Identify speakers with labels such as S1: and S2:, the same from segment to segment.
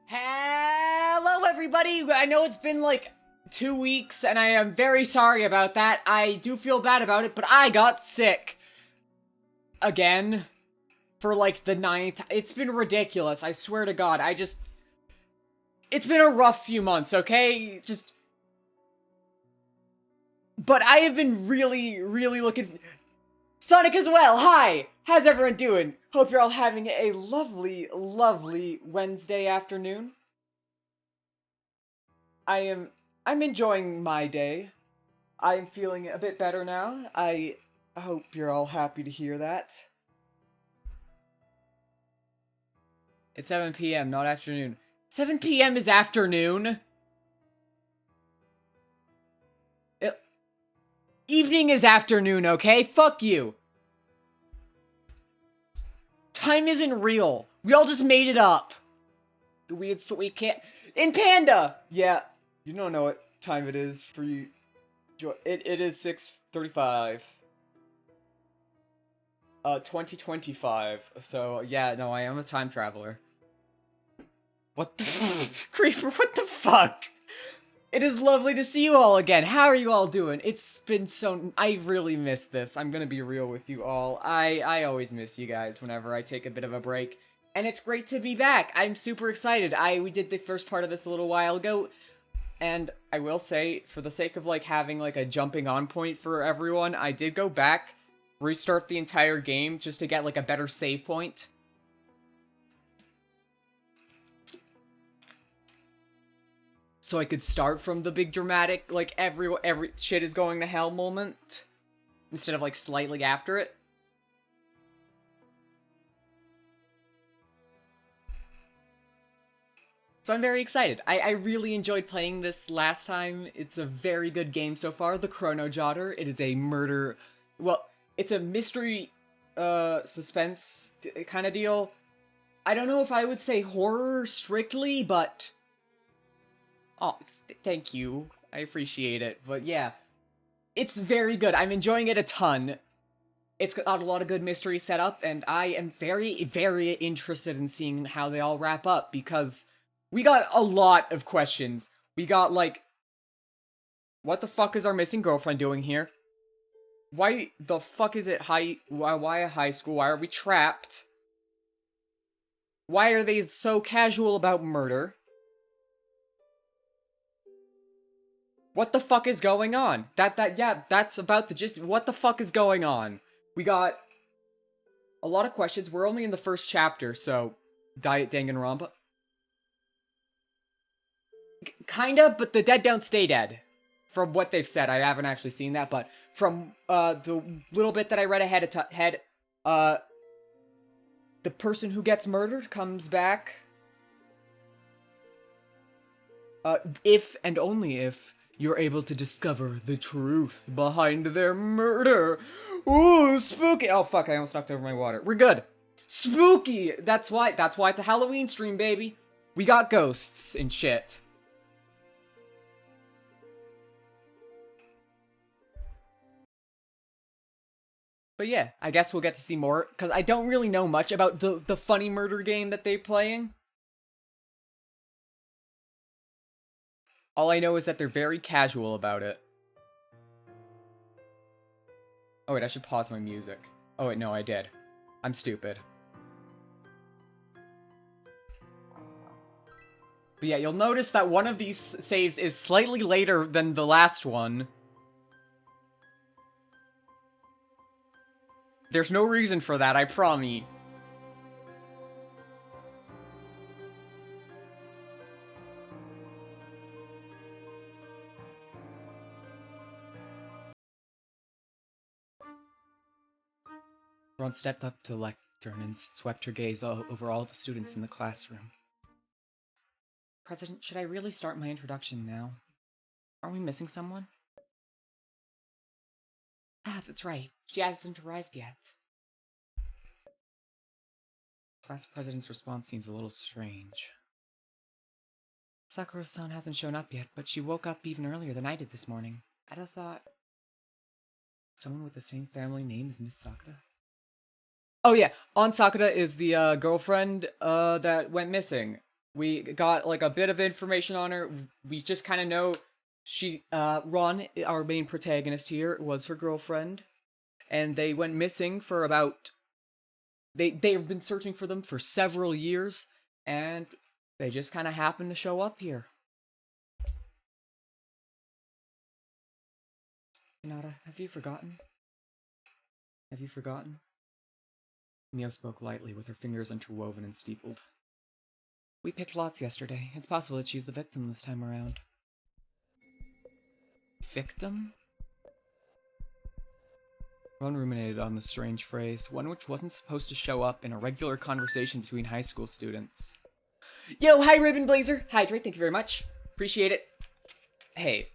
S1: Hello, everybody! I know it's been like 2 weeks, and I am very sorry about that. I do feel bad about it, but I got sick. Again. For like the 9th. It's been ridiculous, I swear to God. It's been a rough few months, okay? But I have been really looking... Sonic as well, hi! How's everyone doing? Hope you're all having a lovely Wednesday afternoon. I'm enjoying my day. I'm feeling a bit better now. I hope you're all happy to hear that. It's 7 p.m., not afternoon. 7 p.m. is afternoon? Evening is afternoon, okay? Fuck you! Time isn't real. We all just made it up. We can't... In Panda! Yeah, you don't know what time it is for you. It is 6:35. 2025. So, yeah, no, I am a time traveler. What the Creeper, what the fuck? It is lovely to see you all again. How are you all doing? It's been so... I really miss this. I'm gonna be real with you all. I always miss you guys whenever I take a bit of a break. And it's great to be back. I'm super excited. We did the first part of this a little while ago. And I will say, for the sake of, like, having, like, a jumping on point for everyone, I did go back, restart the entire game, just to get, like, a better save point. So I could start from the big dramatic, like, every shit is going to hell moment, instead of, like, slightly after it. So I'm very excited. I really enjoyed playing this last time. It's a very good game so far, the Chrono Jotter. It is a murder... Well, it's a mystery, suspense kind of deal. I don't know if I would say horror strictly, but... Oh, thank you. I appreciate it. But yeah, it's very good. I'm enjoying it a ton. It's got a lot of good mystery set up, and I am very interested in seeing how they all wrap up, because we got a lot of questions. We got, like, what the fuck is our missing girlfriend doing here? Why the fuck is it why a high school? Why are we trapped? Why are they so casual about murder? What the fuck is going on? Yeah, that's about the gist. What the fuck is going on? We got a lot of questions. We're only in the first chapter, so... Diet Danganronpa. Kinda, but the dead don't stay dead. From what they've said. I haven't actually seen that, but from, the little bit that I read ahead, the person who gets murdered comes back. If and only if you're able to discover the truth behind their murder. Ooh, spooky! Oh, fuck, I almost knocked over my water. We're good. Spooky! That's why it's a Halloween stream, baby. We got ghosts and shit. But yeah, I guess we'll get to see more, because I don't really know much about the funny murder game that they're playing. All I know is that they're very casual about it. Oh wait, I should pause my music. Oh wait, no, I did. I'm stupid. But yeah, you'll notice that one of these saves is slightly later than the last one. There's no reason for that, I promise. Ron stepped up to the lectern and swept her gaze over all the students in the classroom. President, should I really start my introduction now? Aren't we missing someone? Ah, that's right. She hasn't arrived yet. Class president's response seems a little strange. Sakura-san hasn't shown up yet, but she woke up even earlier than I did this morning. I'd have thought... Someone with the same family name as Miss Sakura? Oh yeah, Aunt Sakura is the, girlfriend, that went missing. We got like a bit of information on her. We just kind of know she, Ron, our main protagonist here, was her girlfriend, and they went missing for about. They've been searching for them for several years, and they just kind of happened to show up here. Hinata, have you forgotten? Have you forgotten? Mio spoke lightly, with her fingers interwoven and steepled. We picked lots yesterday. It's possible that she's the victim this time around. Victim? Ron ruminated on the strange phrase, one which wasn't supposed to show up in a regular conversation between high school students. Yo, hi Ribbon Blazer! Hydrate, thank you very much. Appreciate it. Hey,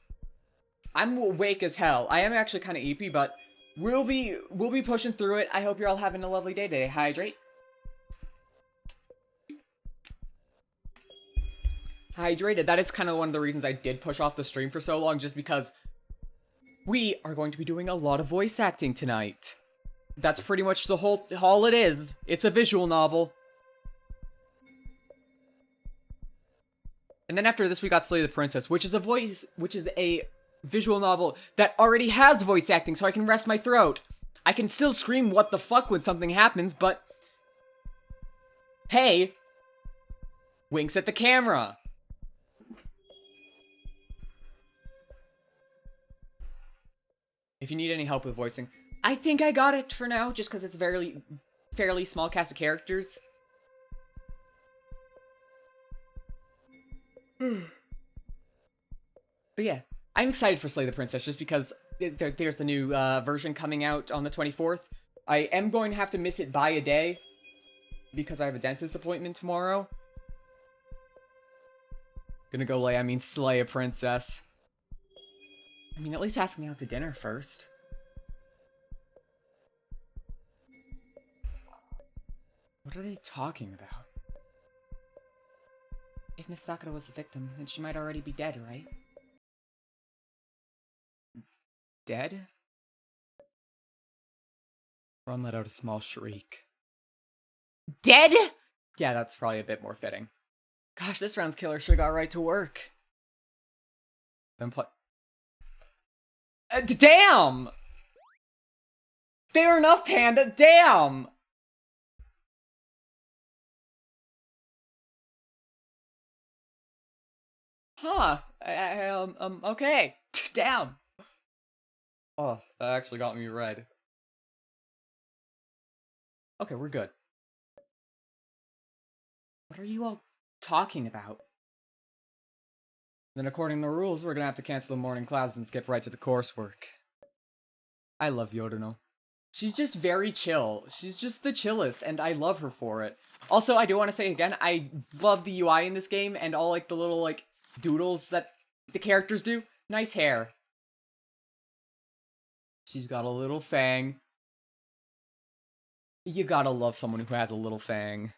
S1: I'm awake as hell. I am actually kind of eepy, but we'll be pushing through it. I hope you're all having a lovely day today. Hydrate. Hydrated. That is kind of one of the reasons I did push off the stream for so long, just because we are going to be doing a lot of voice acting tonight. That's pretty much the all it is. It's a visual novel. And then after this we got Slay the Princess, which is a visual novel that already has voice acting, so I can rest my throat. I can still scream what the fuck when something happens, but hey, winks at the camera. If you need any help with voicing, I think I got it for now, just because it's a fairly small cast of characters. But yeah, I'm excited for Slay the Princess, just because there's the new version coming out on the 24th. I am going to have to miss it by a day, because I have a dentist appointment tomorrow. Gonna go slay a princess. I mean, at least ask me out to dinner first. What are they talking about? If Miss Sakura was the victim, then she might already be dead, right? Dead? Ron let out a small shriek. Dead? Yeah, that's probably a bit more fitting. Gosh, this round's killer sure got right to work. Then damn! Fair enough, Panda, damn! Huh, okay. Damn. Oh, that actually got me red. Okay, we're good. What are you all talking about? Then according to the rules, we're gonna have to cancel the morning class and skip right to the coursework. I love Yorino. She's just very chill. She's just the chillest, and I love her for it. Also, I do want to say again, I love the UI in this game, and all, the little, doodles that the characters do. Nice hair. She's got a little fang. You gotta love someone who has a little fang.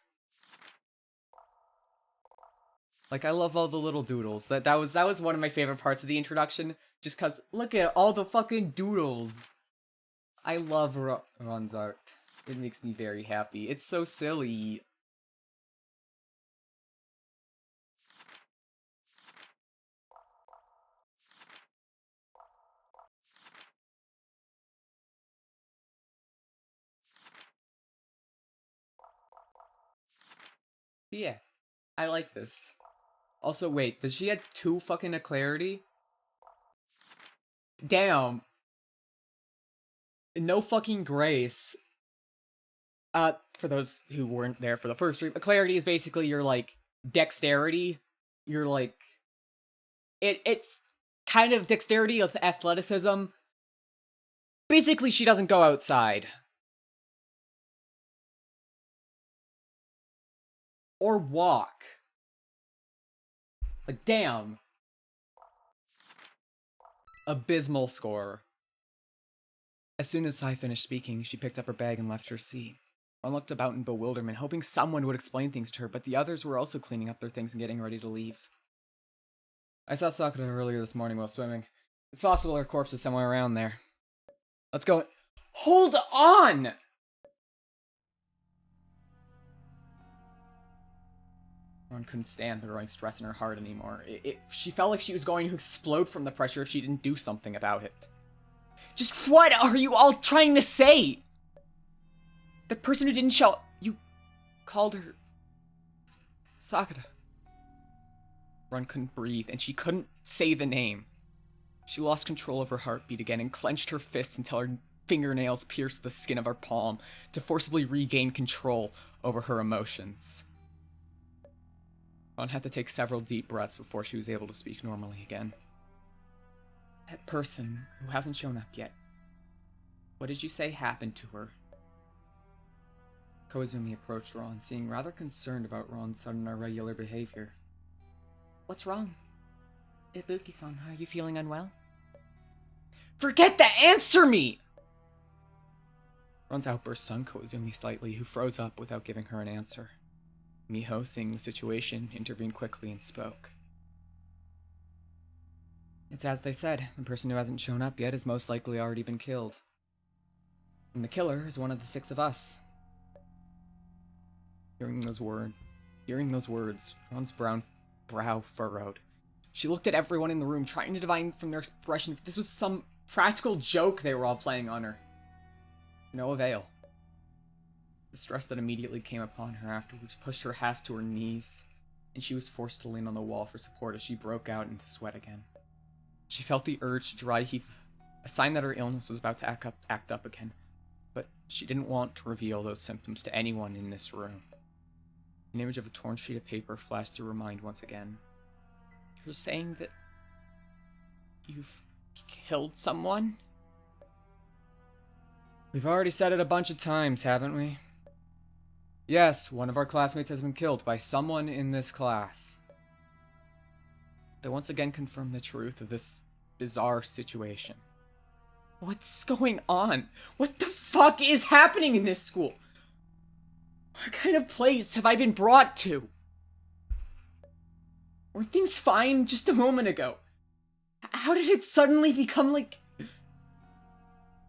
S1: I love all the little doodles. That was one of my favorite parts of the introduction. Just cause, look at all the fucking doodles. I love Ron's art. It makes me very happy. It's so silly. Yeah, I like this. Also, wait, does she have 2 fucking clarity? Damn. No fucking grace. For those who weren't there for the first stream, clarity is basically your, dexterity. Your, it's kind of dexterity with athleticism. Basically, she doesn't go outside. Or walk. Damn. Abysmal score. As soon as Sai finished speaking, she picked up her bag and left her seat. Ron looked about in bewilderment, hoping someone would explain things to her, but the others were also cleaning up their things and getting ready to leave. I saw Sakura earlier this morning while swimming. It's possible her corpse is somewhere around there. Let's go. Hold on! Ron couldn't stand the growing stress in her heart anymore. She felt like she was going to explode from the pressure if she didn't do something about it. Just what are you all trying to say? The person who didn't show... You called her... Sakura. Ron couldn't breathe, and she couldn't say the name. She lost control of her heartbeat again and clenched her fists until her fingernails pierced the skin of her palm to forcibly regain control over her emotions. Ron had to take several deep breaths before she was able to speak normally again. That person who hasn't shown up yet. What did you say happened to her? Koizumi approached Ron, seeming rather concerned about Ron's sudden irregular behavior. What's wrong? Ibuki-san, are you feeling unwell? Forget to answer me! Ron's outburst stung Koizumi slightly, who froze up without giving her an answer. Miho, seeing the situation, intervened quickly and spoke. It's as they said, the person who hasn't shown up yet has most likely already been killed. And the killer is one of the 6 of us. Hearing those words, Ron's brow furrowed. She looked at everyone in the room, trying to divine from their expression if this was some practical joke they were all playing on her. No avail. The stress that immediately came upon her afterwards pushed her half to her knees, and she was forced to lean on the wall for support as she broke out into sweat again. She felt the urge to dry heave, a sign that her illness was about to act up again, but she didn't want to reveal those symptoms to anyone in this room. An image of a torn sheet of paper flashed through her mind once again. You're saying that you've killed someone? We've already said it a bunch of times, haven't we? Yes, one of our classmates has been killed by someone in this class. They once again confirmed the truth of this bizarre situation. What's going on? What the fuck is happening in this school? What kind of place have I been brought to? Were things fine just a moment ago? How did it suddenly become like...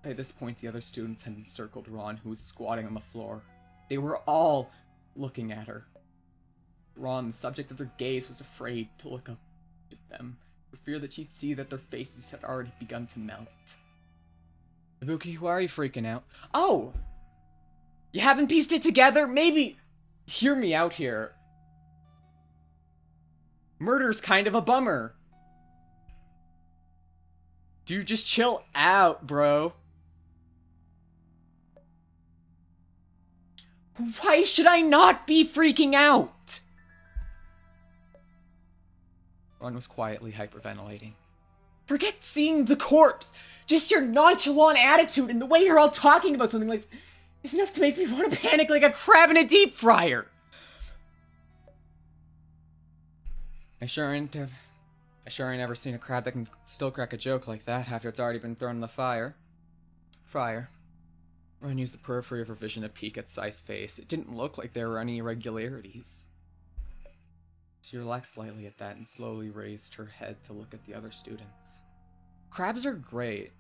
S1: By this point, the other students had encircled Ron, who was squatting on the floor. They were all looking at her. Ron, the subject of their gaze, was afraid to look up at them, for fear that she'd see that their faces had already begun to melt. Ibuki, why are you freaking out? Oh! You haven't pieced it together? Maybe... Hear me out here. Murder's kind of a bummer. Dude, just chill out, bro. Why should I not be freaking out? Ron was quietly hyperventilating. Forget seeing the corpse. Just your nonchalant attitude and the way you're all talking about something like this is enough to make me want to panic like a crab in a deep fryer. I sure ain't ever seen a crab that can still crack a joke like that after it's already been thrown in the fire. Ron used the periphery of her vision to peek at Sai's face. It didn't look like there were any irregularities. She relaxed slightly at that and slowly raised her head to look at the other students. Crabs are great.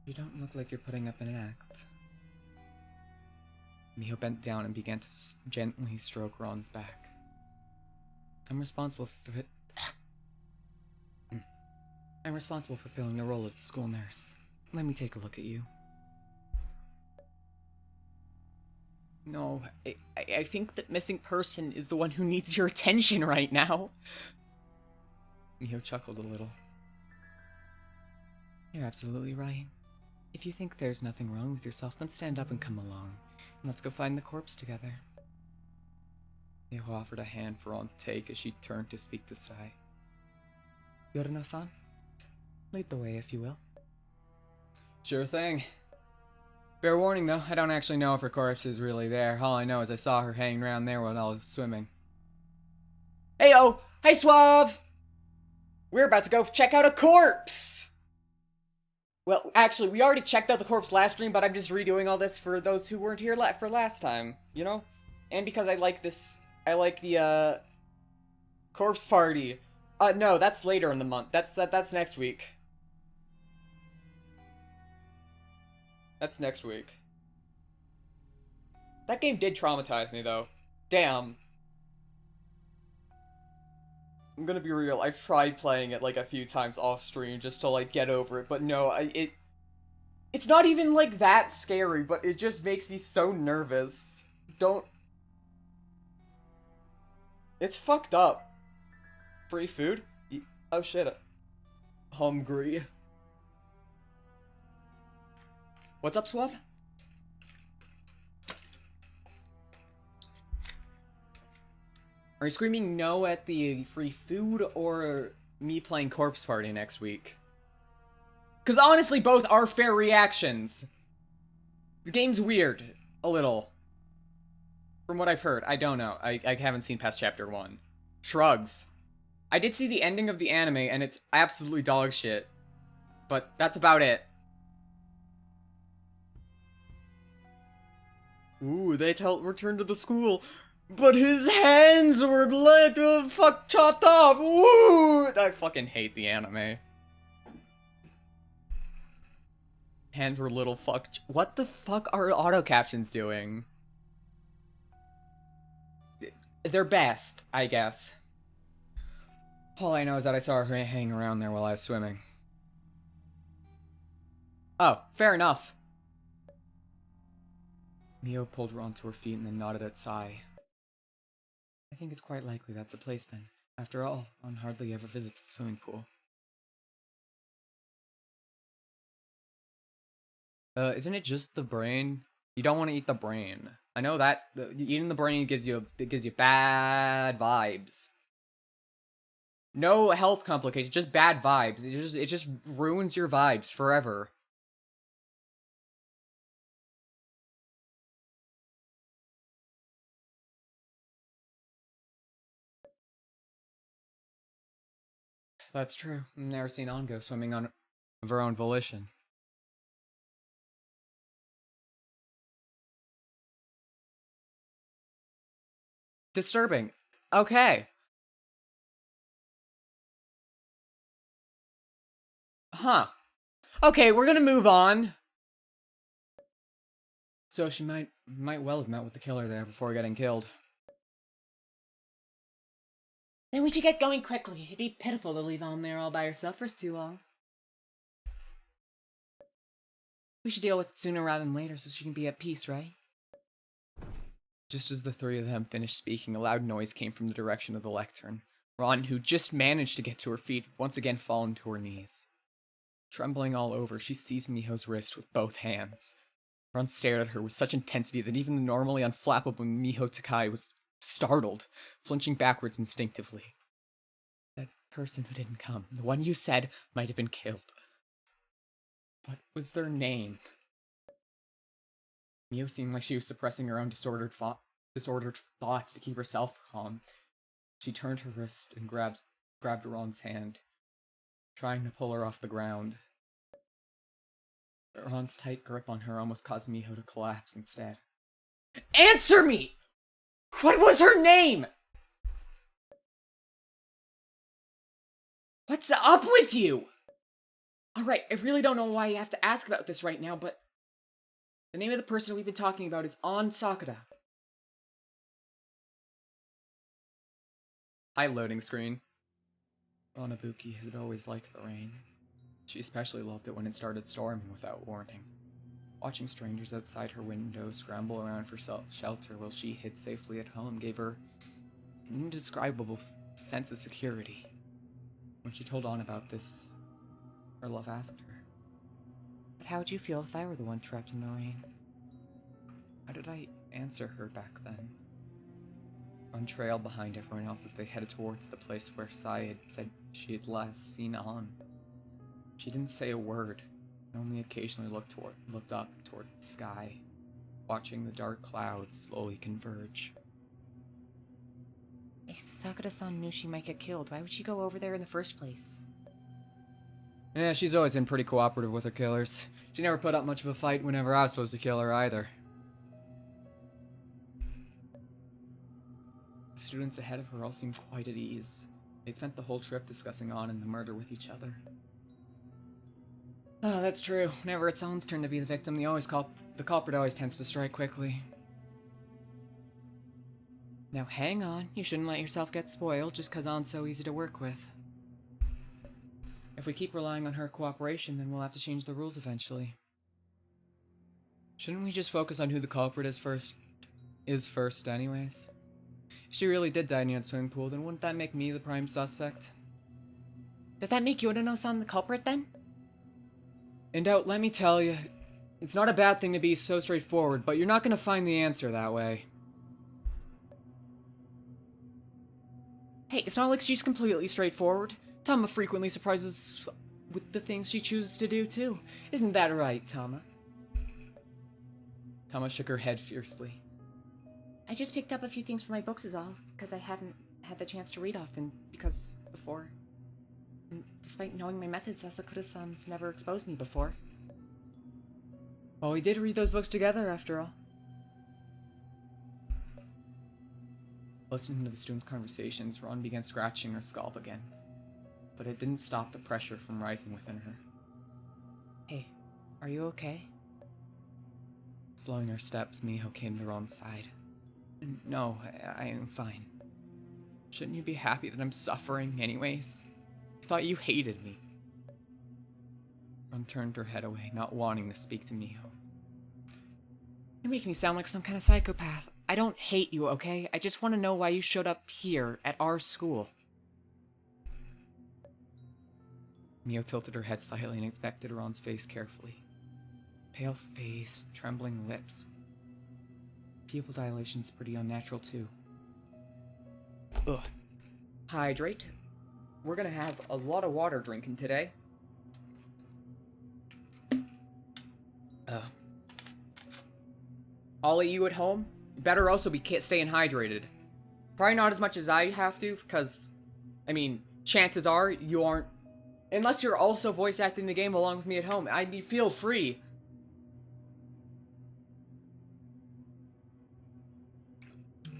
S1: You don't look like you're putting up an act. Miho bent down and began to gently stroke Ron's back. I'm responsible for filling the role as the school nurse. Let me take a look at you. No, I think that missing person is the one who needs your attention right now. Miho chuckled a little. You're absolutely right. If you think there's nothing wrong with yourself, then stand up and come along. And let's go find the corpse together. Miho offered a hand for Ron to take as she turned to speak to Sai. Yorino-san, lead the way if you will. Sure thing. Fair warning though, I don't actually know if her corpse is really there. All I know is I saw her hanging around there while I was swimming. Heyo! Hey Suave! We're about to go check out a corpse! Well, actually, we already checked out the corpse last stream, but I'm just redoing all this for those who weren't here for last time, you know? And because I like this, I like the, corpse party. No, that's later in the month. That's next week. That's next week. That game did traumatize me, though. Damn. I'm gonna be real, I've tried playing it, like, a few times off-stream just to, like, get over it, but no, it's not even, like, that scary, but it just makes me so nervous. Don't... It's fucked up. Free food? Oh shit. Hungry. What's up, Suave? Are you screaming no at the free food or me playing Corpse Party next week? Because honestly, both are fair reactions. The game's weird. A little. From what I've heard. I don't know. I haven't seen past chapter 1. Shrugs. I did see the ending of the anime, and it's absolutely dog shit. But that's about it. Ooh, they return to the school. But his hands were like chopped off. Ooh, I fucking hate the anime. Hands were little fucked. What the fuck are auto captions doing? They're best, I guess. All I know is that I saw her hanging around there while I was swimming. Oh, fair enough. Mio pulled her onto her feet and then nodded at Sai. I think it's quite likely that's the place then. After all, one hardly ever visits the swimming pool. Isn't it just the brain? You don't want to eat the brain. I know that eating the brain gives you bad vibes. No health complications, just bad vibes. It just ruins your vibes forever. That's true. I've never seen Ongo swimming of her own volition. Disturbing. Okay. Huh. Okay, we're gonna move on. So she might well have met with the killer there before getting killed. Then we should get going quickly. It'd be pitiful to leave on there all by herself for too long. We should deal with it sooner rather than later so she can be at peace, right? Just as the three of them finished speaking, a loud noise came from the direction of the lectern. Ron, who just managed to get to her feet, once again fallen to her knees. Trembling all over, she seized Miho's wrist with both hands. Ron stared at her with such intensity that even the normally unflappable Miho Takai was startled, flinching backwards instinctively. That person who didn't come, the one you said, might have been killed. What was their name? Mio seemed like she was suppressing her own disordered thoughts to keep herself calm. She turned her wrist and grabbed Ron's hand, trying to pull her off the ground. But Ron's tight grip on her almost caused Miho to collapse instead. Answer me! What was her name? What's up with you? Alright, I really don't know why you have to ask about this right now, but the name of the person we've been talking about is On Sakura. Hi, loading screen. Ronabuki had always liked the rain. She especially loved it when it started storming without warning. Watching strangers outside her window scramble around for shelter while she hid safely at home gave her an indescribable sense of security. When she told On about this, her love asked her, "But how would you feel if I were the one trapped in the rain?" How did I answer her back then? On trail behind everyone else as they headed towards the place where Sai had said she had last seen On. She didn't say a word, and only occasionally looked up towards the sky, watching the dark clouds slowly converge. If Sakura-san knew she might get killed, why would she go over there in the first place? Yeah, she's always been pretty cooperative with her killers. She never put up much of a fight whenever I was supposed to kill her either. The students ahead of her all seemed quite at ease. They'd spent the whole trip discussing On and the murder with each other. Oh, that's true. Whenever it's Alan's turn to be the victim, the culprit always tends to strike quickly. Now hang on, you shouldn't let yourself get spoiled just because Alan's so easy to work with. If we keep relying on her cooperation, then we'll have to change the rules eventually. Shouldn't we just focus on who the culprit is first anyways? If she really did die near the swimming pool, then wouldn't that make me the prime suspect? Does that make Yuri-no-san the culprit then? In doubt, let me tell you, it's not a bad thing to be so straightforward, but you're not gonna find the answer that way. Hey, it's not like she's completely straightforward. Tama frequently surprises with the things she chooses to do, too. Isn't that right, Tama? Tama shook her head fiercely. I just picked up a few things from my books is all, because I hadn't had the chance to read often, because before. And despite knowing my methods, Asakura-san's never exposed me before. Well, we did read those books together, after all. Listening to the students' conversations, Ron began scratching her scalp again. But it didn't stop the pressure from rising within her. Hey, are you okay? Slowing her steps, Miho came to Ron's side. No, I am fine. Shouldn't you be happy that I'm suffering anyways? I thought you hated me. Ron turned her head away, not wanting to speak to Miho. You're making me sound like some kind of psychopath. I don't hate you, okay? I just want to know why you showed up here, at our school. Miho tilted her head slightly and inspected Ron's face carefully. Pale face, trembling lips. Pupil dilation's pretty unnatural, too. Ugh. Hydrate. We're gonna have a lot of water drinking today. All of you at home, better also be staying hydrated. Probably not as much as I have to, because, I mean, chances are you aren't. Unless you're also voice acting the game along with me at home, feel free.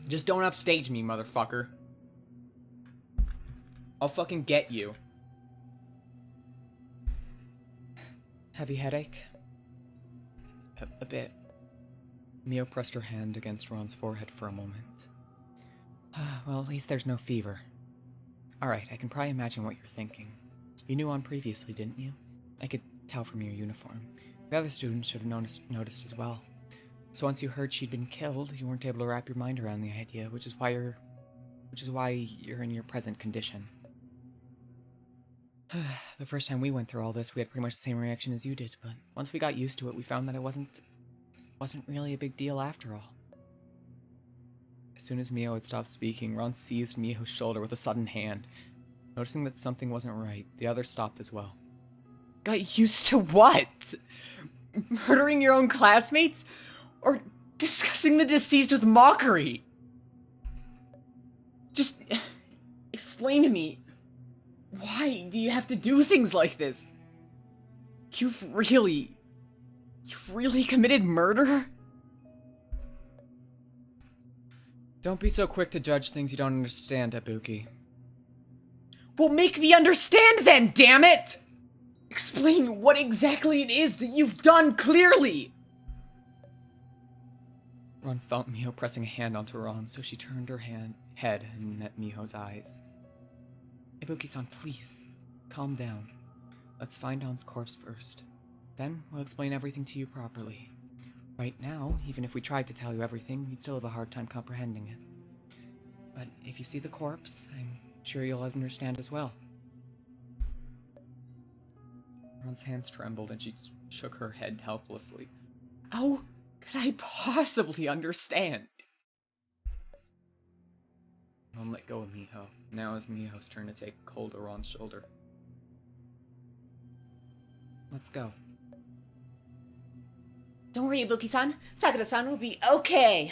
S1: Just don't upstage me, motherfucker. I'll fucking get you. Heavy headache? A bit. Mio pressed her hand against Ron's forehead for a moment. Well, at least there's no fever. Alright, I can probably imagine what you're thinking. You knew on previously, didn't you? I could tell from your uniform. The other students should have noticed as well. So once you heard she'd been killed, you weren't able to wrap your mind around the idea, which is why you're in your present condition. The first time we went through all this, we had pretty much the same reaction as you did, but once we got used to it, we found that it wasn't really a big deal after all. As soon as Mio had stopped speaking, Ron seized Miho's shoulder with a sudden hand. Noticing that something wasn't right, the other stopped as well. Got used to what? Murdering your own classmates? Or discussing the deceased with mockery? Just explain to me, why do you have to do things like this? You've really committed murder? Don't be so quick to judge things you don't understand, Ibuki. Well, make me understand then, damn it! Explain what exactly it is that you've done clearly! Ron felt Miho pressing a hand onto Ron, so she turned her head and met Miho's eyes. Ibuki-san, please, calm down. Let's find On's corpse first. Then we'll explain everything to you properly. Right now, even if we tried to tell you everything, you'd still have a hard time comprehending it. But if you see the corpse, I'm sure you'll understand as well. Ron's hands trembled and she shook her head helplessly. How could I possibly understand? Ron let go of Miho. Now it's Miho's turn to take hold of Ron's shoulder. Let's go. Don't worry, Ibuki-san. Sakura-san will be okay.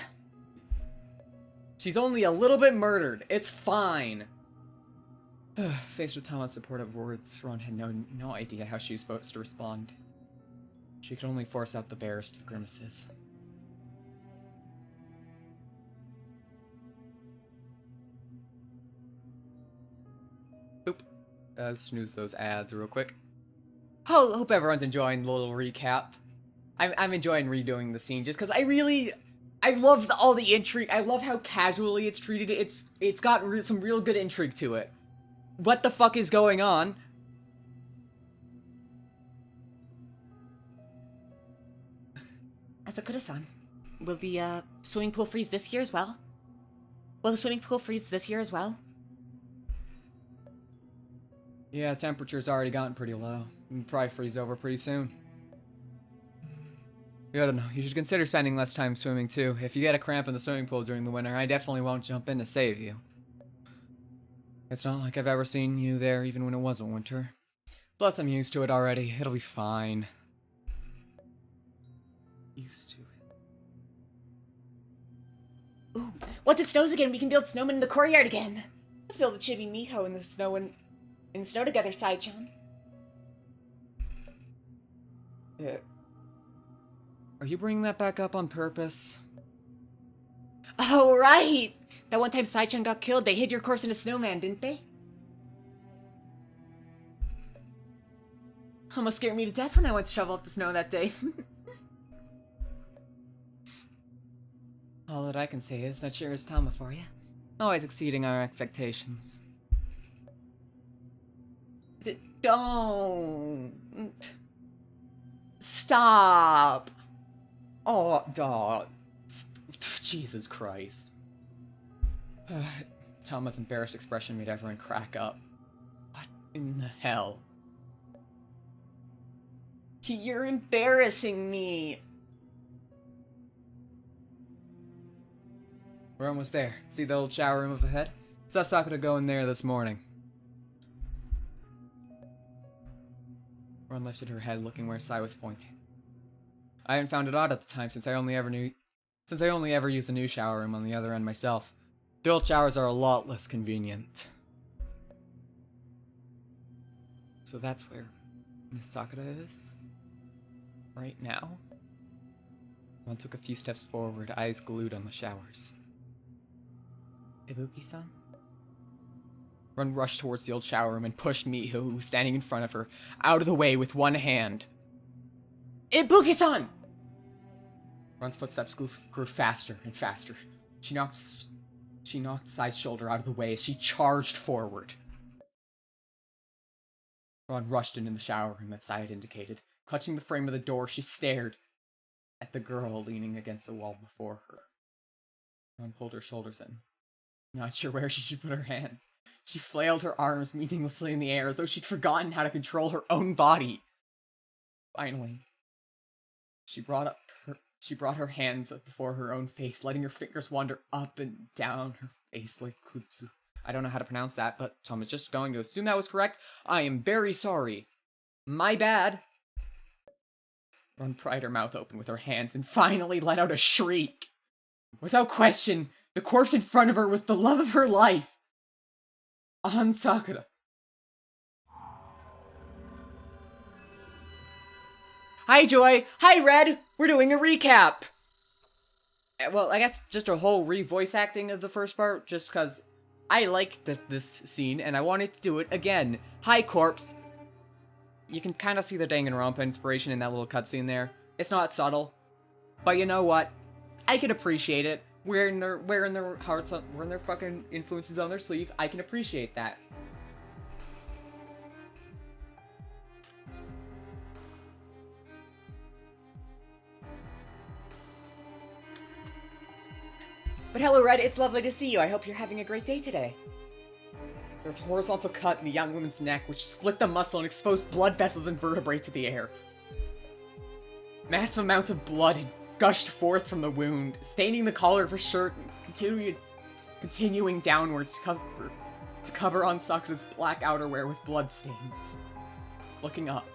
S1: She's only a little bit murdered. It's fine. Faced with Tama's supportive words, Ron had no idea how she was supposed to respond. She could only force out the barest of grimaces. Oop. Snooze those ads real quick. Hope everyone's enjoying the little recap. I'm enjoying redoing the scene just because I love all the intrigue. I love how casually it's treated. It's got some real good intrigue to it. What the fuck is going on?
S2: Asakura-san, will the swimming pool freeze this year as well? Will the swimming pool freeze this year as well?
S1: Yeah, temperature's already gotten pretty low. It'll probably freeze over pretty soon. I don't know. You should consider spending less time swimming too. If you get a cramp in the swimming pool during the winter, I definitely won't jump in to save you. It's not like I've ever seen you there even when it wasn't winter. Plus, I'm used to it already. It'll be fine. Used to it.
S2: Ooh, once it snows again, we can build snowmen in the courtyard again. Let's build a chibi Miho in the snow together, Sai-chan.
S1: Yeah. Are you bringing that back up on purpose?
S2: Oh, right! That one time Sai-chan got killed, they hid your corpse in a snowman, didn't they? Almost scared me to death when I went to shovel up the snow that day.
S1: All that I can say is that sure is Tama for you. Always exceeding our expectations.
S2: Don't. Stop.
S1: Oh, dog. Jesus Christ. Tama's embarrassed expression made everyone crack up. What in the hell?
S2: You're embarrassing me.
S1: We're almost there. See the old shower room up ahead? Saw Sakura go in there this morning. Ron lifted her head, looking where Sai was pointing. I hadn't found it odd at the time since I only ever used the new shower room on the other end myself. The old showers are a lot less convenient. So that's where Miss Sakura is? Right now? Ron took a few steps forward, eyes glued on the showers. Ibuki-san? Ron rushed towards the old shower room and pushed Miho, who was standing in front of her, out of the way with one hand.
S2: Ibuki-san!
S1: Ron's footsteps grew faster and faster. She knocked Sai's shoulder out of the way as she charged forward. Ron rushed into the shower room that Sai had indicated. Clutching the frame of the door, she stared at the girl leaning against the wall before her. Ron pulled her shoulders in, not sure where she should put her hands. She flailed her arms meaninglessly in the air as though she'd forgotten how to control her own body. Finally, she brought her hands up before her own face, letting her fingers wander up and down her face like kutsu. I don't know how to pronounce that, but Tom is just going to assume that was correct. I am very sorry. My bad. Ron pried her mouth open with her hands and finally let out a shriek. Without question, the corpse in front of her was the love of her life. An Sakura. Hi, Joy. Hi, Red. We're doing a recap. Well, I guess just a whole re-voice acting of the first part, just because I liked this scene, and I wanted to do it again. Hi, corpse. You can kind of see the Danganronpa inspiration in that little cutscene there. It's not subtle, but you know what? I can appreciate it. Wearing their hearts on, wearing their fucking influences on their sleeve. I can appreciate that.
S2: But hello, Red. It's lovely to see you. I hope you're having a great day today.
S1: There's a horizontal cut in the young woman's neck, which split the muscle and exposed blood vessels and vertebrae to the air. Massive amounts of blood had gushed forth from the wound, staining the collar of her shirt and continuing downwards to cover on Sakura's black outerwear with blood stains. Looking up,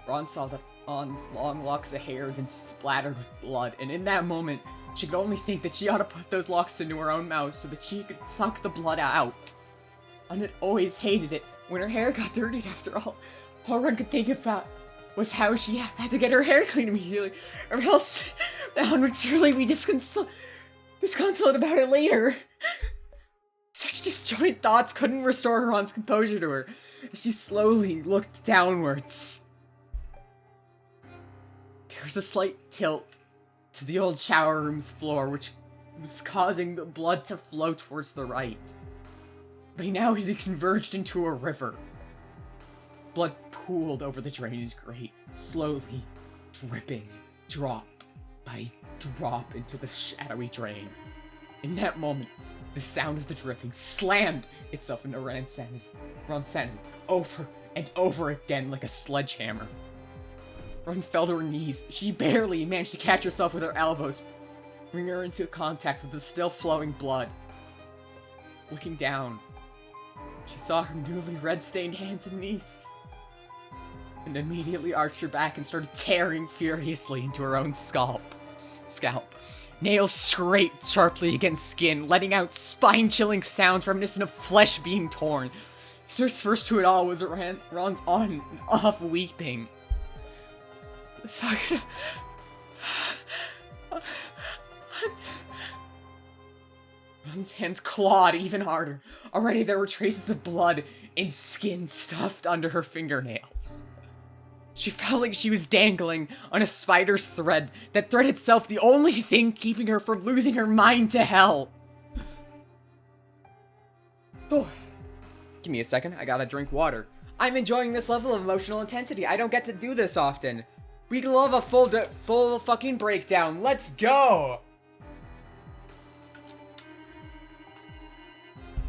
S1: Ron saw that An's long locks of hair had been splattered with blood, and in that moment, she could only think that she ought to put those locks into her own mouth so that she could suck the blood out. An had always hated it when her hair got dirtied after all. All Ron could think about was how she had to get her hair clean immediately, or else An would surely be disconsolate about it later. Such disjointed thoughts couldn't restore Ron's composure to her, as she slowly looked downwards. There's a slight tilt to the old shower room's floor, which was causing the blood to flow towards the right. But now it had converged into a river. Blood pooled over the drainage grate, slowly dripping, drop by drop into the shadowy drain. In that moment, the sound of the dripping slammed itself into Ron's sanity over and over again like a sledgehammer. Ron fell to her knees. She barely managed to catch herself with her elbows, bring her into contact with the still flowing blood. Looking down, she saw her newly red-stained hands and knees, and immediately arched her back and started tearing furiously into her own scalp. Nails scraped sharply against skin, letting out spine-chilling sounds reminiscent of flesh being torn. First to it all was Ron's on and off weeping. Sakura... Ron's hands clawed even harder. Already there were traces of blood and skin stuffed under her fingernails. She felt like she was dangling on a spider's thread, that thread itself the only thing keeping her from losing her mind to hell. Oh. Give me a second, I gotta drink water. I'm enjoying this level of emotional intensity. I don't get to do this often. We love a full fucking breakdown. Let's go!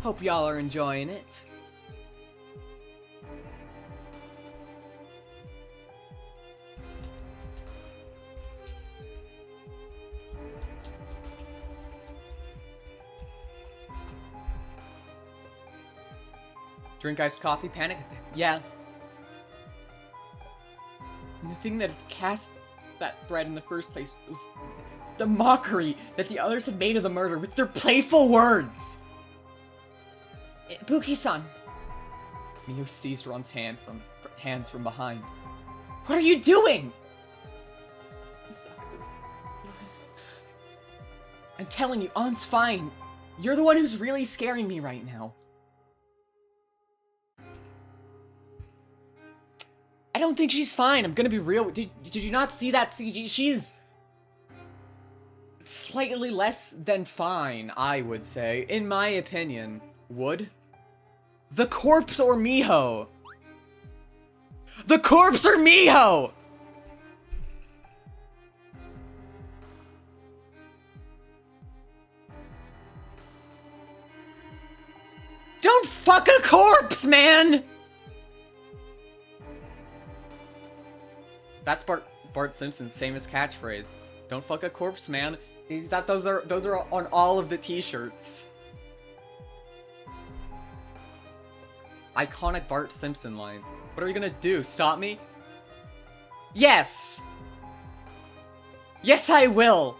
S1: Hope y'all are enjoying it. Drink iced coffee, panic attack. Yeah. And the thing that cast that thread in the first place was the mockery that the others had made of the murder with their playful words. Buki-san. Mio seized Ron's hands from behind. What are you doing? I'm telling you, An's fine. You're the one who's really scaring me right now. I don't think she's fine. I'm gonna be real. Did you not see that CG? She's slightly less than fine, I would say. In my opinion. Would? The corpse or Miho? The corpse or Miho? Don't fuck a corpse, man! That's Bart Simpson's famous catchphrase. Don't fuck a corpse, man. Those are on all of the t-shirts. Iconic Bart Simpson lines. What are you gonna do? Stop me? Yes! Yes, I will!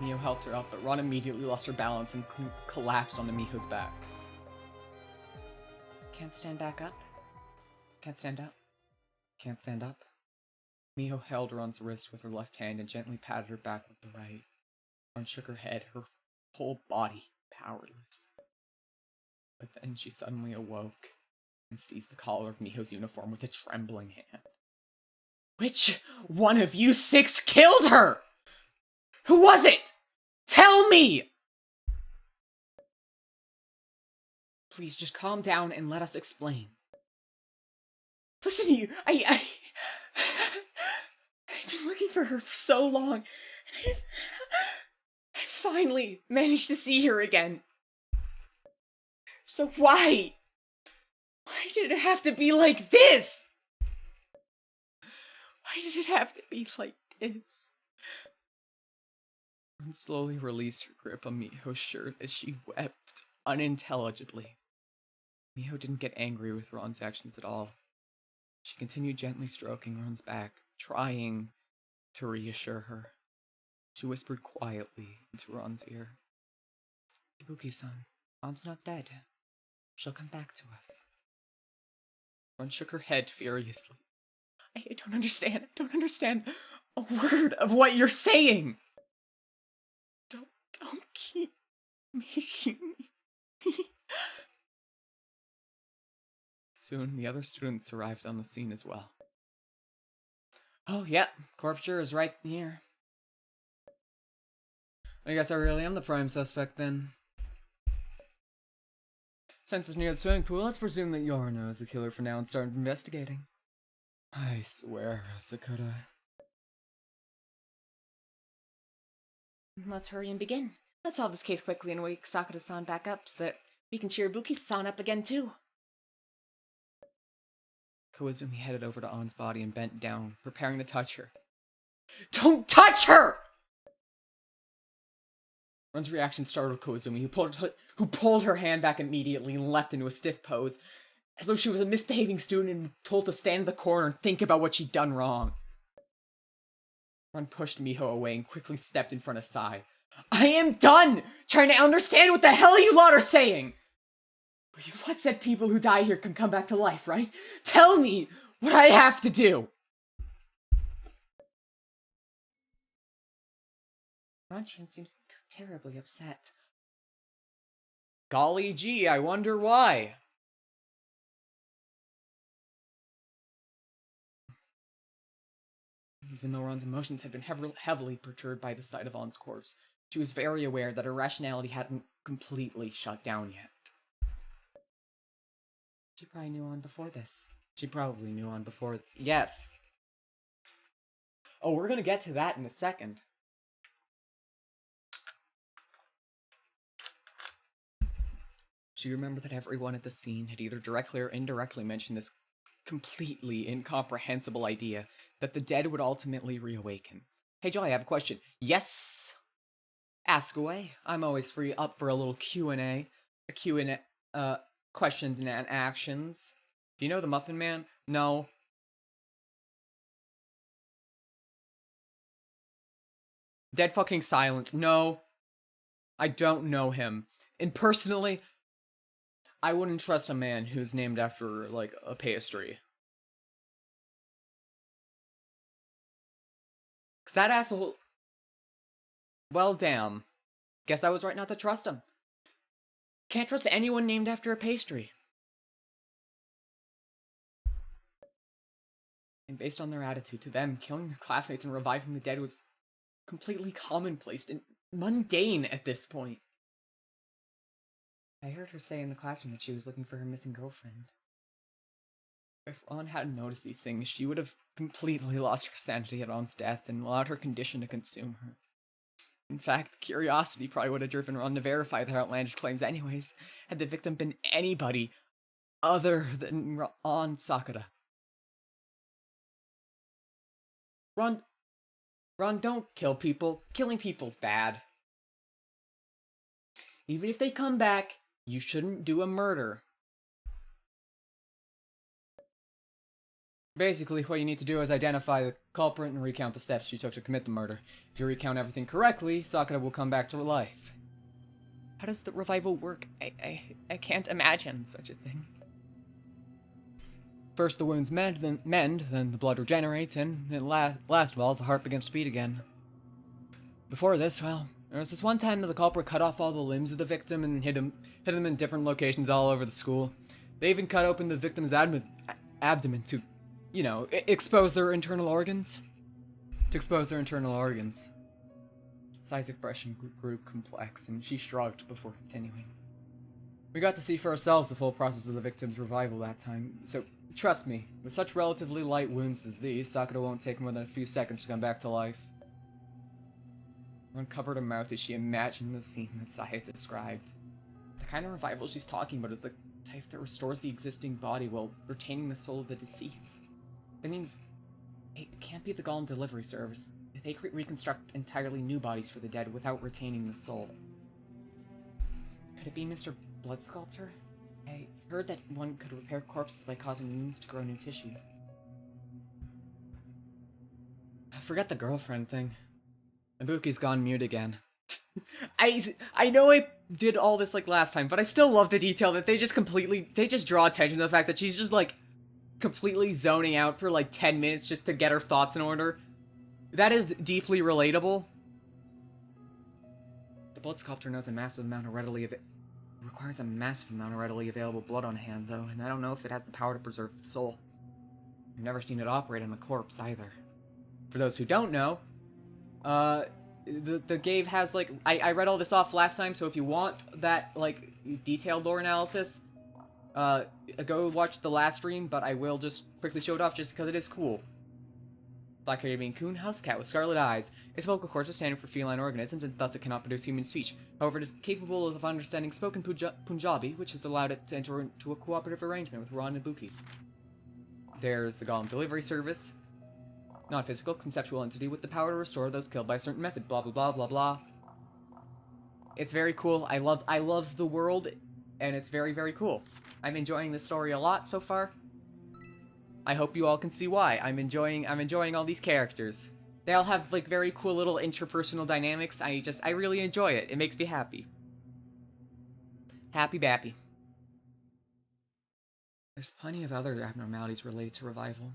S1: Mio helped her up, but Ron immediately lost her balance and collapsed onto Miho's back. Can't stand back up? Can't stand up? Can't stand up? Miho held Ron's wrist with her left hand and gently patted her back with the right. Ron shook her head, her whole body powerless. But then she suddenly awoke and seized the collar of Miho's uniform with a trembling hand. Which one of you six killed her? Who was it? Tell me! Please, just calm down and let us explain. Listen to you, I've been looking for her for so long, and I finally managed to see her again. So why? Why did it have to be like this? Why did it have to be like this? Ron slowly released her grip on Miho's shirt as she wept unintelligibly. Miho didn't get angry with Ron's actions at all. She continued gently stroking Ron's back, trying to reassure her. She whispered quietly into Ron's ear. Ibuki-san, An's not dead. She'll come back to us. Ron shook her head furiously. I don't understand a word of what you're saying! Don't keep making me Soon, the other students arrived on the scene as well. Oh, yeah, Corpture is right here. I guess I really am the prime suspect then. Since it's near the swimming pool, let's presume that Yorno is the killer for now and start investigating. I swear, Sakura.
S2: Let's hurry and begin. Let's solve this case quickly and wake Sakura-san back up so that we can cheer Buki-san up again too.
S1: Koizumi headed over to An's body and bent down, preparing to touch her. Don't touch her! Run's reaction startled Koizumi, who pulled her hand back immediately and leapt into a stiff pose, as though she was a misbehaving student and told to stand in the corner and think about what she'd done wrong. Run pushed Miho away and quickly stepped in front of Sai. I am done trying to understand what the hell you lot are saying! But you lot said people who die here can come back to life, right? Tell me what I have to do!
S2: Ron-chan seems terribly upset.
S1: Golly gee, I wonder why. Even though Ron's emotions had been heavily perturbed by the sight of On's corpse, she was very aware that her rationality hadn't completely shut down yet.
S2: She probably knew On before this.
S1: She probably knew On before this. Yes! Oh, we're gonna get to that in a second. She remembered that everyone at the scene had either directly or indirectly mentioned this completely incomprehensible idea that the dead would ultimately reawaken. Hey Joy, I have a question. Yes? Ask away. I'm always up for a little Q&A. A Q&A, questions and actions. Do you know the Muffin Man? No. Dead fucking silence. No. I don't know him. And personally, I wouldn't trust a man who's named after, like, a pastry. Cause that asshole... Well, damn. Guess I was right not to trust him. Can't trust anyone named after a pastry. And based on their attitude to them, killing their classmates and reviving the dead was completely commonplace and mundane at this point. I heard her say in the classroom that she was looking for her missing girlfriend. If On hadn't noticed these things, she would have completely lost her sanity at On's death and allowed her condition to consume her. In fact, curiosity probably would have driven Ron to verify their outlandish claims anyways, had the victim been anybody other than On Sakura. Ron, don't kill people. Killing people's bad. Even if they come back, you shouldn't do a murder. Basically, what you need to do is identify the culprit and recount the steps she took to commit the murder. If you recount everything correctly, Sakura will come back to life. How does the revival work? I can't imagine such a thing. First the wounds mend, then the blood regenerates, and last of all, the heart begins to beat again. Before this, well, there was this one time that the culprit cut off all the limbs of the victim and hid them in different locations all over the school. They even cut open the victim's abdomen to, you know, expose their internal organs. Sai's expression grew complex, and she shrugged before continuing. We got to see for ourselves the full process of the victim's revival that time, so trust me, with such relatively light wounds as these, Sakura won't take more than a few seconds to come back to life. Uncovered her mouth as she imagined the scene that Sai had described. The kind of revival she's talking about is the type that restores the existing body while retaining the soul of the deceased. That means it can't be the Golem delivery service. They reconstruct entirely new bodies for the dead without retaining the soul. Could it be Mr. Blood Sculptor? I heard that one could repair corpses by causing wounds to grow new tissue. I forgot the girlfriend thing. Ibuki's gone mute again. I know I did all this like last time, but I still love the detail that they just draw attention to the fact that she's just like completely zoning out for like 10 minutes just to get her thoughts in order. That is deeply relatable. The Blood Sculptor knows a massive amount of requires a massive amount of readily available blood on hand, though, and I don't know if it has the power to preserve the soul. I've never seen it operate on a corpse, either. For those who don't know, the game has, like, I read all this off last time, so if you want that, like, detailed lore analysis, go watch the last stream, but I will just quickly show it off just because it is cool. Black Arabian coon house cat with scarlet eyes. Its vocal cords are standard for feline organisms, and thus it cannot produce human speech. However, it is capable of understanding spoken Punjabi, which has allowed it to enter into a cooperative arrangement with Ron and Buki. There's the Golem Delivery Service. Non-physical, conceptual entity with the power to restore those killed by a certain method. Blah, blah, blah, blah, blah. It's very cool. I love the world, and it's very, very cool. I'm enjoying the story a lot so far. I hope you all can see why. I'm enjoying all these characters. They all have, like, very cool little interpersonal dynamics. I really enjoy it. It makes me happy. Happy bappy. There's plenty of other abnormalities related to revival.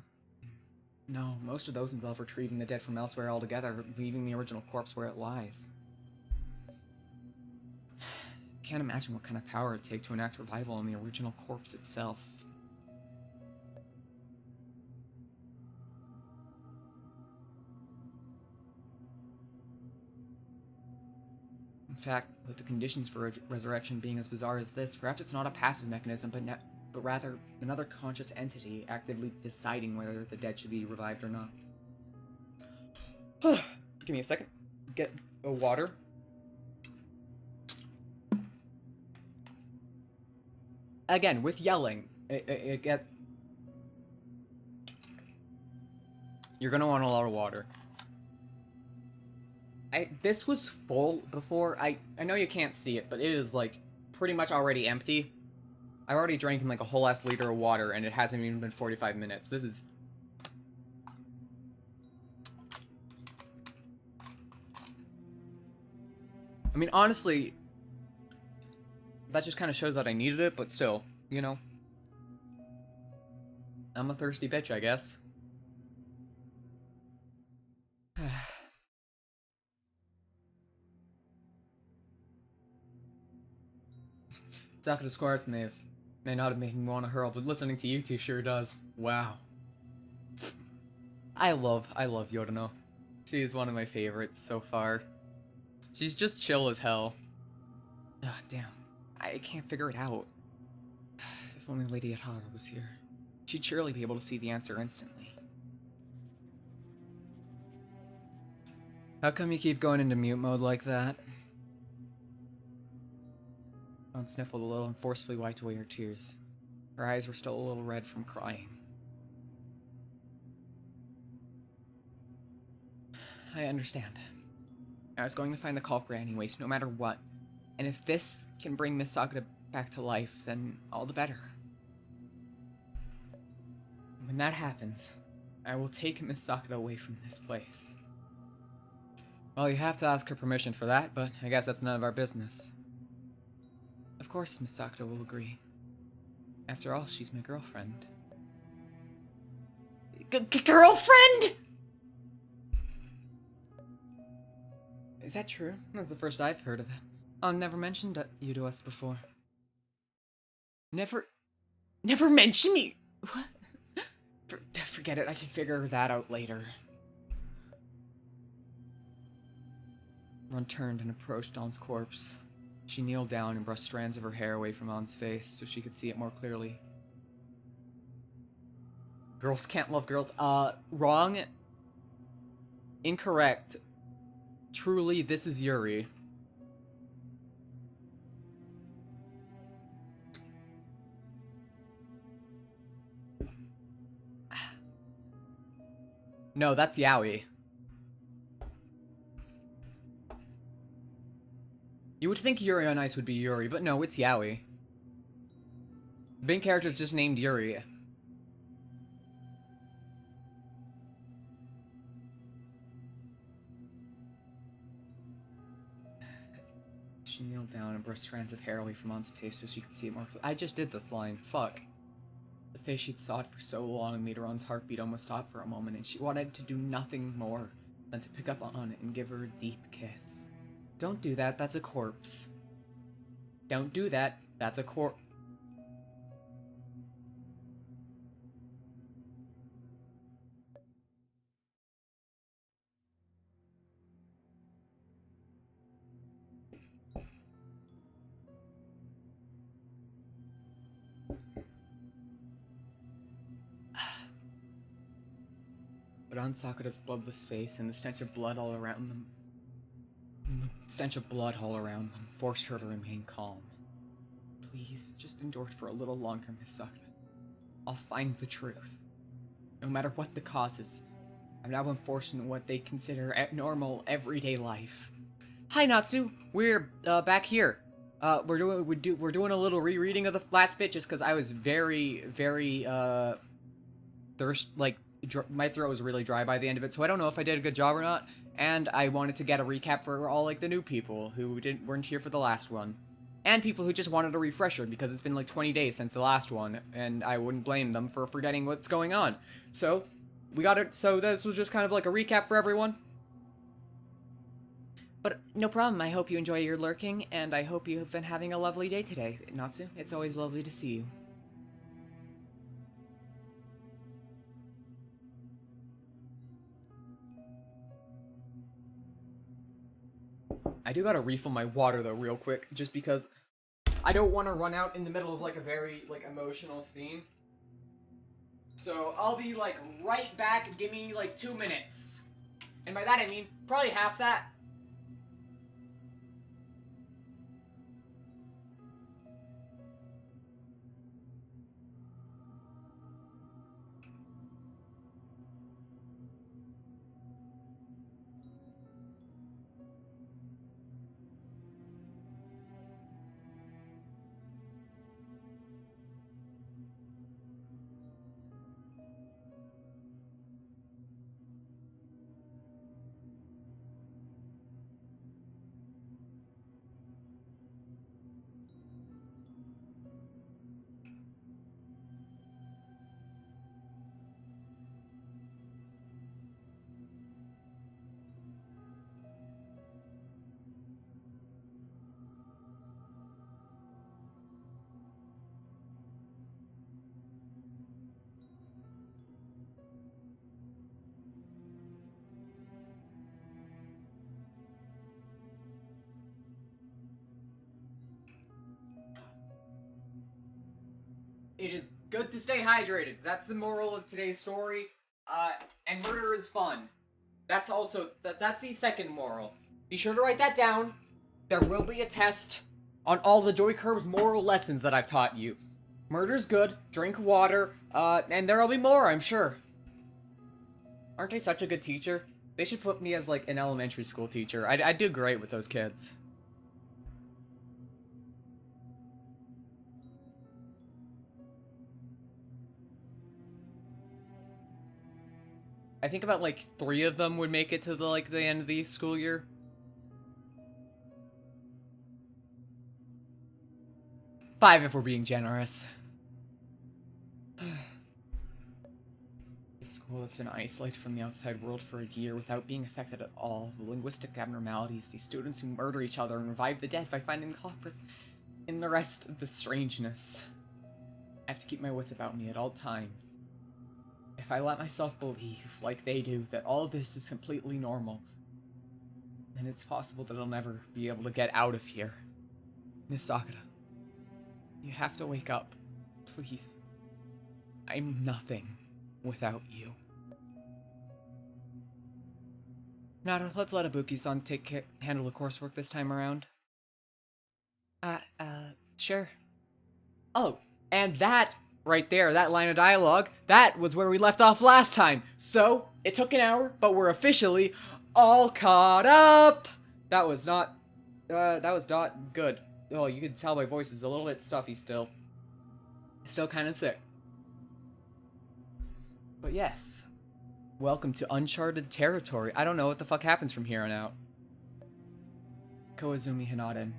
S1: No, most of those involve retrieving the dead from elsewhere altogether, leaving the original corpse where it lies. Can't imagine what kind of power it'd take to enact revival on the original corpse itself. In fact, with the conditions for resurrection being as bizarre as this, perhaps it's not a passive mechanism, but rather another conscious entity actively deciding whether the dead should be revived or not. Give me a second. Get a water. Again, with yelling, you're gonna want a lot of water. This was full before. I know you can't see it, but it is, like, pretty much already empty. I've already drank, like, a whole ass liter of water, and it hasn't even been 45 minutes. This is... I mean, honestly, that just kind of shows that I needed it, but still, you know. I'm a thirsty bitch, I guess. Sakura's chorus may not have made me want to hurl, but listening to you two sure does. Wow. I love Yorino. She's one of my favorites so far. She's just chill as hell. Ugh, damn. I can't figure it out. If only Lady Atara was here. She'd surely be able to see the answer instantly. How come you keep going into mute mode like that? Dawn sniffled a little and forcefully wiped away her tears. Her eyes were still a little red from crying. I understand. I was going to find the culprit anyways, no matter what. And if this can bring Miss Sakura back to life, then all the better. When that happens, I will take Miss Sakura away from this place. Well, you have to ask her permission for that, but I guess that's none of our business. Of course Miss Sakura will agree. After all, she's my girlfriend.
S2: Girlfriend?!
S1: Is that true? That's the first I've heard of it. I've never mentioned you to us before. Never mention me? What? Forget it, I can figure that out later. Ron turned and approached Dawn's corpse. She kneeled down and brushed strands of her hair away from Dawn's face so she could see it more clearly. Girls can't love girls. Wrong. Incorrect. Truly, this is Yuri. No, that's Yaoi. You would think Yuri on Ice would be Yuri, but no, it's Yaoi. The main character is just named Yuri. She kneeled down and brushed strands of hair away from On's face so she could see it more. I just did this line. Fuck. The face she'd sought for so long made her On's heartbeat almost stop for a moment, and she wanted to do nothing more than to pick up on it and give her a deep kiss. Don't do that, that's a corpse. Don't do that. That's a core. But on Sakura's bloodless face and the stench of blood all around them, forced her to remain calm. Please, just endure it for a little longer, Miss Sakura. I'll find the truth. No matter what the causes, I'm now enforced in what they consider normal, everyday life. Hi, Natsu. We're back here. We're doing a little rereading of the last bit just because I was very my throat was really dry by the end of it, so I don't know if I did a good job or not. And I wanted to get a recap for all like the new people who weren't here for the last one, and people who just wanted a refresher because it's been like 20 days since the last one, and I wouldn't blame them for forgetting what's going on. So we got it. So this was just kind of like a recap for everyone. But no problem. I hope you enjoy your lurking, and I hope you've been having a lovely day today, Natsu. It's always lovely to see you. I do gotta refill my water though real quick, just because I don't want to run out in the middle of like a very like emotional scene. So I'll be like right back. Give me like 2 minutes, and by that I mean probably half that. It is good to stay hydrated. That's the moral of today's story. And murder is fun. That's also that's the second moral. Be sure to write that down. There will be a test on all the Joy Kirbs moral lessons that I've taught you. Murder's good. Drink water. And there'll be more, I'm sure. Aren't I such a good teacher? They should put me as like an elementary school teacher. I'd do great with those kids. I think about like 3 of them would make it to the end of the school year. Five if we're being generous. A school that's been isolated from the outside world for a year without being affected at all. The linguistic abnormalities, the students who murder each other and revive the dead by finding the culprits, and the rest of the strangeness. I have to keep my wits about me at all times. If I let myself believe, like they do, that all this is completely normal, then it's possible that I'll never be able to get out of here. Miss Sakura, you have to wake up. Please. I'm nothing without you. Nada, let's let Ibuki-san handle the coursework this time around. Sure. Oh, and that right there, that line of dialogue, that was where we left off last time. So, it took an hour, but we're officially all caught up. That was not good. Oh, you can tell my voice is a little bit stuffy still. Still kind of sick. But yes, welcome to uncharted territory. I don't know what the fuck happens from here on out. Koizumi Hinata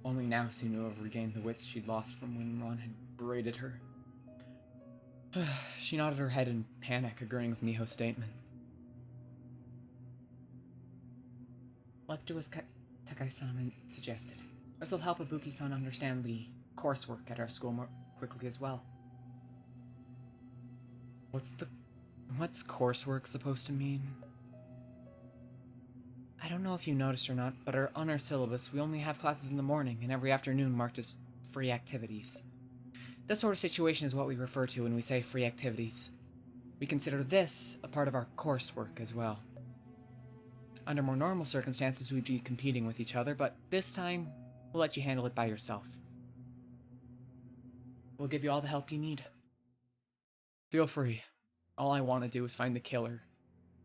S1: only now seemed to have regained the wits she'd lost from when Ron had berated her. She nodded her head in panic, agreeing with Miho's statement. Let's do as Takai-sama suggested. This will help Ibuki-san understand the coursework at our school more quickly as well. What's coursework supposed to mean? I don't know if you noticed or not, but on our syllabus, we only have classes in the morning and every afternoon marked as free activities. This sort of situation is what we refer to when we say free activities. We consider this a part of our coursework as well. Under more normal circumstances, we'd be competing with each other, but this time, we'll let you handle it by yourself. We'll give you all the help you need. Feel free. All I want to do is find the killer.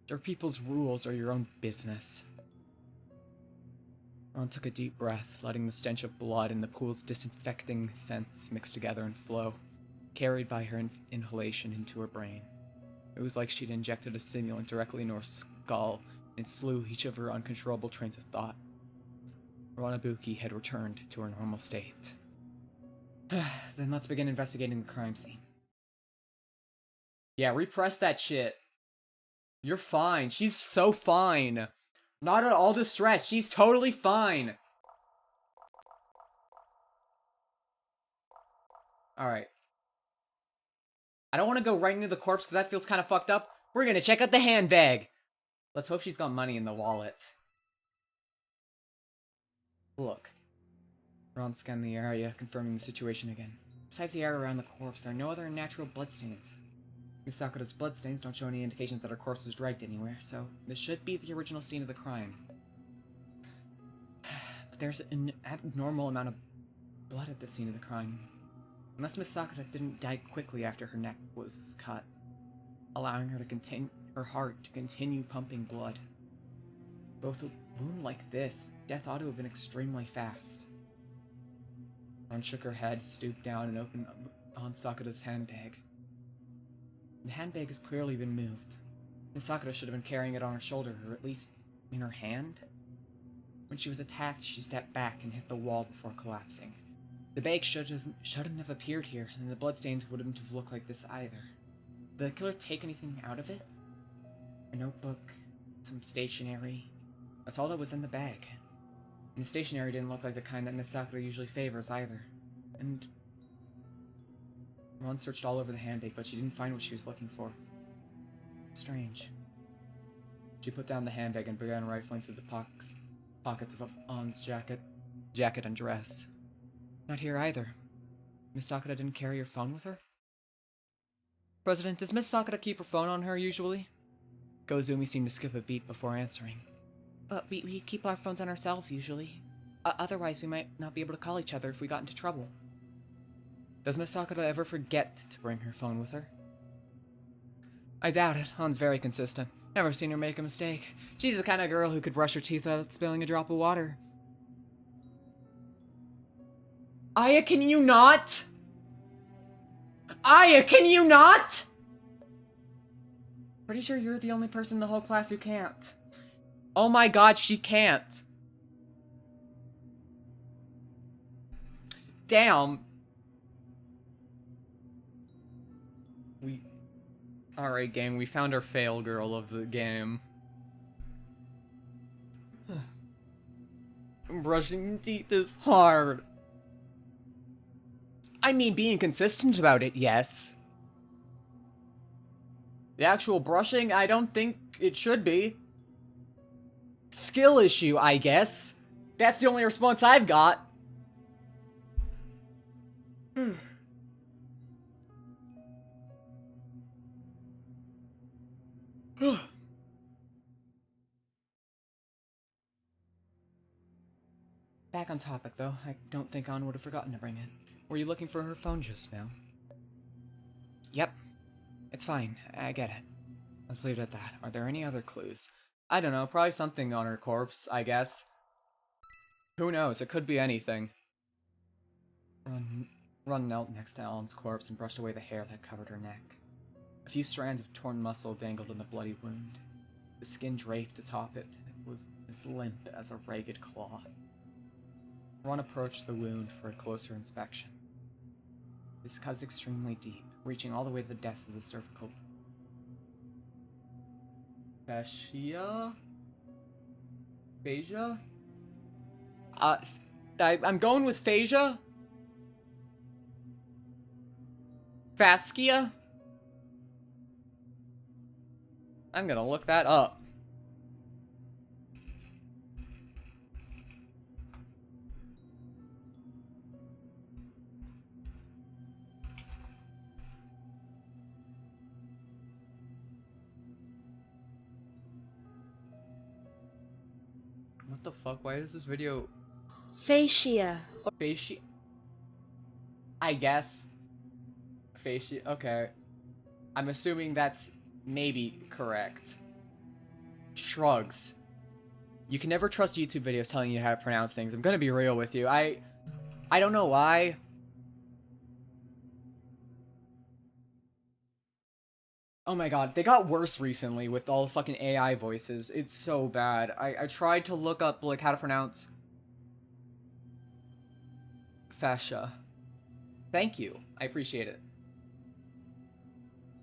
S1: Their people's rules are your own business. Ron took a deep breath, letting the stench of blood and the pool's disinfecting scents mix together and flow, carried by her inhalation into her brain. It was like she'd injected a stimulant directly into her skull and slew each of her uncontrollable trains of thought. Ranabuki had returned to her normal state. Then let's begin investigating the crime scene. Yeah, repress that shit. You're fine. She's so fine. Not at all distressed. She's totally fine. Alright. I don't want to go right into the corpse because that feels kind of fucked up. We're going to check out the handbag. Let's hope she's got money in the wallet. Look. Ron scanned the area, confirming the situation again. Besides the area around the corpse, there are no other natural bloodstains. Miss Sakura's bloodstains don't show any indications that her corpse was dragged anywhere, so this should be the original scene of the crime. But there's an abnormal amount of blood at the scene of the crime. Unless Miss Sakura didn't die quickly after her neck was cut, allowing her heart to continue pumping blood. Both a wound like this, death ought to have been extremely fast. Ron shook her head, stooped down, and opened on Sakura's handbag. The handbag has clearly been moved. Miss Sakura should have been carrying it on her shoulder, or at least in her hand. When she was attacked, she stepped back and hit the wall before collapsing. The bag shouldn't have appeared here, and the bloodstains wouldn't have looked like this either. Did the killer take anything out of it? A notebook, some stationery. That's all that was in the bag. And the stationery didn't look like the kind that Miss Sakura usually favors either. And Ron searched all over the handbag, but she didn't find what she was looking for. Strange. She put down the handbag and began rifling through the pockets of On's jacket and dress. Not here either. Miss Sakura didn't carry her phone with her? President, does Miss Sakura keep her phone on her usually? Gozumi seemed to skip a beat before answering. We keep our phones on ourselves usually. Otherwise we might not be able to call each other if we got into trouble. Does Miss Sakura ever forget to bring her phone with her? I doubt it. Han's very consistent. Never seen her make a mistake. She's the kind of girl who could brush her teeth without spilling a drop of water. Aya, can you not? Aya, can you not? Pretty sure you're the only person in the whole class who can't. Oh my god, she can't. Damn. Alright, gang, we found our fail girl of the game. Brushing teeth is hard. I mean, being consistent about it, yes. The actual brushing, I don't think it should be. Skill issue, I guess. That's the only response I've got. Back on topic, though. I don't think Ann would have forgotten to bring it. Were you looking for her phone just now? Yep. It's fine. I get it. Let's leave it at that. Are there any other clues? I don't know. Probably something on her corpse, I guess. Who knows? It could be anything. Ron knelt next to Ellen's corpse and brushed away the hair that covered her neck. A few strands of torn muscle dangled in the bloody wound. The skin draped atop it was as limp as a ragged claw. Ron approached the wound for a closer inspection. This cut's extremely deep, reaching all the way to the depths of the cervical fascia? Fascia? I'm going with Phasia. Fascia? I'm gonna look that up. What the fuck? Why is this video...
S3: Fascia.
S1: Fascia? I guess. Fascia, okay. I'm assuming that's maybe correct. Shrugs. You can never trust YouTube videos telling you how to pronounce things. I'm gonna be real with you. I don't know why. Oh my god, they got worse recently with all the fucking AI voices. It's so bad. I tried to look up, like, how to pronounce... fascia. Thank you. I appreciate it.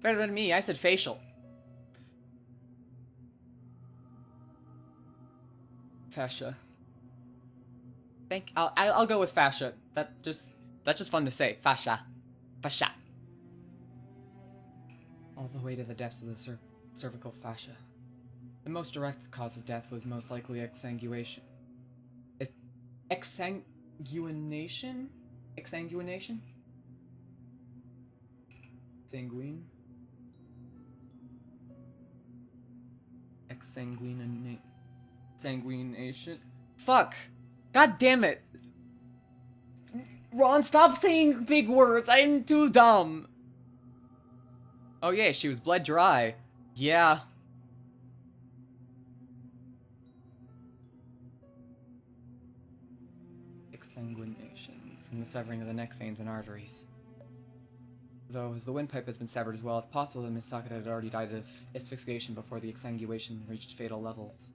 S1: Better than me, I said facial. Fascia. I'll go with fascia. That's just fun to say. Fascia. Fascia. All the way to the depths of the cervical fascia. The most direct cause of death was most likely exsanguination. Exsanguination? Exsanguination? Sanguine? Sanguination? Fuck! God damn it! Ron, stop saying big words! I'm too dumb! Oh yeah, she was bled dry. Yeah. Exsanguination from the severing of the neck veins and arteries. Though, as the windpipe has been severed as well, it's possible that Miss Sakata had already died of asphyxiation before the exsanguination reached fatal levels.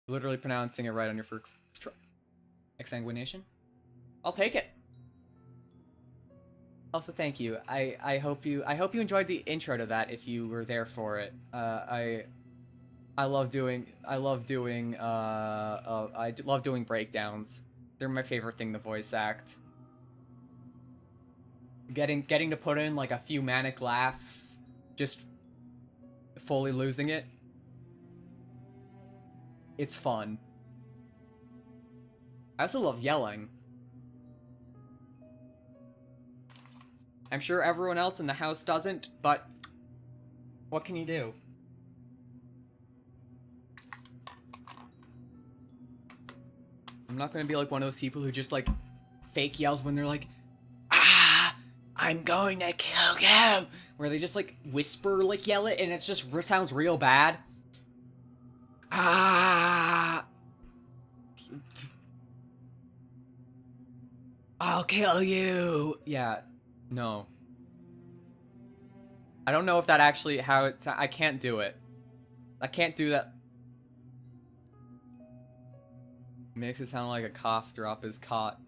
S1: Literally pronouncing it right on your first try. Exsanguination? I'll take it. Also, thank you. I hope you enjoyed the intro to that if you were there for it. I love doing breakdowns. They're my favorite thing to voice act. Getting to put in like a few manic laughs, just fully losing it. It's fun. I also love yelling. I'm sure everyone else in the house doesn't, but what can you do? I'm not gonna be like one of those people who just like fake yells when they're like, "Ah, I'm going to kill you," where they just like whisper, like yell it, and it just sounds real bad. Ah, I'll kill you. Yeah, no. I don't know if that actually how it's. I can't do it. I can't do that. Makes it sound like a cough drop is caught.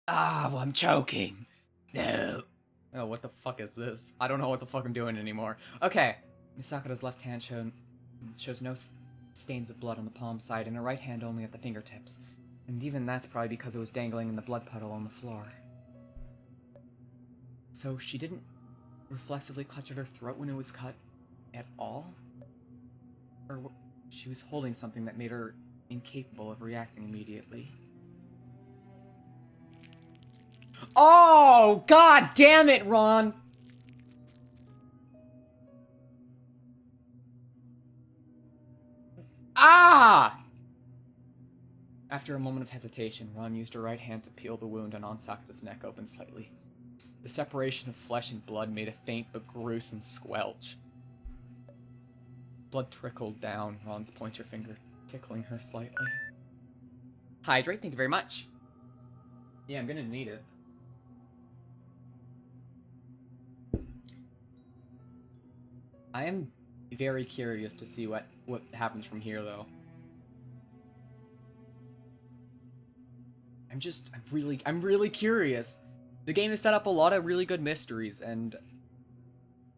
S1: Ah, well, I'm choking. No. Oh, what the fuck is this? I don't know what the fuck I'm doing anymore. Okay. Misakato's left hand shows no stains of blood on the palm side, and her right hand only at the fingertips. And even that's probably because it was dangling in the blood puddle on the floor. So she didn't reflexively clutch at her throat when it was cut at all? Or she was holding something that made her incapable of reacting immediately. Oh, god damn it, Ron! Ah! After a moment of hesitation, Ron used her right hand to peel the wound on Sakata's neck open slightly. The separation of flesh and blood made a faint but gruesome squelch. Blood trickled down Ron's pointer finger, tickling her slightly. Hydrate, thank you very much. Yeah, I'm gonna need it. I am very curious to see what happens from here, though. I'm really curious. The game has set up a lot of really good mysteries, and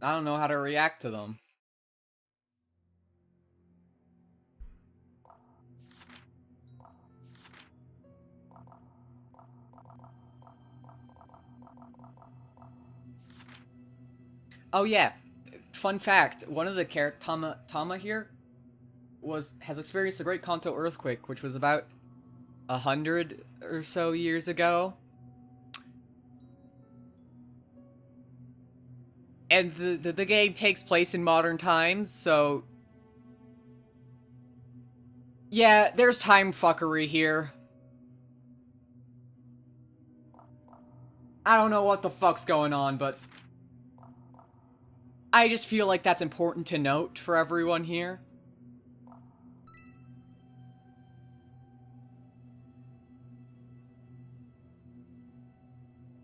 S1: I don't know how to react to them. Oh yeah, fun fact, one of the Tama here has experienced a great Kanto earthquake, which was about 100 or so years ago. And the game takes place in modern times, so yeah, there's time fuckery here. I don't know what the fuck's going on, but I just feel like that's important to note for everyone here.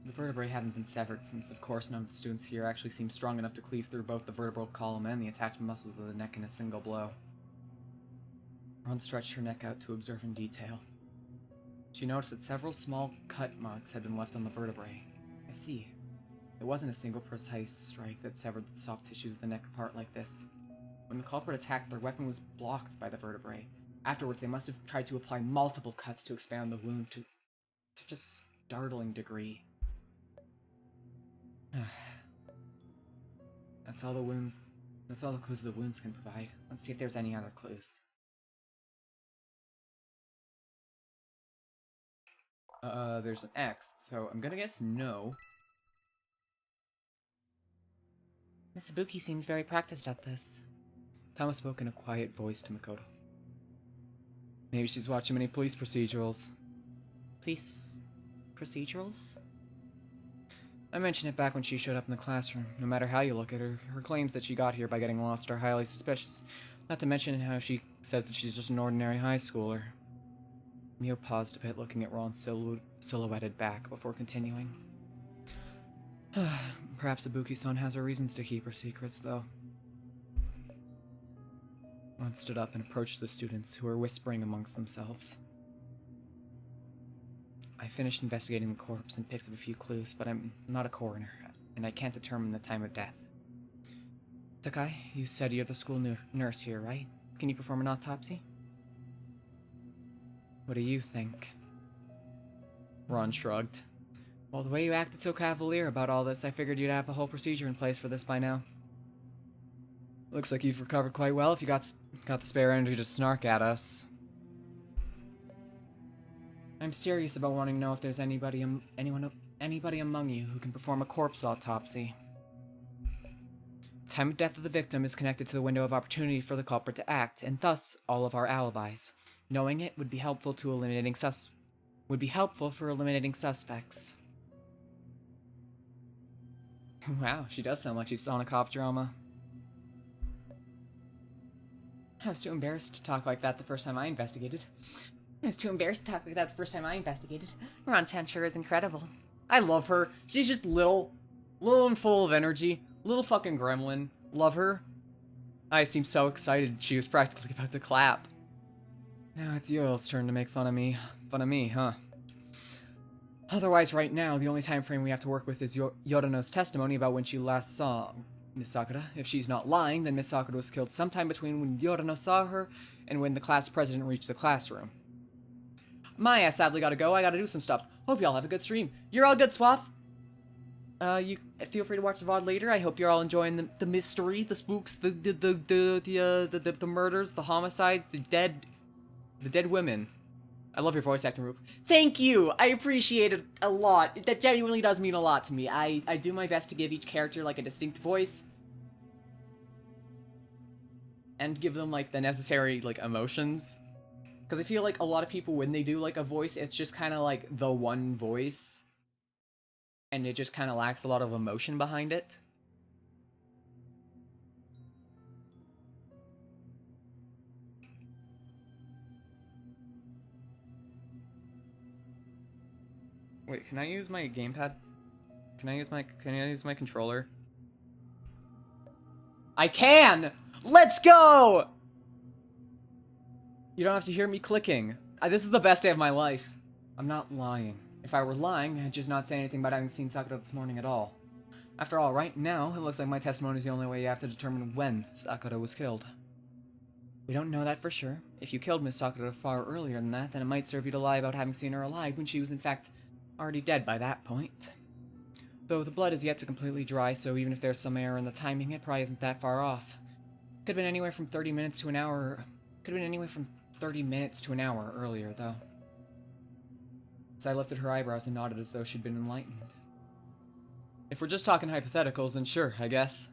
S1: The vertebrae hadn't been severed since, of course, none of the students here actually seemed strong enough to cleave through both the vertebral column and the attachment muscles of the neck in a single blow. Ron stretched her neck out to observe in detail. She noticed that several small cut marks had been left on the vertebrae. I see. It wasn't a single precise strike that severed the soft tissues of the neck apart like this. When the culprit attacked, their weapon was blocked by the vertebrae. Afterwards, they must have tried to apply multiple cuts to expand the wound to such a startling degree. That's all the clues the wounds can provide. Let's see if there's any other clues. There's an X, so I'm gonna guess no.
S2: Miss Ibuki seems very practiced at this.
S1: Tama spoke in a quiet voice to Makoto. Maybe she's watching many police procedurals.
S2: Police procedurals?
S1: I mentioned it back when she showed up in the classroom. No matter how you look at her, her claims that she got here by getting lost are highly suspicious. Not to mention how she says that she's just an ordinary high schooler. Mio paused a bit, looking at Ron's silhouetted back before continuing. Perhaps Ibuki-san has her reasons to keep her secrets, though. Ron stood up and approached the students, who were whispering amongst themselves. I finished investigating the corpse and picked up a few clues, but I'm not a coroner, and I can't determine the time of death. Takai, you said you're the school nurse here, right? Can you perform an autopsy? What do you think? Ron shrugged. Well, the way you acted so cavalier about all this, I figured you'd have a whole procedure in place for this by now. Looks like you've recovered quite well if you got the spare energy to snark at us. I'm serious about wanting to know if there's anybody among you who can perform a corpse autopsy. The time of death of the victim is connected to the window of opportunity for the culprit to act, and thus all of our alibis. Knowing it would be helpful for eliminating suspects. Wow, she does sound like she's on a cop drama. I was too embarrassed to talk like that the first time I investigated. Ron-chan sure is incredible. I love her. She's just little and full of energy. Little fucking gremlin. Love her. I seemed so excited she was practically about to clap. Now it's Yoel's turn to make fun of me. Fun of me, huh? Otherwise, right now, the only time frame we have to work with is Yorano's testimony about when she last saw Miss Sakura. If she's not lying, then Miss Sakura was killed sometime between when Yorano saw her and when the class president reached the classroom. My ass sadly gotta go. I gotta do some stuff. Hope y'all have a good stream. You're all good, Swaff. You feel free to watch the VOD later. I hope you're all enjoying the mystery, the spooks, the murders, the homicides, the dead women. I love your voice acting, Roop. Thank you! I appreciate it a lot. That genuinely does mean a lot to me. I do my best to give each character, like, a distinct voice. And give them, like, the necessary, like, emotions. Because I feel like a lot of people, when they do, like, a voice, it's just kind of, like, the one voice. And it just kind of lacks a lot of emotion behind it. Wait, can I use my gamepad? Can I use my controller? I can! Let's go! You don't have to hear me clicking. This is the best day of my life. I'm not lying. If I were lying, I'd just not say anything about having seen Sakura this morning at all. After all, right now, it looks like my testimony is the only way you have to determine when Sakura was killed. We don't know that for sure. If you killed Miss Sakura far earlier than that, then it might serve you to lie about having seen her alive when she was in fact already dead by that point. Though the blood is yet to completely dry, so even if there's some error in the timing, it probably isn't that far off. Could have been anywhere from 30 minutes to an hour. Could have been anywhere from 30 minutes to an hour earlier, though. So I lifted her eyebrows and nodded as though she'd been enlightened. If we're just talking hypotheticals, then sure, I guess.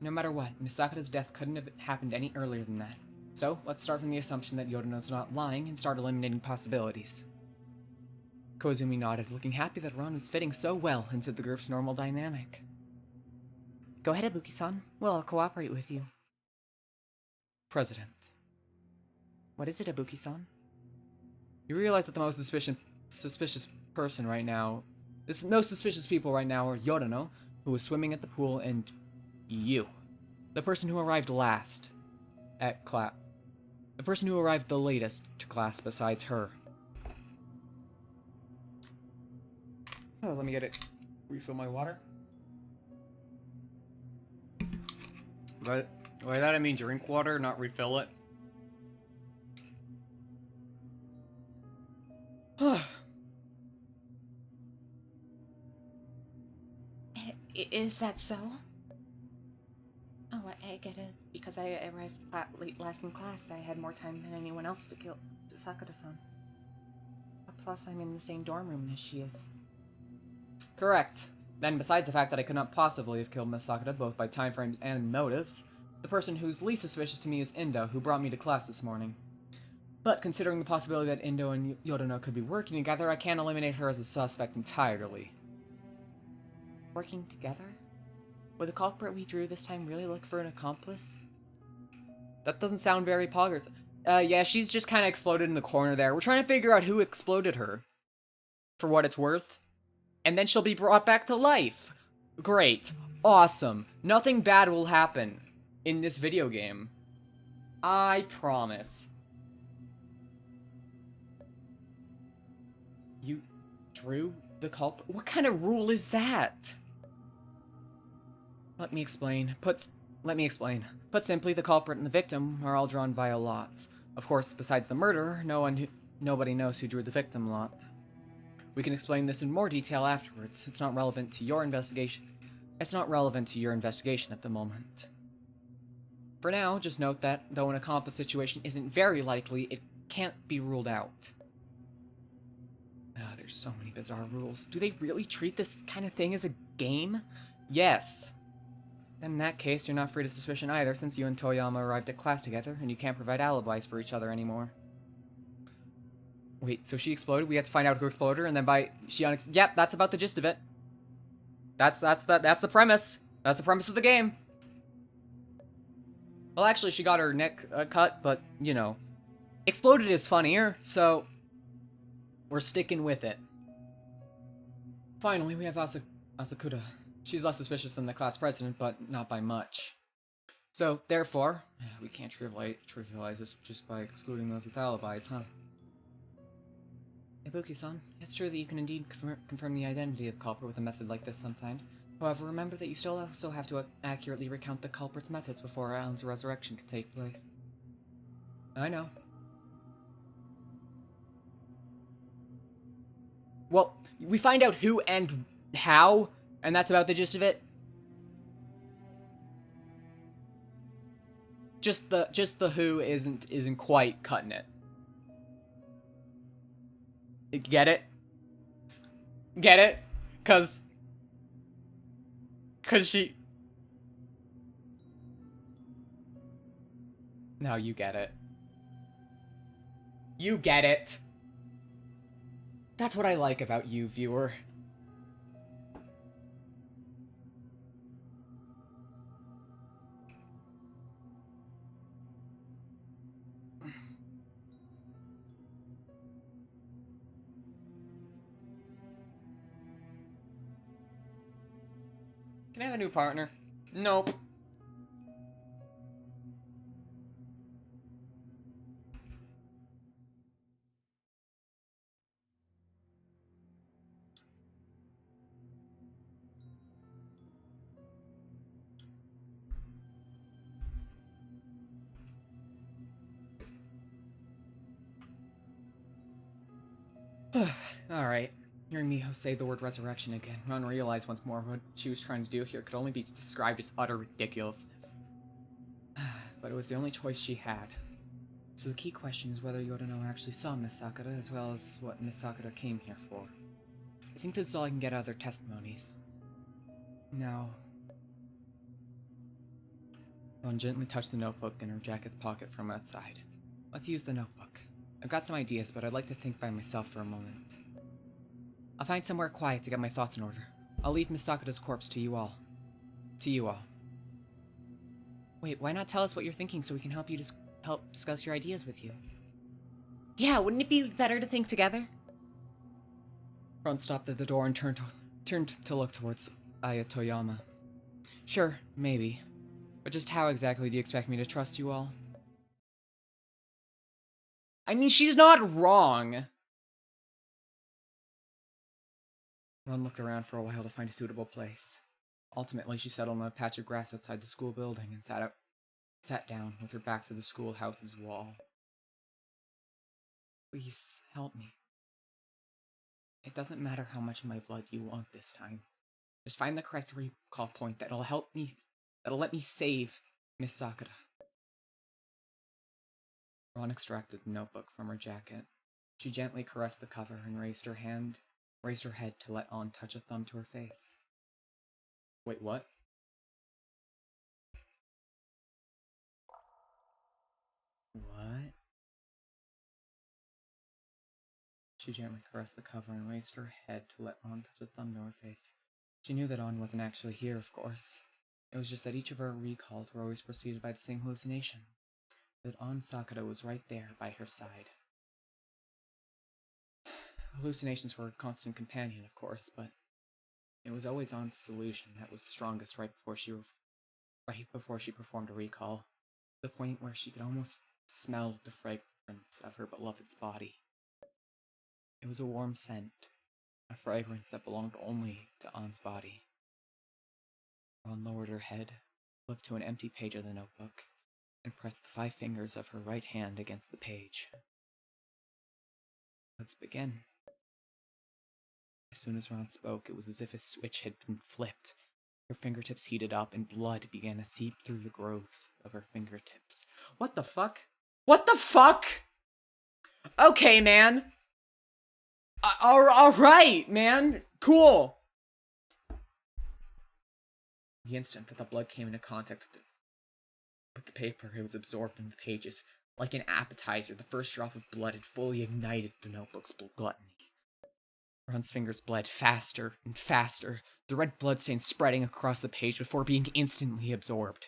S1: No matter what, Misakata's death couldn't have happened any earlier than that. So, let's start from the assumption that Yodono's not lying and start eliminating possibilities. Koizumi nodded, looking happy that Ron was fitting so well into the group's normal dynamic. Go ahead, Ibuki-san. We'll all cooperate with you. President. What is it, Ibuki-san? You realize that the most suspicious person right now... There's no suspicious people right now are Yodono, who was swimming at the pool, and you. The person who arrived last at class. The person who arrived the latest to class besides her. Oh, let me get it. Refill my water. By that I mean drink water, not refill it.
S2: Is that so?
S3: Oh, I get it. Because I arrived late last in class, I had more time than anyone else to kill Sakura-san. Plus, I'm in the same dorm room as she is.
S1: Correct. Then, besides the fact that I could not possibly have killed Miss Sakura, both by time frames and motives, the person who's least suspicious to me is Indo, who brought me to class this morning. But considering the possibility that Indo and Yodono could be working together, I can't eliminate her as a suspect entirely.
S3: Working together? Would the culprit we drew this time really look for an accomplice?
S1: That doesn't sound very poggers. Yeah, she's just kind of exploded in the corner there. We're trying to figure out who exploded her, for what it's worth. And then she'll be brought back to life. Great. Awesome. Nothing bad will happen in this video game. I promise. You drew the culprit? What kind of rule is that? Let me explain. Put simply, the culprit and the victim are all drawn via lots. Of course, besides the murderer, nobody knows who drew the victim lot. We can explain this in more detail afterwards. It's not relevant to your investigation. It's not relevant to your investigation at the moment. For now, just note that, though an accomplice situation isn't very likely, it can't be ruled out. There's so many bizarre rules. Do they really treat this kind of thing as a game? Yes. In that case, you're not free to suspicion either, since you and Toyama arrived at class together, and you can't provide alibis for each other anymore. Wait, so she exploded? We have to find out who exploded her, and then Yep, that's about the gist of it. That's the premise. That's the premise of the game. Well, actually, she got her neck cut, but, you know. Exploded is funnier, so... we're sticking with it. Finally, we have Asakura. She's less suspicious than the class president, but not by much. So, therefore, we can't trivialize this just by excluding those with alibis, huh? Ibuki-san, it's true that you can indeed confirm the identity of the culprit with a method like this sometimes. However, remember that you still also have to accurately recount the culprit's methods before Alan's resurrection can take place. I know. Well, we find out who and how, and that's about the gist of it. Just the who isn't quite cutting it. Get it? Get it? Cause she... No, you get it. You get it. That's what I like about you, viewer. Can I have a new partner? Nope. Alright. Hearing Miho say the word resurrection again, Ron realized once more what she was trying to do here could only be described as utter ridiculousness. But it was the only choice she had. So the key question is whether Yorino actually saw Miss Sakura, as well as what Miss Sakura came here for. I think this is all I can get out of their testimonies. Now... Ron gently touched the notebook in her jacket's pocket from outside. Let's use the notebook. I've got some ideas, but I'd like to think by myself for a moment. I'll find somewhere quiet to get my thoughts in order. I'll leave Miss Sakura's corpse to you all. To you all. Wait, why not tell us what you're thinking so we can help you help discuss your ideas with you?
S2: Yeah, wouldn't it be better to think together?
S1: Ron stopped at the door and turned to look towards Aya Toyama. Sure, maybe. But just how exactly do you expect me to trust you all? I mean, she's not wrong! Ron looked around for a while to find a suitable place. Ultimately, she settled on a patch of grass outside the school building and sat down with her back to the schoolhouse's wall. Please, help me. It doesn't matter how much of my blood you want this time. Just find the correct recall point that'll let me save Miss Sakura. Ron extracted the notebook from her jacket. She gently caressed the cover and raised her head to let On touch a thumb to her face. Wait, what? What? She gently caressed the cover and raised her head to let On touch a thumb to her face. She knew that On wasn't actually here, of course. It was just that each of her recalls were always preceded by the same hallucination. That On Sakura was right there by her side. Hallucinations were a constant companion, of course, but it was always On's solution that was the strongest right before she performed a recall. The point where she could almost smell the fragrance of her beloved's body. It was a warm scent, a fragrance that belonged only to On's body. On lowered her head, flipped to an empty page of the notebook, and pressed the 5 fingers of her right hand against the page. Let's begin. As soon as Ron spoke, it was as if a switch had been flipped. Her fingertips heated up, and blood began to seep through the grooves of her fingertips. What the fuck? What the fuck? Okay, man. Alright, man. Cool. The instant that the blood came into contact with the paper, it was absorbed in the pages. Like an appetizer, the first drop of blood had fully ignited the notebook's gluttony. Ron's fingers bled faster and faster, the red bloodstain spreading across the page before being instantly absorbed.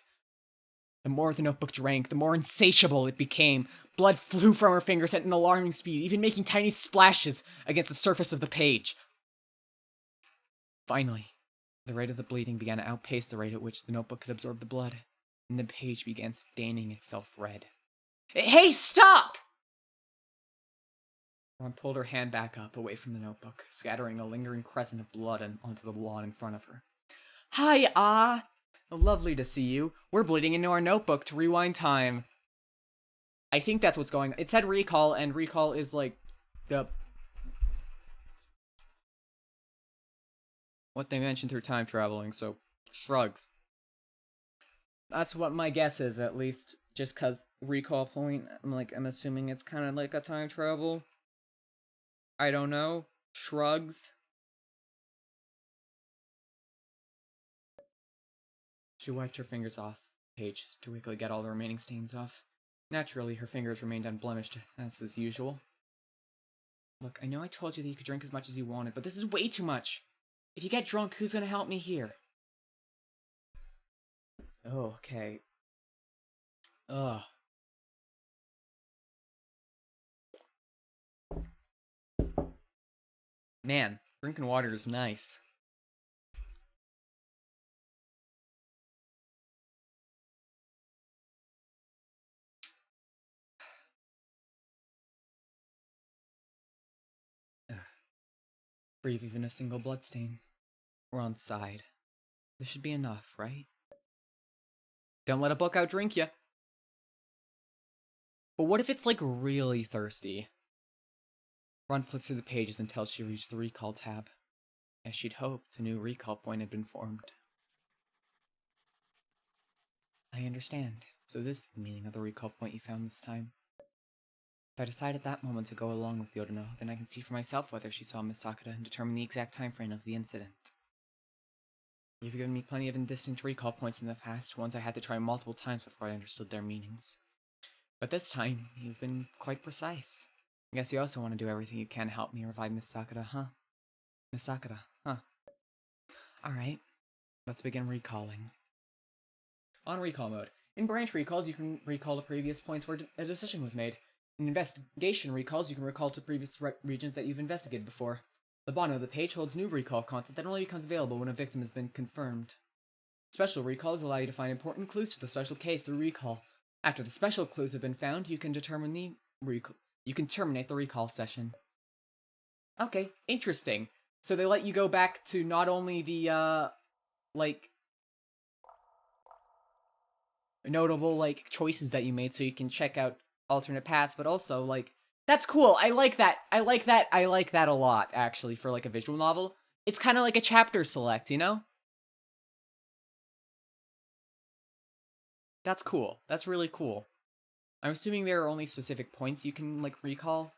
S1: The more the notebook drank, the more insatiable it became. Blood flew from her fingers at an alarming speed, even making tiny splashes against the surface of the page. Finally, the rate of the bleeding began to outpace the rate at which the notebook could absorb the blood, and the page began staining itself red. Hey, stop! Ron pulled her hand back up, away from the notebook, scattering a lingering crescent of blood onto the lawn in front of her. Hi, lovely to see you. We're bleeding into our notebook to rewind time. I think that's what's going on. It said recall, and recall is like what they mentioned through time traveling, so shrugs. That's what my guess is, at least, just cause recall point, I'm assuming it's kind of like a time travel. I don't know. Shrugs. She wiped her fingers off the page to quickly get all the remaining stains off. Naturally, her fingers remained unblemished, as usual. Look, I know I told you that you could drink as much as you wanted, but this is way too much. If you get drunk, who's gonna help me here? Oh, okay. Ugh. Man, drinking water is nice. Breathe even a single bloodstain. We're on side. This should be enough, right? Don't let a book outdrink you. But what if it's, like, really thirsty? Ron flipped through the pages until she reached the recall tab. As she'd hoped, a new recall point had been formed. I understand. So this is the meaning of the recall point you found this time. If I decide at that moment to go along with Yodono, then I can see for myself whether she saw Miss Sakura and determine the exact time frame of the incident. You've given me plenty of indistinct recall points in the past, ones I had to try multiple times before I understood their meanings. But this time, you've been quite precise. I guess you also want to do everything you can to help me revive Miss Sakura, huh? Miss Sakura, huh? Alright, let's begin recalling. On recall mode. In branch recalls, you can recall the previous points where a decision was made. In investigation recalls, you can recall to previous regions that you've investigated before. The bottom of the page holds new recall content that only becomes available when a victim has been confirmed. Special recalls allow you to find important clues to the special case through recall. After the special clues have been found, you can terminate the recall session. Okay, interesting. So they let you go back to not only the, notable, choices that you made so you can check out alternate paths, but also, that's cool. I like that. I like that a lot, actually, for, a visual novel. It's kind of like a chapter select, you know? That's cool. That's really cool. I'm assuming there are only specific points you can, recall.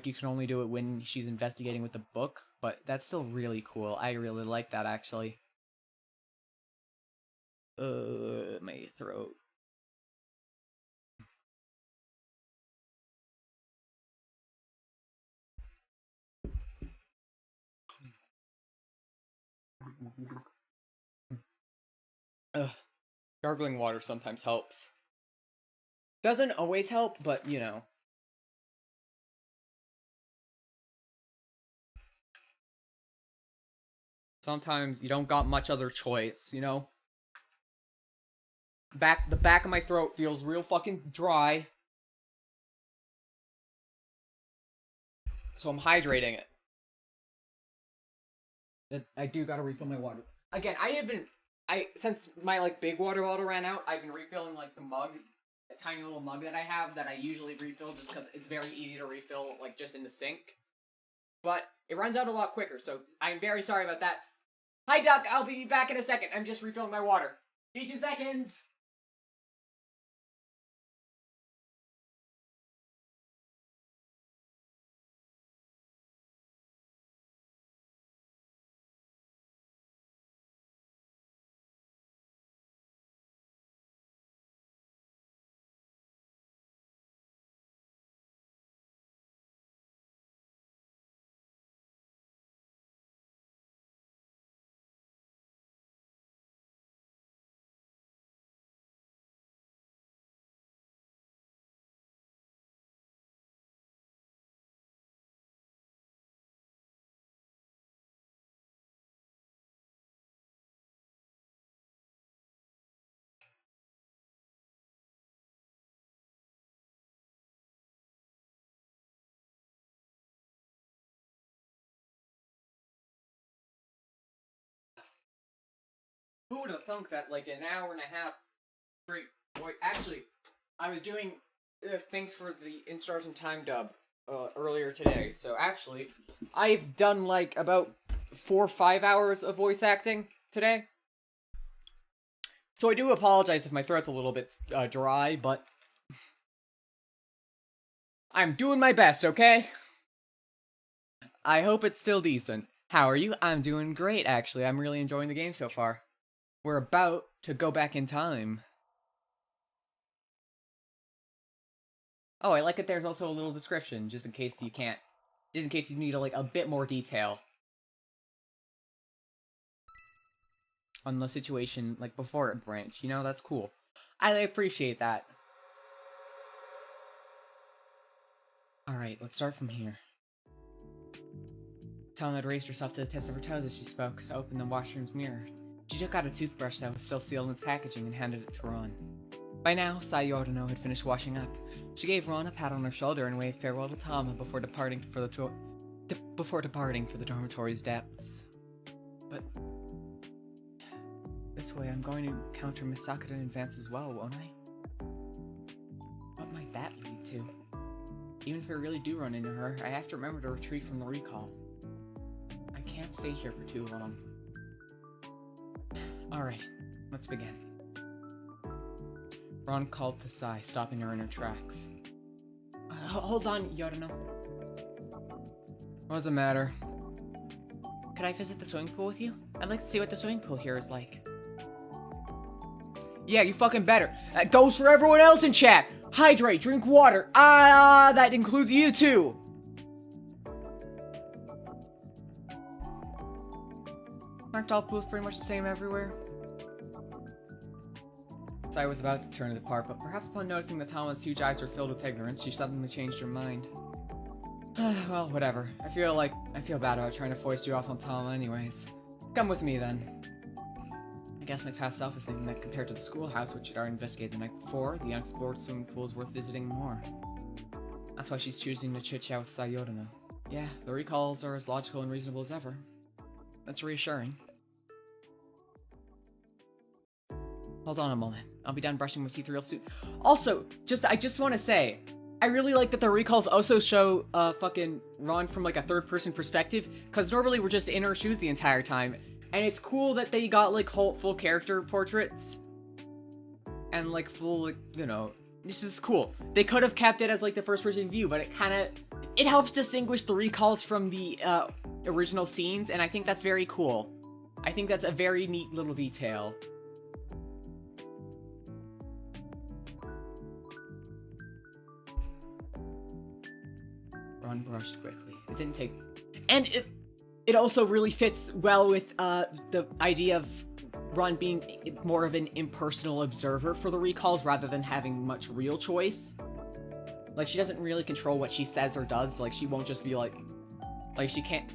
S1: You can only do it when she's investigating with the book, but that's still really cool. I really like that, actually. My throat. Ugh. Gargling water sometimes helps. Doesn't always help, but, you know. Sometimes you don't got much other choice, you know? The back of my throat feels real fucking dry. So I'm hydrating it. I do gotta refill my water. Again, since my, big water bottle ran out, I've been refilling, the mug, the tiny little mug that I have that I usually refill just because it's very easy to refill, just in the sink. But it runs out a lot quicker, so I'm very sorry about that. Hi, Duck, I'll be back in a second. I'm just refilling my water. Give me 2 seconds. Who would have thunk that, an hour and a half straight... Wait, actually, I was doing things for the In Stars and Time dub earlier today, so actually, I've done, about 4 or 5 hours of voice acting today. So I do apologize if my throat's a little bit dry, but... I'm doing my best, okay? I hope it's still decent. How are you? I'm doing great, actually. I'm really enjoying the game so far. We're about to go back in time. Oh, I like that there's also a little description, just in case you can't... Just in case you need, a bit more detail. On the situation, before it branch. You know, that's cool. I appreciate that. Alright, let's start from here. Talon had raised herself to the tips of her toes as she spoke, to open the washroom's mirror. She took out a toothbrush that was still sealed in its packaging and handed it to Ron. By now, Sayodono had finished washing up. She gave Ron a pat on her shoulder and waved farewell to Tama before departing for the dormitory's depths. But this way, I'm going to encounter Miss Sakura in advance as well, won't I? What might that lead to? even if I really do run into her, I have to remember to retreat from the recall. I can't stay here for too long. Alright, let's begin. Ron called to Sai, stopping her in her tracks.
S3: Hold on, Yorino.
S1: What's the matter?
S3: Could I visit the swimming pool with you? I'd like to see what the swimming pool here is like.
S1: Yeah, you fucking better. That goes for everyone else in chat. Hydrate, drink water. That includes you too. Aren't all pools pretty much the same everywhere? Sai was about to turn it apart, but perhaps upon noticing that Tama's huge eyes were filled with ignorance, she suddenly changed her mind. Well, whatever. I feel bad about trying to foist you off on Tama anyways. Come with me then. I guess my past self was thinking that compared to the schoolhouse, which I'd already investigated the night before, the unexplored swimming pool is worth visiting more. That's why she's choosing to chit-chat with Sayodana. Yeah, the recalls are as logical and reasonable as ever. That's reassuring. Hold on a moment. I'll be done brushing my teeth real soon. Also, I just want to say, I really like that the recalls also show fucking Ron from like a third-person perspective, because normally we're just in her shoes the entire time. And it's cool that they got like full character portraits. And like full, like, you know, this is cool. They could have kept it as like the first-person view, but it helps distinguish the recalls from the original scenes, and I think that's very cool. I think that's a very neat little detail. Ron brushed quickly. It didn't take... And it also really fits well with the idea of Ron being more of an impersonal observer for the recalls rather than having much real choice. Like, she doesn't really control what she says or does. Like, she won't just be like she can't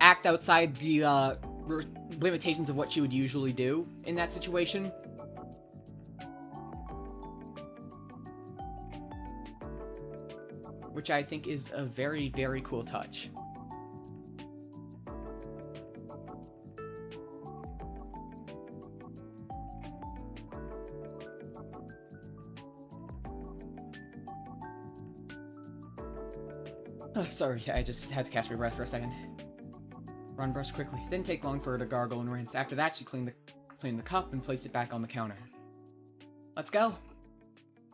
S1: act outside the limitations of what she would usually do in that situation. Which I think is a very, very cool touch. Oh, sorry, I just had to catch my breath for a second. Ron brushed quickly. It didn't take long for her to gargle and rinse. After that, she cleaned the cup and placed it back on the counter. Let's go.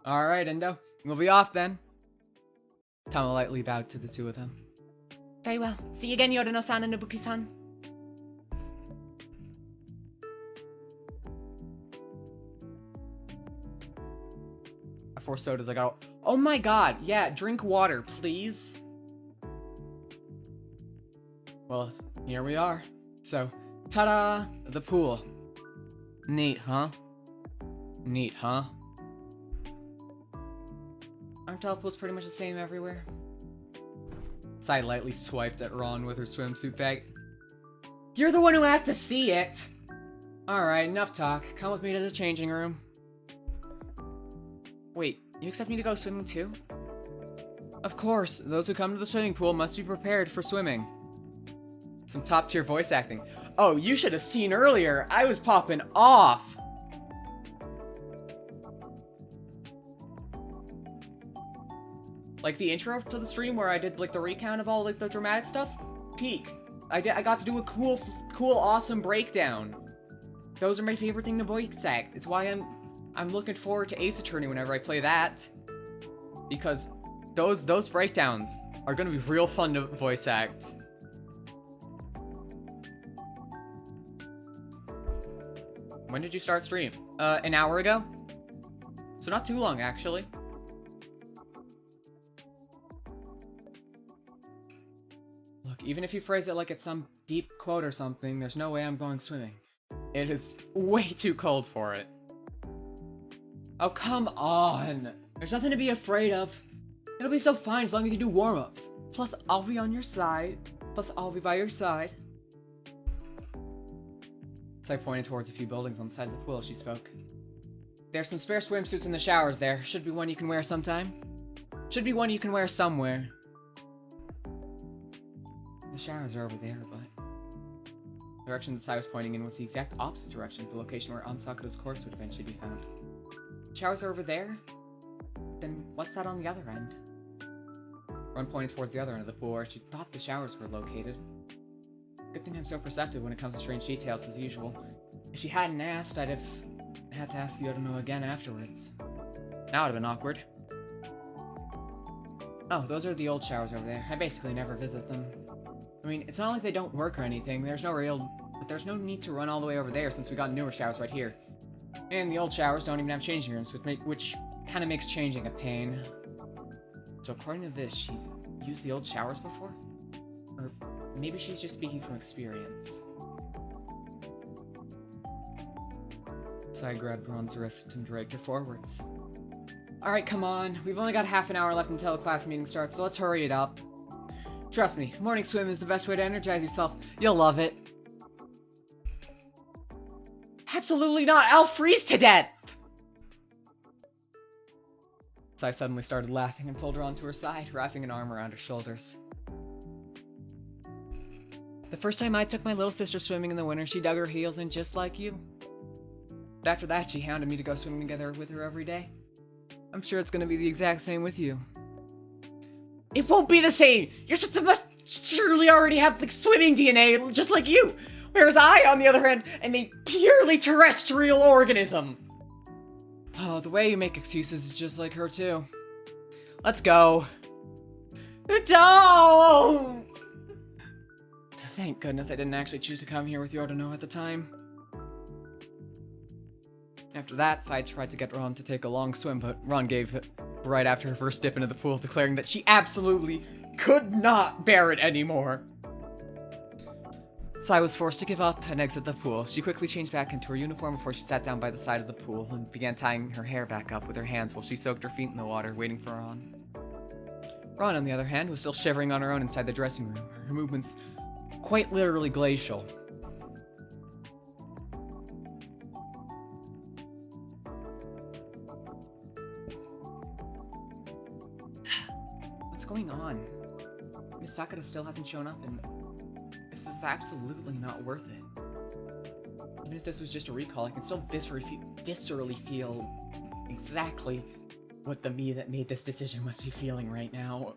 S1: Alright, Endo. We'll be off then. Tama lightly bowed to the two of them.
S3: Very well. See you again, Yorino-san and Nobuki-san.
S1: I 4 sodas, I got... Oh my god, yeah, drink water, please. Well, here we are. So, ta-da! The pool. Neat, huh? Neat, huh? Aren't all pools pretty much the same everywhere? Sai lightly swiped at Ron with her swimsuit bag. You're the one who asked to see it! Alright, enough talk. Come with me to the changing room. Wait, you expect me to go swimming too? Of course, those who come to the swimming pool must be prepared for swimming. Some top-tier voice acting. Oh, you should have seen earlier! I was popping off! Like the intro to the stream where I did like the recount of all like the dramatic stuff? Peak. I got to do a cool, awesome breakdown. Those are my favorite thing to voice act. It's why I'm looking forward to Ace Attorney whenever I play that. Because those breakdowns are gonna be real fun to voice act. When did you start stream? An hour ago? So not too long, actually. Look, even if you phrase it like it's some deep quote or something, there's no way I'm going swimming. It is way too cold for it. Oh, come on! There's nothing to be afraid of. It'll be so fine as long as you do warm-ups. Plus, I'll be on your side. Plus, I'll be by your side. So I pointed towards a few buildings on the side of the pool as she spoke. There's some spare swimsuits in the showers there. Should be one you can wear sometime. Should be one you can wear somewhere. The showers are over there, but... The direction that Sai was pointing in was the exact opposite direction to the location where Ansakura's corpse would eventually be found. The showers are over there? Then what's that on the other end? Ron pointed towards the other end of the pool where she thought the showers were located. Good thing I'm so perceptive when it comes to strange details as usual. If she hadn't asked, I'd have had to ask Yodono again afterwards. That would have been awkward. Oh, those are the old showers over there. I basically never visit them. I mean, it's not like they don't work or anything. There's no need to run all the way over there since we got newer showers right here. And the old showers don't even have changing rooms, which kind of makes changing a pain. So according to this, she's used the old showers before? Or maybe she's just speaking from experience. So I grabbed Ron's wrist and dragged her forwards. Alright, come on. We've only got half an hour left until the class meeting starts, so let's hurry it up. Trust me, morning swim is the best way to energize yourself. You'll love it. Absolutely not! I'll freeze to death! So I suddenly started laughing and pulled her onto her side, wrapping an arm around her shoulders. The first time I took my little sister swimming in the winter, she dug her heels in just like you. But after that, she hounded me to go swimming together with her every day. I'm sure it's gonna be the exact same with you. It won't be the same! Your sister must surely already have the swimming DNA, just like you! Whereas I, on the other hand, am a purely terrestrial organism! Oh, the way you make excuses is just like her, too. Let's go. Don't! Thank goodness I didn't actually choose to come here with Yodono at the time. After that, Sai tried to get Ron to take a long swim, but Ron gave it right after her first dip into the pool, declaring that she absolutely could not bear it anymore. Sai was forced to give up and exit the pool. She quickly changed back into her uniform before she sat down by the side of the pool and began tying her hair back up with her hands while she soaked her feet in the water, waiting for Ron. Ron, on the other hand, was still shivering on her own inside the dressing room, her movements quite literally glacial. What's going on? Miss Sakura still hasn't shown up, and this is absolutely not worth it. Even if this was just a recall, I can still viscerally feel exactly what the me that made this decision must be feeling right now.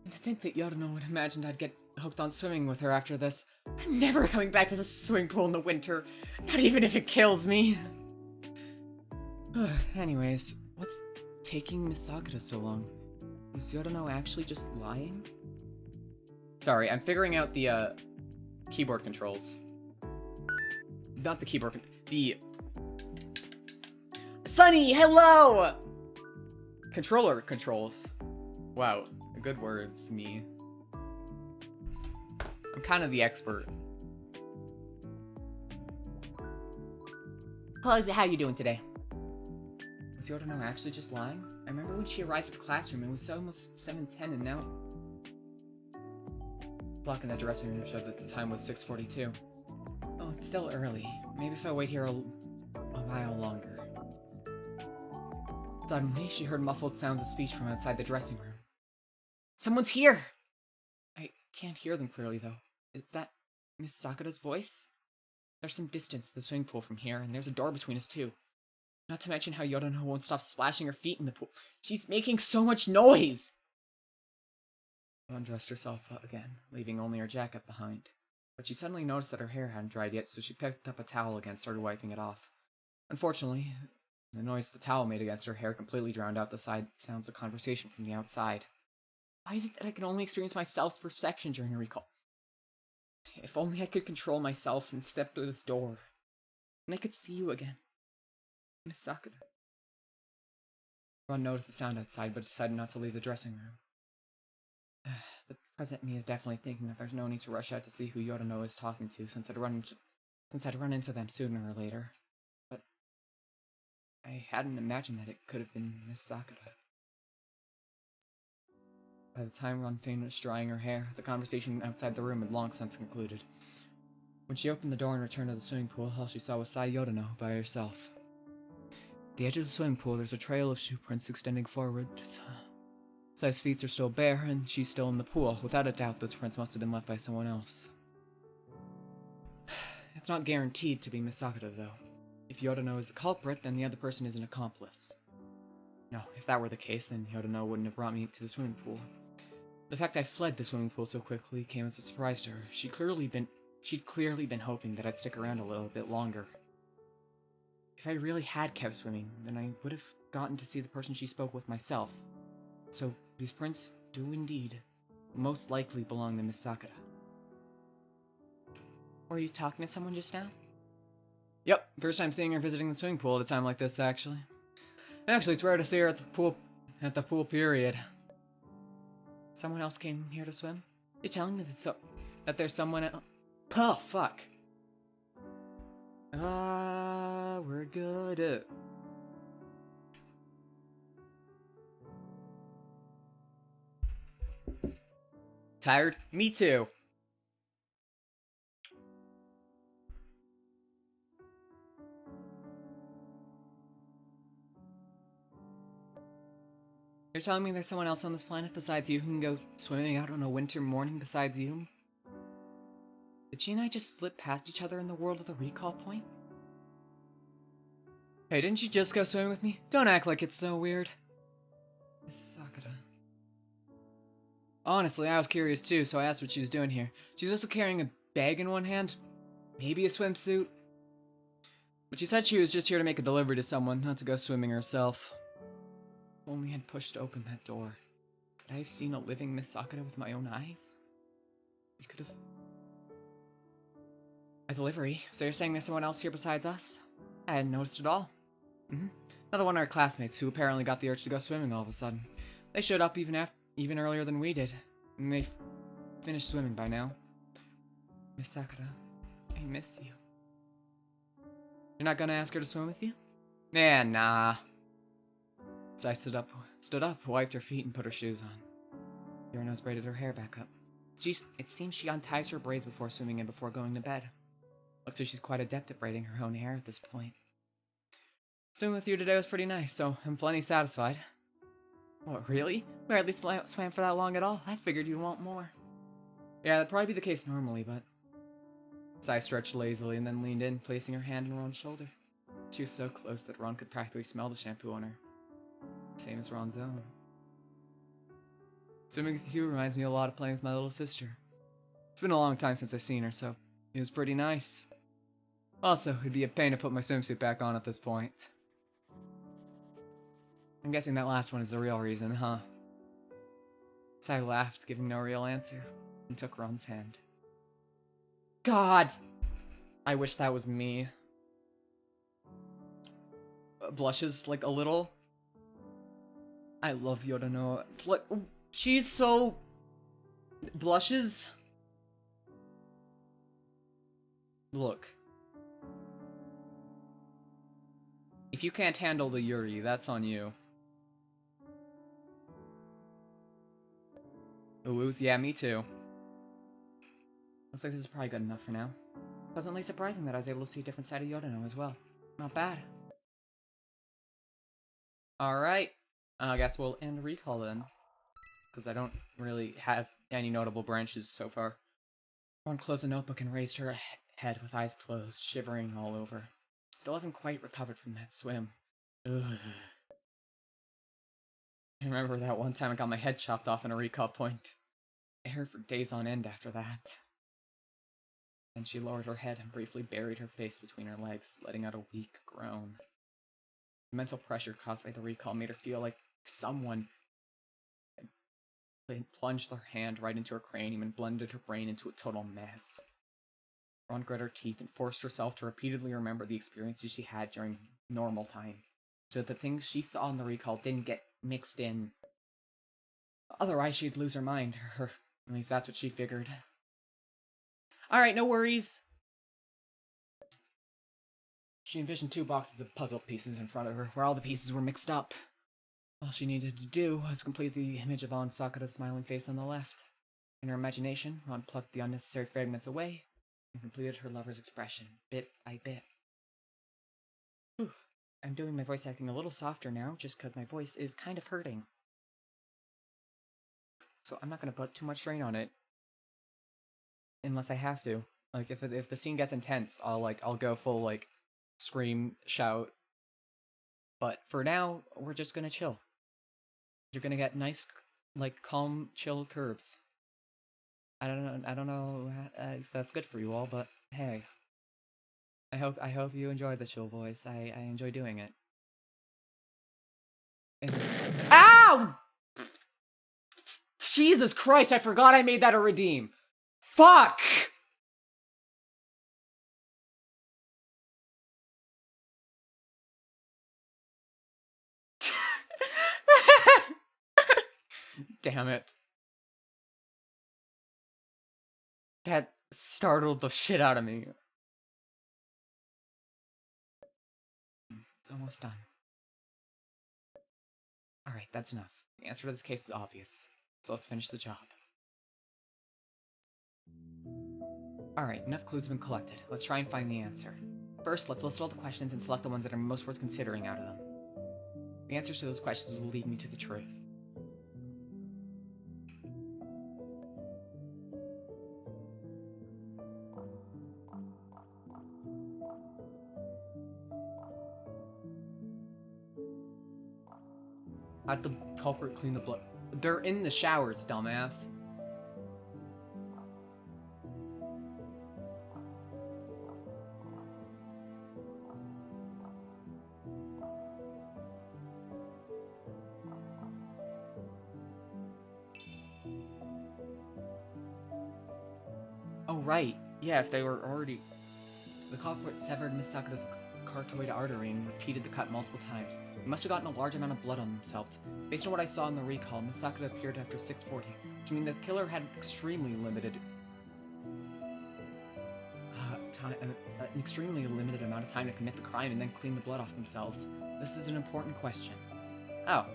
S1: And to think that Yodono would imagined I'd get hooked on swimming with her after this. I'm never coming back to the swimming pool in the winter, not even if it kills me. Anyways, what's taking Miss Sakura so long? Is Yodono actually just lying? Sorry, I'm figuring out the, keyboard controls. Not the keyboard the... Sunny, hello! Controller controls. Wow, good words, me. I'm kind of the expert. How you doing today? Was Yodono actually just lying? I remember when she arrived at the classroom, it was almost 7:10, and now... The clock in the dressing room showed that the time was 6:42. Oh, it's still early. Maybe if I wait here a while longer. Suddenly, she heard muffled sounds of speech from outside the dressing room. Someone's here! I can't hear them clearly, though. Is that Miss Sakura's voice? There's some distance to the swimming pool from here, and there's a door between us, too. Not to mention how Yodono won't stop splashing her feet in the pool. She's making so much noise! Ron dressed herself again, leaving only her jacket behind. But she suddenly noticed that her hair hadn't dried yet, so she picked up a towel again and started wiping it off. Unfortunately, the noise the towel made against her hair completely drowned out the sounds of conversation from the outside. Why is it that I can only experience my self-perception during a recall? If only I could control myself and step through this door. And I could see you again. Miss Sakura. Ron noticed the sound outside, but decided not to leave the dressing room. The present me is definitely thinking that there's no need to rush out to see who Yodono is talking to, since I'd run into them sooner or later. But I hadn't imagined that it could have been Miss Sakura. By the time Ron finished drying her hair, the conversation outside the room had long since concluded. When she opened the door and returned to the swimming pool, all she saw was Sai Yodono by herself. At the edge of the swimming pool, there's a trail of shoe prints extending forward. Sai's feet are still bare, and she's still in the pool. Without a doubt, those prints must have been left by someone else. It's not guaranteed to be Miss Sakura, though. If Yodono is the culprit, then the other person is an accomplice. No, if that were the case, then Yodano wouldn't have brought me to the swimming pool. The fact I fled the swimming pool so quickly came as a surprise to her. She'd clearly been hoping that I'd stick around a little bit longer. If I really had kept swimming, then I would have gotten to see the person she spoke with myself. So, these prints do indeed most likely belong to Miss Sakura.
S3: Were you talking to someone just now?
S1: Yep, first time seeing her visiting the swimming pool at a time like this, actually. Actually, it's rare to see her at the pool period.
S3: Someone else came here to swim?
S1: You're telling me that there's someone else? Oh, fuck. We're good. Tired? Me too. You're telling me there's someone else on this planet besides you who can go swimming out on a winter morning besides you? Did she and I just slip past each other in the world of the recall point? Hey, didn't you just go swimming with me? Don't act like it's so weird. Miss Sakura. Honestly, I was curious too, so I asked what she was doing here. She's also carrying a bag in one hand. Maybe a swimsuit. But she said she was just here to make a delivery to someone, not to go swimming herself. If only I had pushed open that door. Could I have seen a living Miss Sakura with my own eyes? We could have... A delivery? So you're saying there's someone else here besides us? I hadn't noticed at all. Another one of our classmates who apparently got the urge to go swimming all of a sudden. They showed up even earlier than we did. And they finished swimming by now. Miss Sakura, I miss you. You're not gonna ask her to swim with you? Nah. So I stood up, wiped her feet, and put her shoes on. Yurino's braided her hair back up. It seems she unties her braids before swimming and before going to bed. Looks like she's quite adept at braiding her own hair at this point. Swimming with you today was pretty nice, so I'm plenty satisfied. What, really? We hardly swam for that long at all. I figured you'd want more. Yeah, that'd probably be the case normally, but... Sai stretched lazily and then leaned in, placing her hand on Ron's shoulder. She was so close that Ron could practically smell the shampoo on her. Same as Ron's own. Swimming with you reminds me a lot of playing with my little sister. It's been a long time since I've seen her, so it was pretty nice. Also, it'd be a pain to put my swimsuit back on at this point. I'm guessing that last one is the real reason, huh? Sai laughed, giving no real answer, and took Ron's hand. God! I wish that was me. Blushes, like, a little. I love Yodano. Like, she's so... Blushes? Look. If you can't handle the Yuri, that's on you. Ooh, yeah, me too. Looks like this is probably good enough for now. Pleasantly surprising that I was able to see a different side of Yodano as well. Not bad. Alright. I guess we'll end recall then. Because I don't really have any notable branches so far. Ron closed the notebook and raised her head with eyes closed, shivering all over. Still haven't quite recovered from that swim. Ugh. I remember that one time I got my head chopped off in a recall point. It hurt for days on end after that. Then she lowered her head and briefly buried her face between her legs, letting out a weak groan. The mental pressure caused by the recall made her feel like someone had plunged their hand right into her cranium and blended her brain into a total mess. Ron grit her teeth and forced herself to repeatedly remember the experiences she had during normal time, so that the things she saw in the recall didn't get mixed in. Otherwise, she'd lose her mind. At least that's what she figured. Alright, no worries. She envisioned 2 boxes of puzzle pieces in front of her, where all the pieces were mixed up. All she needed to do was complete the image of Aunt Sakura's smiling face on the left. In her imagination, Ron plucked the unnecessary fragments away and completed her lover's expression, bit by bit. Whew. I'm doing my voice acting a little softer now, just because my voice is kind of hurting. So I'm not going to put too much strain on it. Unless I have to. Like, if the scene gets intense, I'll go full, like, scream, shout. But for now, we're just gonna chill. You're gonna get nice, like, calm, chill curves. I don't know if that's good for you all, but hey. I hope you enjoy the chill voice. I enjoy doing it. Ow! Jesus Christ, I forgot I made that a redeem. Fuck! Damn it. That startled the shit out of me. It's almost done. Alright, that's enough. The answer to this case is obvious. So let's finish the job. Alright, enough clues have been collected. Let's try and find the answer. First, let's list all the questions and select the ones that are most worth considering out of them. The answers to those questions will lead me to the truth. How'd the culprit clean the blood? They're in the showers, dumbass. Oh, right. Yeah, if they were already... The culprit severed Miss Sakura's carotid artery and repeated the cut multiple times. They must have gotten a large amount of blood on themselves. Based on what I saw in the recall, Miss Sakura appeared after 6:40, which means the killer had extremely limited... an extremely limited amount of time to commit the crime and then clean the blood off themselves. This is an important question. Oh.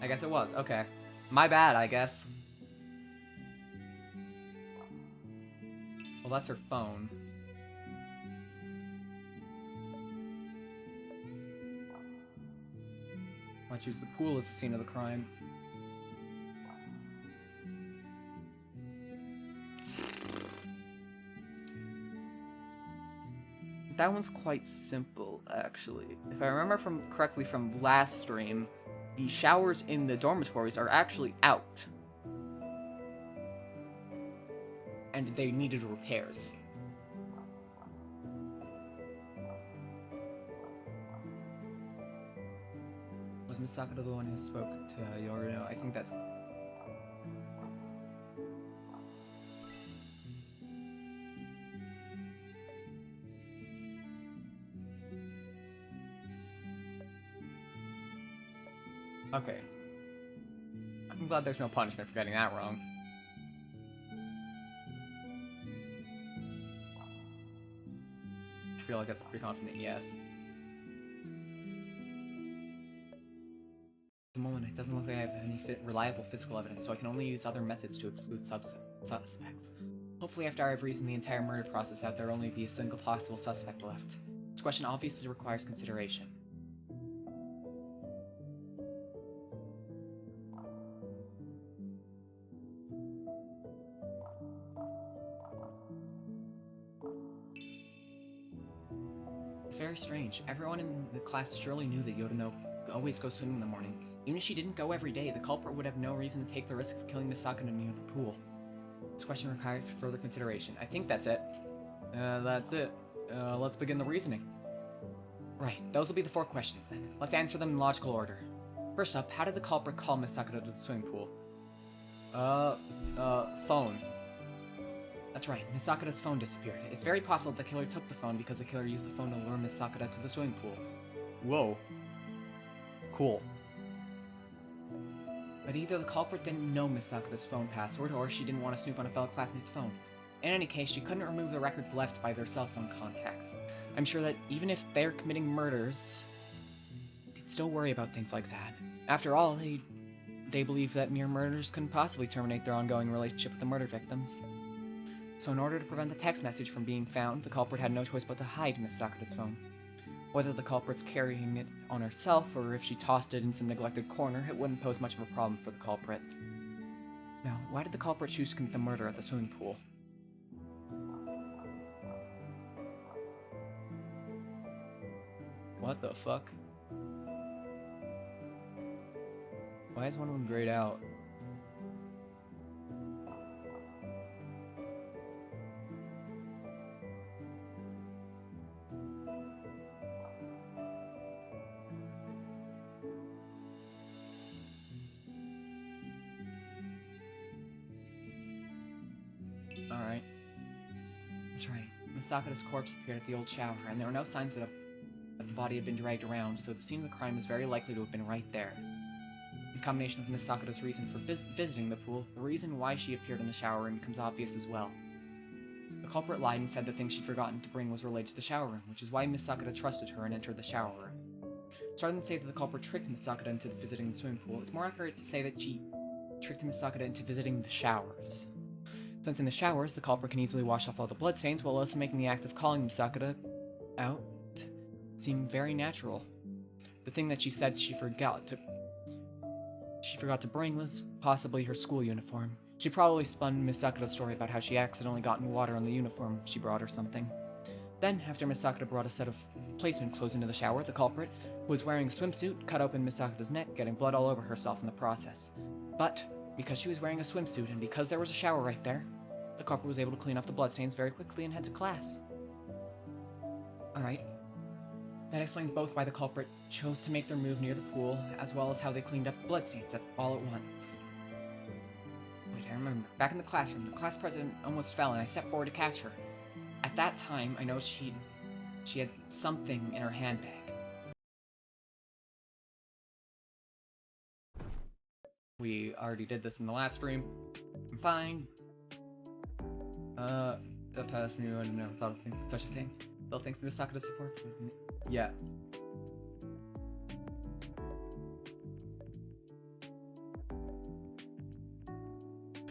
S1: I guess it was. Okay. My bad, I guess. Well, that's her phone. Might choose the pool as the scene of the crime. That one's quite simple, actually. If I remember correctly from last stream, the showers in the dormitories are actually out. And they needed repairs. Was Miss Sakura the one who spoke to Yuri? No, I think that's... Okay. I'm glad there's no punishment for getting that wrong. I feel like that's a pretty confident yes. At the moment, it doesn't look like I have any reliable physical evidence, so I can only use other methods to exclude suspects. Hopefully after I've reasoned the entire murder process out, there will only be a single possible suspect left. This question obviously requires consideration. Very strange. Everyone in the class surely knew that Yorino always goes swimming in the morning. Even if she didn't go every day, the culprit would have no reason to take the risk of killing Miss Sakura near the pool. This question requires further consideration. I think that's it. That's it. Let's begin the reasoning. Right, those will be the 4 questions then. Let's answer them in logical order. First up, how did the culprit call Miss Sakura to the swimming pool? Phone. That's right, Miss Sakura's phone disappeared. It's very possible the killer took the phone because the killer used the phone to lure Miss Sakura to the swimming pool. Whoa. Cool. But either the culprit didn't know Miss Sakura's phone password, or she didn't want to snoop on a fellow classmate's phone. In any case, she couldn't remove the records left by their cell phone contact. I'm sure that even if they're committing murders, they'd still worry about things like that. After all, they believe that mere murders couldn't possibly terminate their ongoing relationship with the murder victims. So in order to prevent the text message from being found, the culprit had no choice but to hide Miss Sakura's phone. Whether the culprit's carrying it on herself, or if she tossed it in some neglected corner, it wouldn't pose much of a problem for the culprit. Now, why did the culprit choose to commit the murder at the swimming pool? What the fuck? Why is one of them grayed out? Alright. That's right. Misakata's corpse appeared at the old shower, and there were no signs that the body had been dragged around, so the scene of the crime was very likely to have been right there. In combination with Misakata's reason for visiting the pool, the reason why she appeared in the shower room becomes obvious as well. The culprit lied and said the thing she'd forgotten to bring was related to the shower room, which is why Misakata trusted her and entered the shower room. So rather than say that the culprit tricked Misakata into visiting the swimming pool, it's more accurate to say that she tricked Misakata into visiting the showers. Since in the showers, the culprit can easily wash off all the bloodstains while also making the act of calling Misakata out seem very natural. The thing that she said she forgot to bring was possibly her school uniform. She probably spun Misakata's story about how she accidentally got in water on the uniform she brought or something. Then, after Misakata brought a set of placement clothes into the shower, the culprit, who was wearing a swimsuit, cut open Misakata's neck, getting blood all over herself in the process. But, because she was wearing a swimsuit and because there was a shower right there, the culprit was able to clean off the bloodstains very quickly and head to class. Alright. That explains both why the culprit chose to make their move near the pool, as well as how they cleaned up the bloodstains all at once. Wait, I remember. Back in the classroom, the class president almost fell and I stepped forward to catch her. At that time, I noticed she had something in her handbag. We already did this in the last stream. I'm fine. That past me, I never thought of such a thing. Still thanks to Misakata's support. Yeah.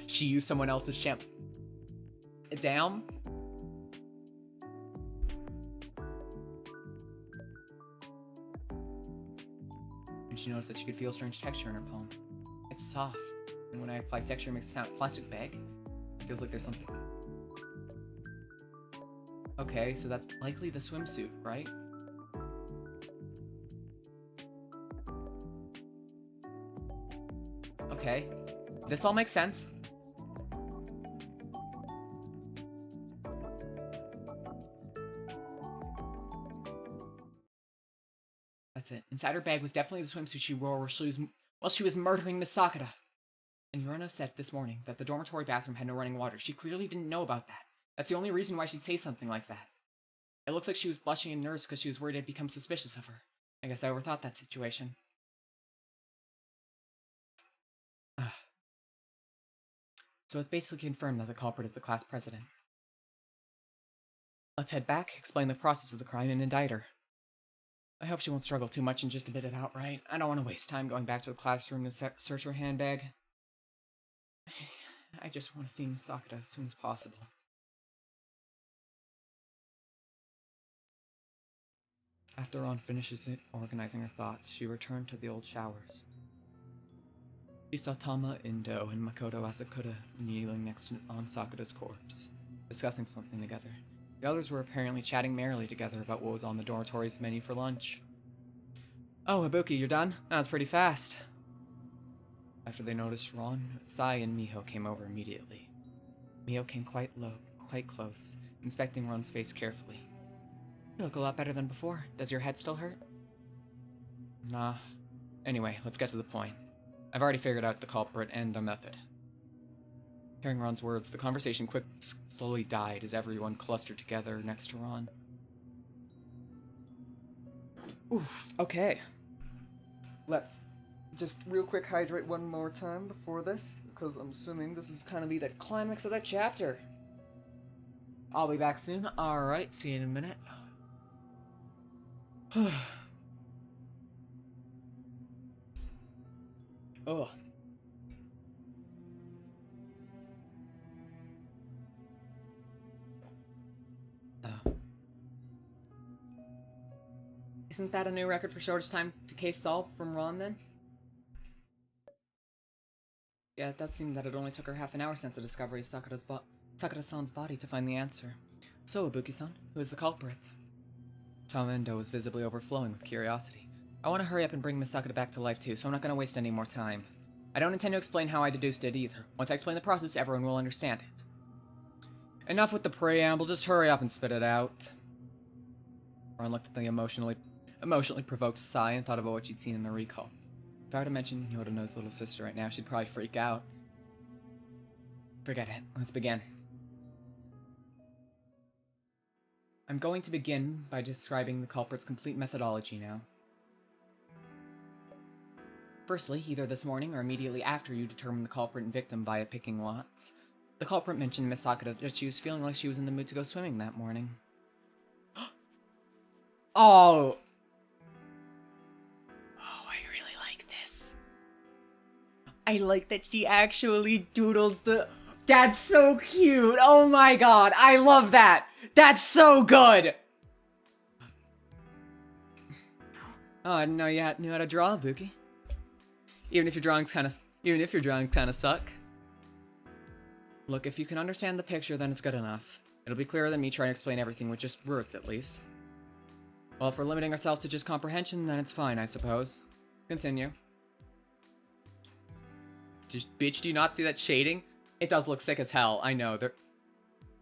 S1: She used someone else's shampoo. Damn. And she noticed that she could feel a strange texture in her palm. It's soft, and when I apply texture, it makes it sound plastic bag. Feels like there's something. Okay, so that's likely the swimsuit, right? Okay, this all makes sense. That's it. Inside her bag was definitely the swimsuit she wore while she was murdering Misakata. And Yorano said this morning that the dormitory bathroom had no running water. She clearly didn't know about that. That's the only reason why she'd say something like that. It looks like she was blushing and nervous because she was worried I'd become suspicious of her. I guess I overthought that situation. So it's basically confirmed that the culprit is the class president. Let's head back, explain the process of the crime, and indict her. I hope she won't struggle too much and just admit it outright. I don't want to waste time going back to the classroom to search her handbag. I just want to see Misakata as soon as possible. After Ron finishes organizing her thoughts, she returned to the old showers. She saw Tama, Indo, and Makoto Asakura kneeling next to Sakata's corpse, discussing something together. The others were apparently chatting merrily together about what was on the dormitory's menu for lunch. Oh, Ibuki, you're done? That was pretty fast. After they noticed Ron, Sai and Miho came over immediately. Miho came quite close, inspecting Ron's face carefully. You look a lot better than before. Does your head still hurt? Nah. Anyway, let's get to the point. I've already figured out the culprit and the method. Hearing Ron's words, the conversation slowly died as everyone clustered together next to Ron. Oof, okay. Let's just real quick hydrate one more time before this, because I'm assuming this is kind of be the climax of that chapter. I'll be back soon. Alright, see you in a minute. Ugh. Isn't that a new record for shortest time to case solved from Ron, then? Yeah, it does seem that it only took her half an hour since the discovery of Sakura-san's body to find the answer. So, Ibuki-san, who is the culprit? Tamendo was visibly overflowing with curiosity. I want to hurry up and bring Misakata back to life too, so I'm not going to waste any more time. I don't intend to explain how I deduced it either. Once I explain the process, everyone will understand it. Enough with the preamble, just hurry up and spit it out. Ron looked at the emotionally provoked sigh and thought about what she'd seen in the recall. If I were to mention Yorino's little sister right now, she'd probably freak out. Forget it. Let's begin. I'm going to begin by describing the culprit's complete methodology now. Firstly, either this morning or immediately after you determined the culprit and victim via picking lots, the culprit mentioned Miss Sakura that she was feeling like she was in the mood to go swimming that morning. Oh! Oh, I really like this. I like that she actually doodles the... That's so cute! Oh my god, I love that! That's so good! Oh, I didn't know you knew how to draw, Buki. Even if your drawings kind of suck. Look, if you can understand the picture, then it's good enough. It'll be clearer than me trying to explain everything with just words, at least. Well, if we're limiting ourselves to just comprehension, then it's fine, I suppose. Continue. Bitch, do you not see that shading? It does look sick as hell, I know.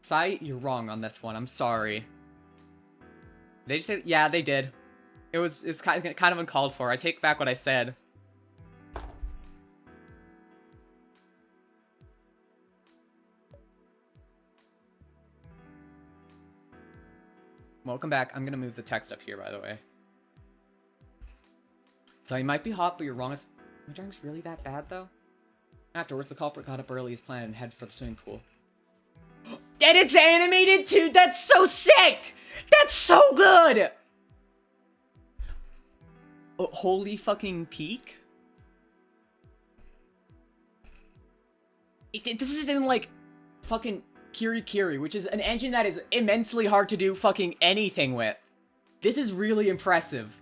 S1: Sai, you're wrong on this one, I'm sorry. They just say, yeah, they did. It was kind of uncalled for. I take back what I said. Welcome back. I'm gonna move the text up here, by the way. So you might be hot, but you're wrong. My drawing's really that bad, though? Afterwards, the culprit got up early as planned and headed for the swimming pool. And it's animated too! That's so sick! That's so good! Oh, holy fucking peak? This is in, like, fucking Kiri, which is an engine that is immensely hard to do fucking anything with. This is really impressive.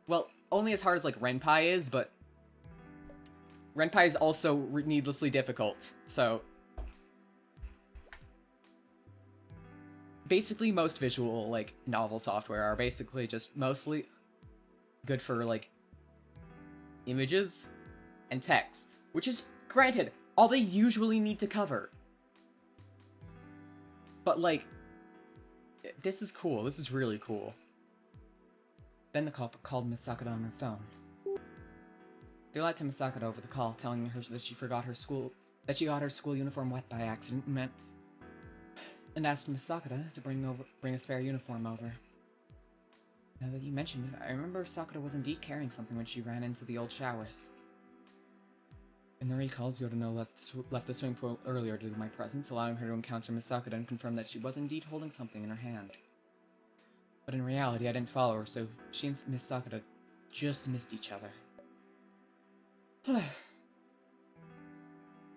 S1: Well, only as hard as, like, Renpai is, but... Renpai is also needlessly difficult, so... Basically, most visual, like, novel software are basically just mostly good for, like, images and text, which is, granted, all they usually need to cover. But, like, this is cool. This is really cool. Then the culprit called Miss Sakura on her phone. They lied to Miss Sakura over the call, telling her that she got her school uniform wet by accident, and asked Miss Sakura to bring a spare uniform over. Now that you mentioned it, I remember Sakura was indeed carrying something when she ran into the old showers. In the recalls, Yorino left the swimming pool earlier due to my presence, allowing her to encounter Miss Sakura and confirm that she was indeed holding something in her hand. But in reality, I didn't follow her, so she and Miss Sakura just missed each other.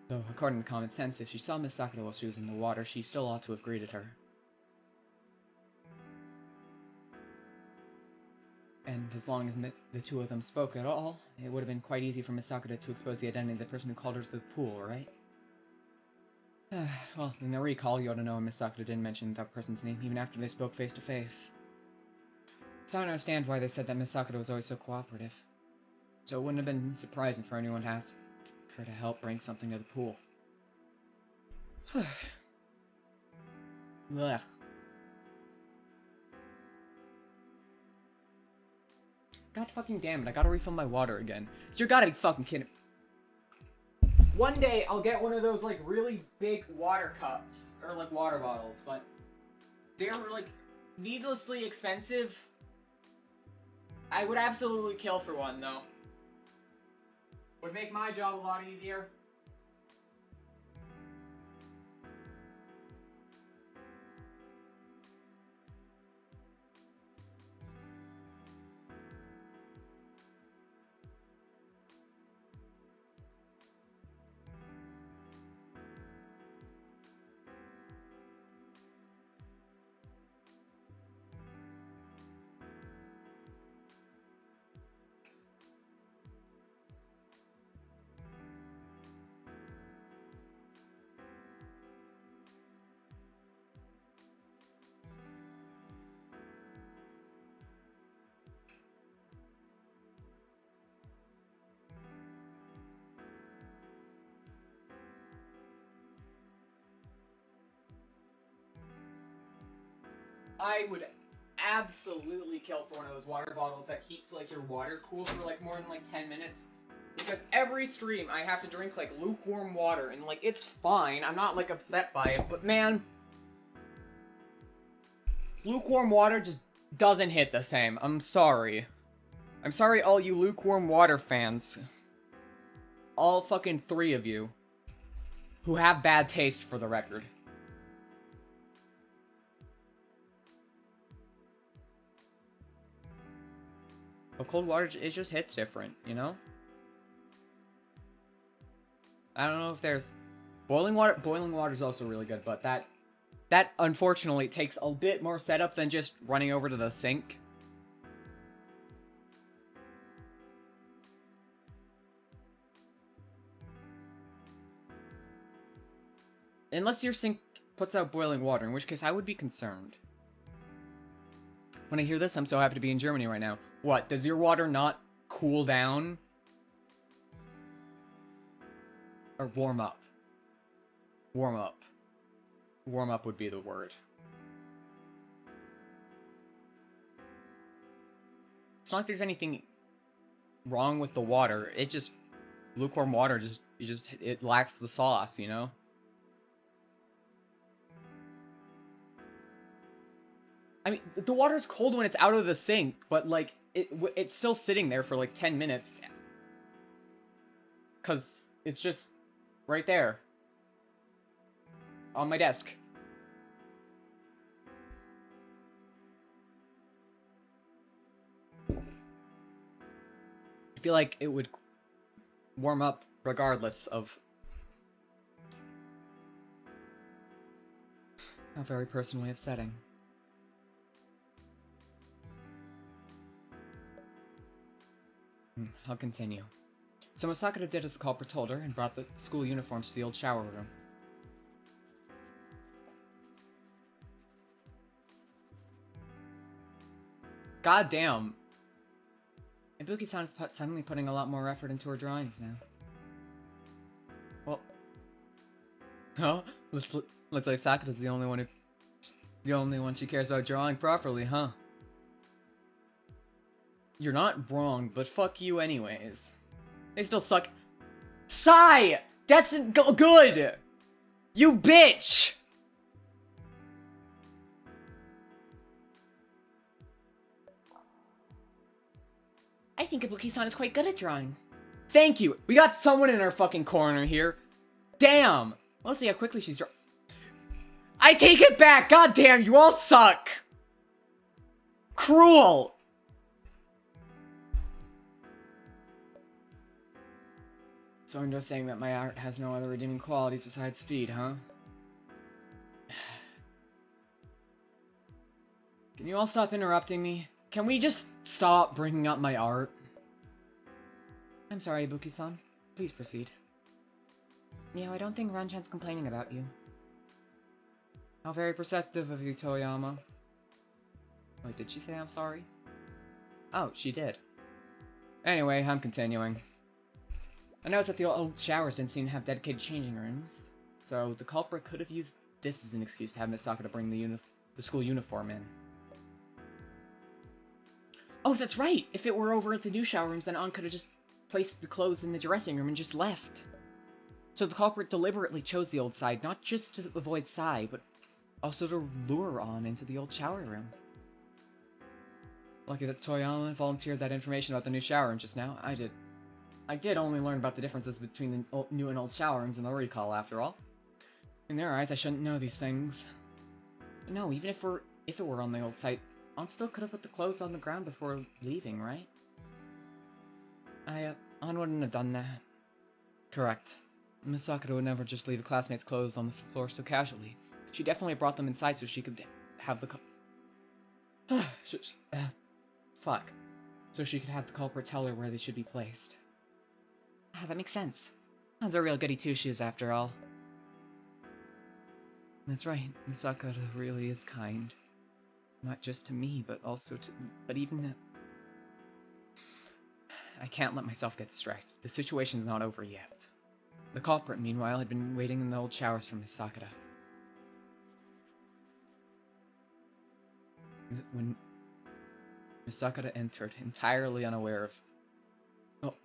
S1: Though, according to common sense, if she saw Miss Sakura while she was in the water, she still ought to have greeted her. And as long as the two of them spoke at all, it would have been quite easy for Miss Sakura to expose the identity of the person who called her to the pool, right? Well, in the recall, Yorino and Miss Sakura didn't mention that person's name, even after they spoke face to face. So I don't understand why they said that Miss Sakura was always so cooperative. So it wouldn't have been surprising for anyone to ask her to help bring something to the pool. Ugh. God fucking damn it, I gotta refill my water again. You gotta be fucking kidding. One day, I'll get one of those, like, really big water cups, or, like, water bottles, but they're, like, needlessly expensive. I would absolutely kill for one, though. Would make my job a lot easier. I would absolutely kill for one of those water bottles that keeps, like, your water cool for, like, more than, like, 10 minutes. Because every stream I have to drink, like, lukewarm water, and, like, it's fine. I'm not, like, upset by it, but, man... lukewarm water just doesn't hit the same. I'm sorry. I'm sorry all you lukewarm water fans. All fucking 3 of you. Who have bad taste, for the record. But cold water, it just hits different, you know? I don't know if there's... boiling water is also really good, but that unfortunately takes a bit more setup than just running over to the sink. Unless your sink puts out boiling water, in which case I would be concerned. When I hear this, I'm so happy to be in Germany right now. What, does your water not cool down? Or warm up? Warm up. Warm up would be the word. It's not like there's anything wrong with the water. It just... lukewarm water it lacks the sauce, you know? I mean, the water's cold when it's out of the sink, but, like, it's still sitting there for, like, 10 minutes. 'Cause it's just right there. On my desk. I feel like it would warm up regardless of how very personally upsetting. I'll continue. So Masakura did as the culprit told her and brought the school uniforms to the old shower room. God damn. Ibuki-san's suddenly putting a lot more effort into her drawings now. Well... huh? Looks like Sakura's the only one she cares about drawing properly, huh? You're not wrong, but fuck you anyways. They still suck. Sigh! That's good! You bitch!
S2: I think Ibuki-san is quite good at drawing.
S1: Thank you! We got someone in our fucking corner here. Damn!
S2: We'll see how quickly she's
S1: I take it back! God damn, you all suck! Cruel! So I'm just saying that my art has no other redeeming qualities besides speed, huh? Can you all stop interrupting me? Can we just stop bringing up my art? I'm sorry, Ibuki-san. Please proceed.
S3: Yeah, I don't think Ranchan's complaining about you.
S1: How very perceptive of you, Toyama. Wait, did she say I'm sorry? Oh, she did. Anyway, I'm continuing. I noticed that the old showers didn't seem to have dedicated changing rooms, so the culprit could have used this as an excuse to have Miss Sakura bring the school uniform in. Oh, that's right! If it were over at the new shower rooms, then Ann could have just placed the clothes in the dressing room and just left. So the culprit deliberately chose the old side, not just to avoid Sai, but also to lure Ann into the old shower room. Lucky that Toyama volunteered that information about the new shower room just now. I did only learn about the differences between the new and old shower rooms in the recall, after all. In their eyes, I shouldn't know these things. But no, even if it were on the old site, Ann still could have put the clothes on the ground before leaving, right? Ann wouldn't have done that. Correct. Miss Sakura would never just leave a classmate's clothes on the floor so casually. She definitely brought them inside so she could have the fuck. So she could have the culprit tell her where they should be placed. Ah, that makes sense. Ann's a real goody two-shoes after all. That's right, Miss Sakura really is kind. Not just to me, but also to... but even... I can't let myself get distracted. The situation's not over yet. The culprit, meanwhile, had been waiting in the old showers for Miss Sakura. When Misakata entered, entirely unaware of... Well,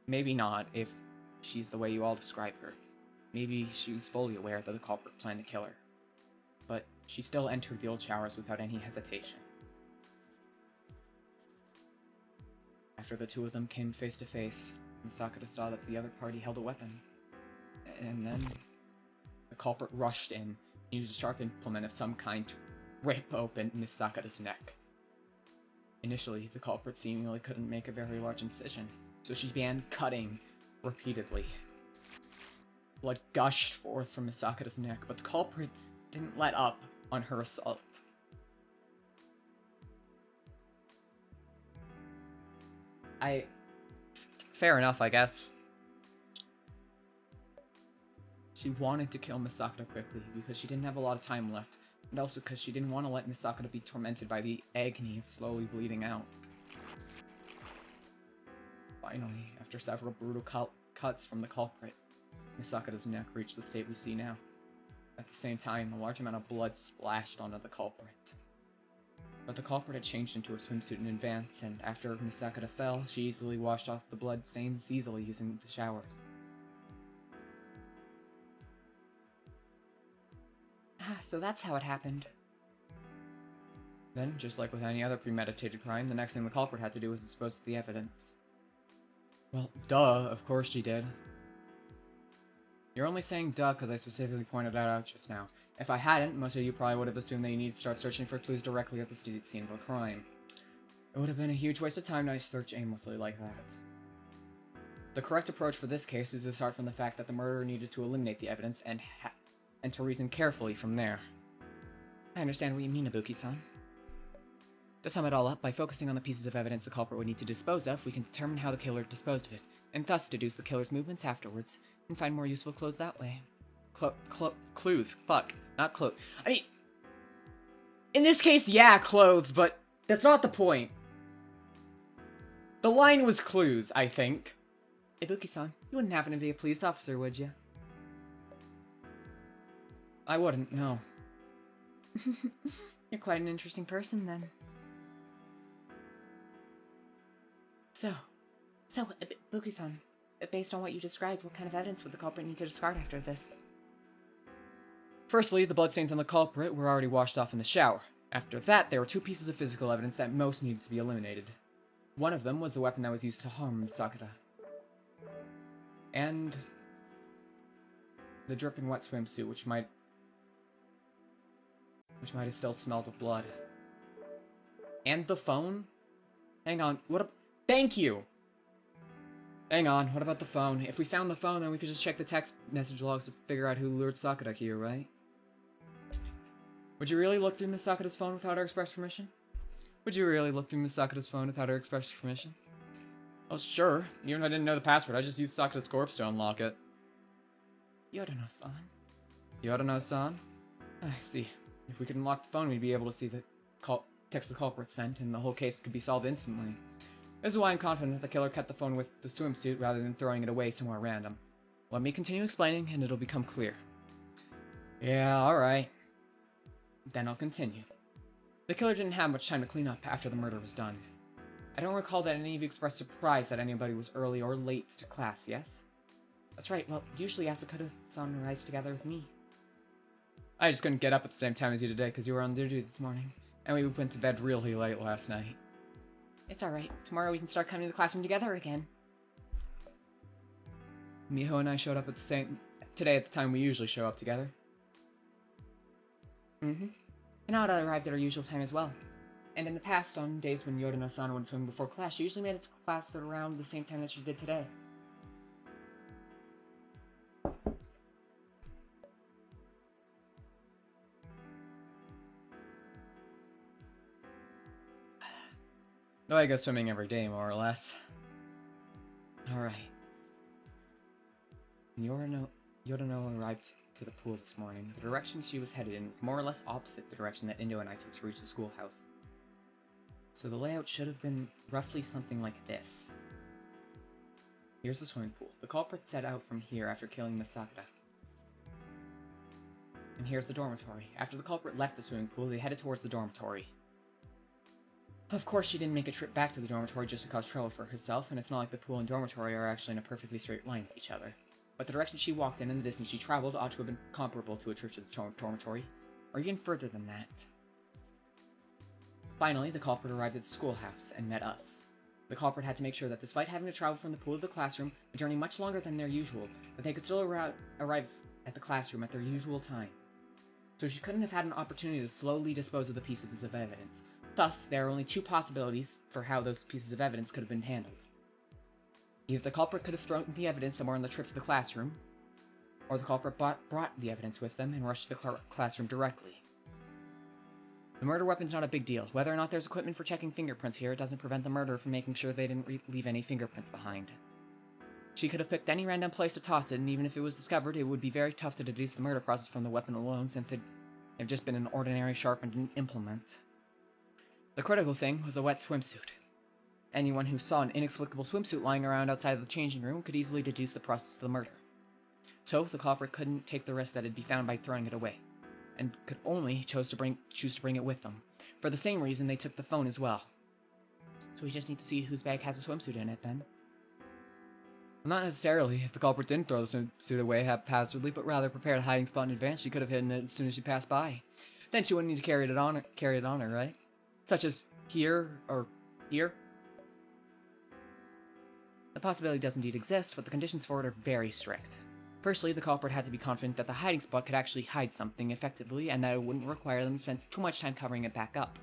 S1: maybe not, if she's the way you all describe her. Maybe she was fully aware that the culprit planned to kill her. But she still entered the old showers without any hesitation. After the two of them came face to face, Misakata saw that the other party held a weapon. And then the culprit rushed in, used a sharp implement of some kind to rip open Misakata's neck. Initially, the culprit seemingly couldn't make a very large incision, so she began cutting repeatedly. Blood gushed forth from Misakata's neck, but the culprit didn't let up on her assault. Fair enough, I guess. She wanted to kill Misakata quickly because she didn't have a lot of time left, and also because she didn't want to let Misakata be tormented by the agony of slowly bleeding out. Finally, after several brutal cuts from the culprit, Misakata's neck reached the state we see now. At the same time, a large amount of blood splashed onto the culprit. But the culprit had changed into a swimsuit in advance, and after Misakata fell, she easily washed off the blood stains easily using the showers.
S3: Ah, so that's how it happened.
S1: Then, just like with any other premeditated crime, the next thing the culprit had to do was dispose of the evidence. Well, duh, of course she did. You're only saying duh because I specifically pointed that out just now. If I hadn't, most of you probably would have assumed that you need to start searching for clues directly at the scene of a crime. It would have been a huge waste of time to search aimlessly like that. The correct approach for this case is to start from the fact that the murderer needed to eliminate the evidence and to reason carefully from there.
S3: I understand what you mean, Ibuki-san. To sum it all up, by focusing on the pieces of evidence the culprit would need to dispose of, we can determine how the killer disposed of it, and thus deduce the killer's movements afterwards, and find more useful clues that way.
S1: Clues. Fuck. Not clothes. I mean, in this case, yeah, clothes, but that's not the point. The line was clues, I think.
S3: Ibuki-san, you wouldn't happen to be a police officer, would you?
S1: I wouldn't, no.
S3: You're quite an interesting person, then. So, Ibuki-san, based on what you described, what kind of evidence would the culprit need to discard after this?
S1: Firstly, the bloodstains on the culprit were already washed off in the shower. After that, there were two pieces of physical evidence that most needed to be eliminated. One of them was the weapon that was used to harm Misakata. And the dripping wet swimsuit, which might have still smelled of blood. And the phone? Hang on, thank you! Hang on, what about the phone? If we found the phone, then we could just check the text message logs to figure out who lured Sakata here, right? Would you really look through Miss Sakata's phone without her express permission? Would you really look through Miss Sakata's phone without her express permission? Oh, sure. Even if I didn't know the password, I just used Sakata's corpse to unlock it.
S3: Yorino-san.
S1: Yorino-san? I see. If we could unlock the phone, we'd be able to see the text the culprit sent, and the whole case could be solved instantly. This is why I'm confident that the killer kept the phone with the swimsuit rather than throwing it away somewhere random. Let me continue explaining, and it'll become clear. Yeah, alright. Then I'll continue. The killer didn't have much time to clean up after the murder was done. I don't recall that any of you expressed surprise that anybody was early or late to class, yes?
S3: That's right, well, usually Asakura-san arrives together with me.
S1: I just couldn't get up at the same time as you today because you were on duty this morning, and we went to bed really late last night.
S3: It's alright. Tomorrow we can start coming to the classroom together again.
S1: Miho and I showed up today at the time we usually show up together.
S3: Mm-hmm. And Ada arrived at our usual time as well. And in the past, on days when Yorino-san went swimming before class, she usually made it to class at around the same time that she did today.
S1: Though I go swimming every day, more or less. Alright. Yorino arrived to the pool this morning. The direction she was headed in was more or less opposite the direction that Indo and I took to reach the schoolhouse. So the layout should have been roughly something like this. Here's the swimming pool. The culprit set out from here after killing Miss Sakata. And here's the dormitory. After the culprit left the swimming pool, they headed towards the dormitory. Of course, she didn't make a trip back to the dormitory just to cause trouble for herself, and it's not like the pool and dormitory are actually in a perfectly straight line with each other. But the direction she walked in and the distance she traveled ought to have been comparable to a trip to the dormitory, or even further than that. Finally, the culprit arrived at the schoolhouse and met us. The culprit had to make sure that despite having to travel from the pool to the classroom, a journey much longer than their usual, that they could still arrive at the classroom at their usual time. So she couldn't have had an opportunity to slowly dispose of the pieces of evidence. Thus, there are only two possibilities for how those pieces of evidence could have been handled. Either the culprit could have thrown the evidence somewhere on the trip to the classroom, or the culprit brought the evidence with them and rushed to the classroom directly. The murder weapon's not a big deal. Whether or not there's equipment for checking fingerprints here, it doesn't prevent the murderer from making sure they didn't leave any fingerprints behind. She could have picked any random place to toss it, and even if it was discovered, it would be very tough to deduce the murder process from the weapon alone, since it had just been an ordinary sharpened implement. The critical thing was the wet swimsuit. Anyone who saw an inexplicable swimsuit lying around outside of the changing room could easily deduce the process of the murder. So, the culprit couldn't take the risk that it'd be found by throwing it away, and could only choose to bring it with them. For the same reason, they took the phone as well. So we just need to see whose bag has a swimsuit in it, then. Not necessarily. If the culprit didn't throw the swimsuit away haphazardly, but rather prepared a hiding spot in advance, she could have hidden it as soon as she passed by. Then she wouldn't need to carry it on her, right? Such as here, or here. The possibility does indeed exist, but the conditions for it are very strict. Firstly, the culprit had to be confident that the hiding spot could actually hide something effectively, and that it wouldn't require them to spend too much time covering it back up.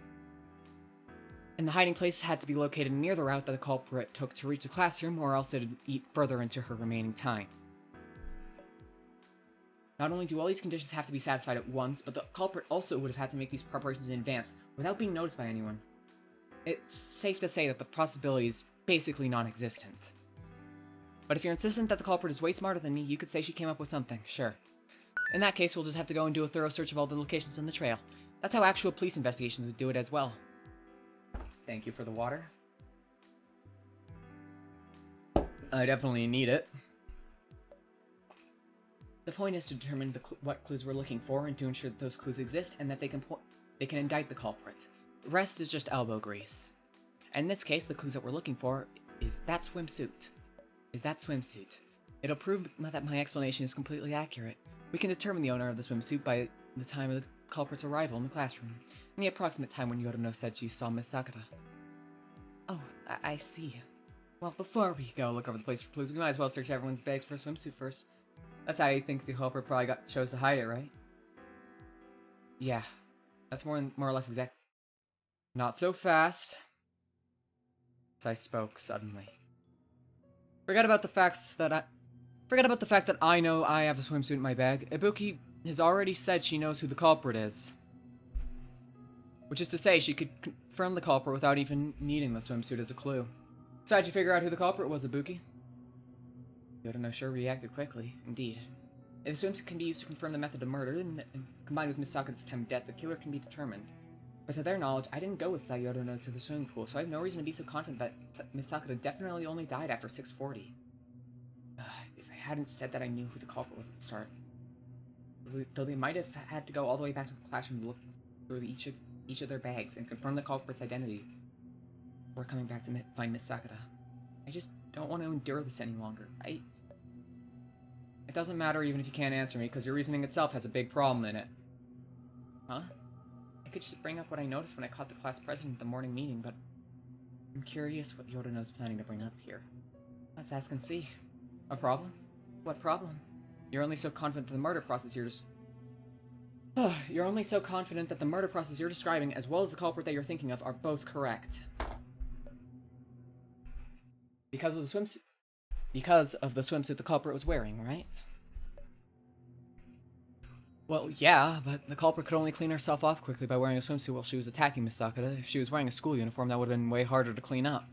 S1: And the hiding place had to be located near the route that the culprit took to reach the classroom, or else it'd eat further into her remaining time. Not only do all these conditions have to be satisfied at once, but the culprit also would have had to make these preparations in advance, without being noticed by anyone. It's safe to say that the possibility is basically non-existent. But if you're insistent that the culprit is way smarter than me, you could say she came up with something, sure. In that case, we'll just have to go and do a thorough search of all the locations on the trail. That's how actual police investigations would do it as well. Thank you for the water. I definitely need it. The point is to determine what clues we're looking for and to ensure that those clues exist and that they can indict the culprits. The rest is just elbow grease. And in this case, the clues that we're looking for is that swimsuit. It'll prove that my explanation is completely accurate. We can determine the owner of the swimsuit by the time of the culprit's arrival in the classroom, and the approximate time when Yodono said she saw Miss Sakura. Oh, I see. Well, before we go look over the place for clues, we might as well search everyone's bags for a swimsuit first. That's how you think the culprit probably chose to hide it, right? Yeah, that's more or less exact. Not so fast. I spoke suddenly. Forget about the fact that I know I have a swimsuit in my bag. Ibuki has already said she knows who the culprit is. Which is to say, she could confirm the culprit without even needing the swimsuit as a clue. So how'd you figure out who the culprit was, Ibuki? Yodono sure reacted quickly, indeed. If the swimsuit can be used to confirm the method of murder, and combined with Miss Sakura's time of death, the killer can be determined. But to their knowledge, I didn't go with Yodono to the swimming pool, so I have no reason to be so confident that Miss Sakura definitely only died after 6:40. If I hadn't said that I knew who the culprit was at the start. Though they might have had to go all the way back to the classroom to look through each of their bags and confirm the culprit's identity before coming back to find Miss Sakura. I just don't want to endure this any longer. It doesn't matter even if you can't answer me, because your reasoning itself has a big problem in it. Huh? I could just bring up what I noticed when I caught the class president at the morning meeting, but I'm curious what Yodono's planning to bring up here. Let's ask and see. A problem? What problem? You're only so confident that the murder process You're only so confident that the murder process you're describing, as well as the culprit that you're thinking of, are both correct. Because of the swimsuit. Because of the swimsuit the culprit was wearing, right? Well, yeah, but the culprit could only clean herself off quickly by wearing a swimsuit while she was attacking Miss Sakura. If she was wearing a school uniform, that would have been way harder to clean up.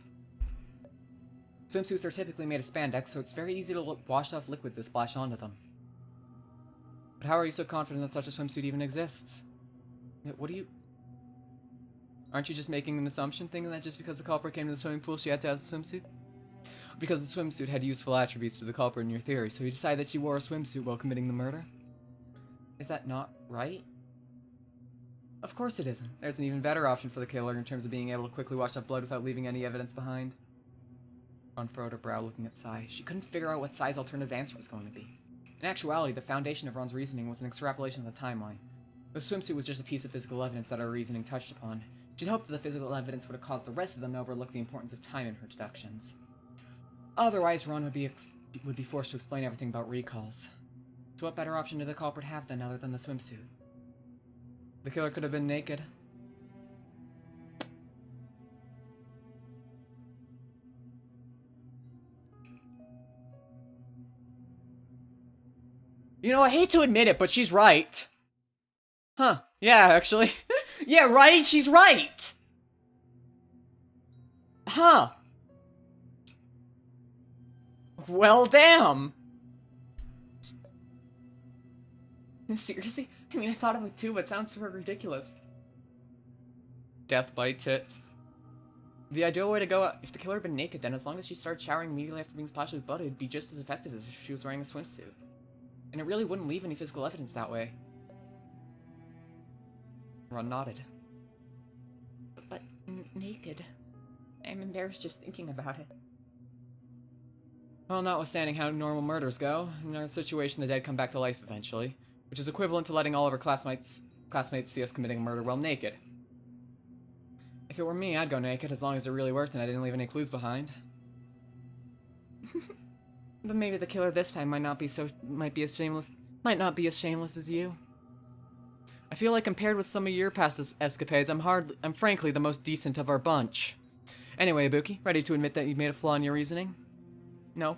S1: Swimsuits are typically made of spandex, so it's very easy to wash off liquid that splash onto them. But how are you so confident that such a swimsuit even exists? What do you... Aren't you just making an assumption, thinking that just because the culprit came to the swimming pool, she had to have a swimsuit? Because the swimsuit had useful attributes to the culprit in your theory, so you decided that she wore a swimsuit while committing the murder? Is that not right? Of course it isn't. There's an even better option for the killer in terms of being able to quickly wash up blood without leaving any evidence behind. Ron furrowed her brow, looking at Sai. She couldn't figure out what Sai's alternative answer was going to be. In actuality, the foundation of Ron's reasoning was an extrapolation of the timeline. The swimsuit was just a piece of physical evidence that her reasoning touched upon. She'd hoped that the physical evidence would have caused the rest of them to overlook the importance of time in her deductions. Otherwise, Ron would be forced to explain everything about recalls. So what better option did the culprit have then, other than the swimsuit? The killer could have been naked. You know, I hate to admit it, but she's right. Huh. Yeah, actually. Yeah, right? She's right! Huh. Well, damn. Seriously? I mean, I thought of it too, but it sounds super ridiculous. Death by tits. The ideal way to go, if the killer had been naked, then as long as she started showering immediately after being splashed with blood, it'd be just as effective as if she was wearing a swimsuit. And it really wouldn't leave any physical evidence that way. Ron nodded.
S3: But naked. I'm embarrassed just thinking about it.
S1: Well, notwithstanding how normal murders go, in our situation the dead come back to life eventually, which is equivalent to letting all of our classmates see us committing a murder while naked. If it were me, I'd go naked as long as it really worked and I didn't leave any clues behind. But maybe the killer this time might not be as shameless as you. I feel like compared with some of your past escapades, I'm frankly the most decent of our bunch. Anyway, Ibuki, ready to admit that you've made a flaw in your reasoning? No.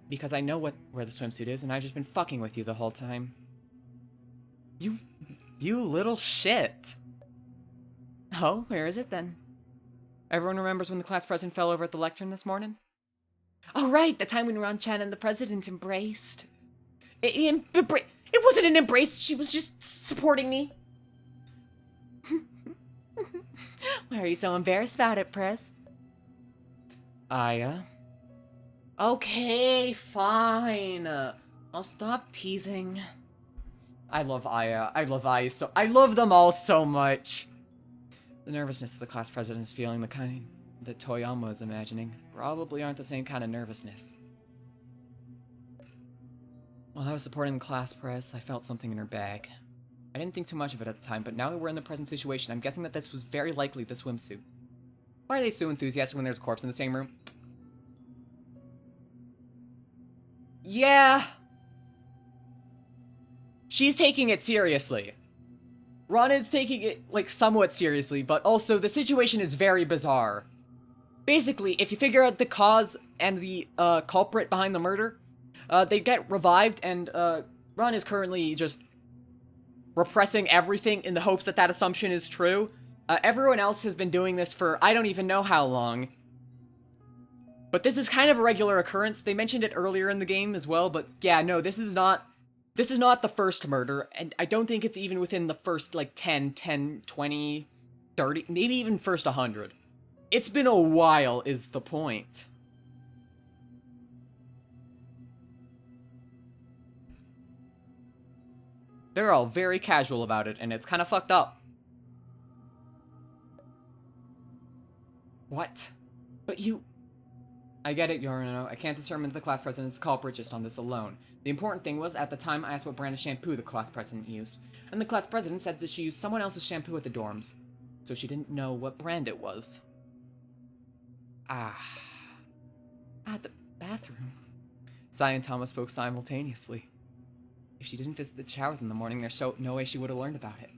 S1: Because I know where the swimsuit is, and I've just been fucking with you the whole time. You little shit. Oh, where is it then? Everyone remembers when the class president fell over at the lectern this morning? Oh, right, the time when Ron-chan and the president embraced. It wasn't an embrace, she was just supporting me. Why are you so embarrassed about it, Prez? Aya? Okay, fine. I'll stop teasing. I love Aya. I love them all so much. The nervousness the class president is feeling, the kind that Toyama is imagining, probably aren't the same kind of nervousness. While I was supporting the class press, I felt something in her bag. I didn't think too much of it at the time, but now that we're in the present situation, I'm guessing that this was very likely the swimsuit. Why are they so enthusiastic when there's a corpse in the same room? Yeah. She's taking it seriously. Ron is taking it, like, somewhat seriously, but also the situation is very bizarre. Basically, if you figure out the cause and the culprit behind the murder, they get revived, and Ron is currently just repressing everything in the hopes that that assumption is true. Everyone else has been doing this for I don't even know how long. But this is kind of a regular occurrence. They mentioned it earlier in the game as well, but yeah, no, this is not the first murder, and I don't think it's even within the first, like, 10, 20, 30, maybe even first 100. It's been a while, is the point. They're all very casual about it, and it's kind of fucked up. What? But you... I get it, Yorino. I can't determine if the class president is the culprit just on this alone. The important thing was, at the time, I asked what brand of shampoo the class president used, and the class president said that she used someone else's shampoo at the dorms, so she didn't know what brand it was. At the bathroom. Sai and Thomas spoke simultaneously. If she didn't visit the showers in the morning, there's no way she would have learned about it.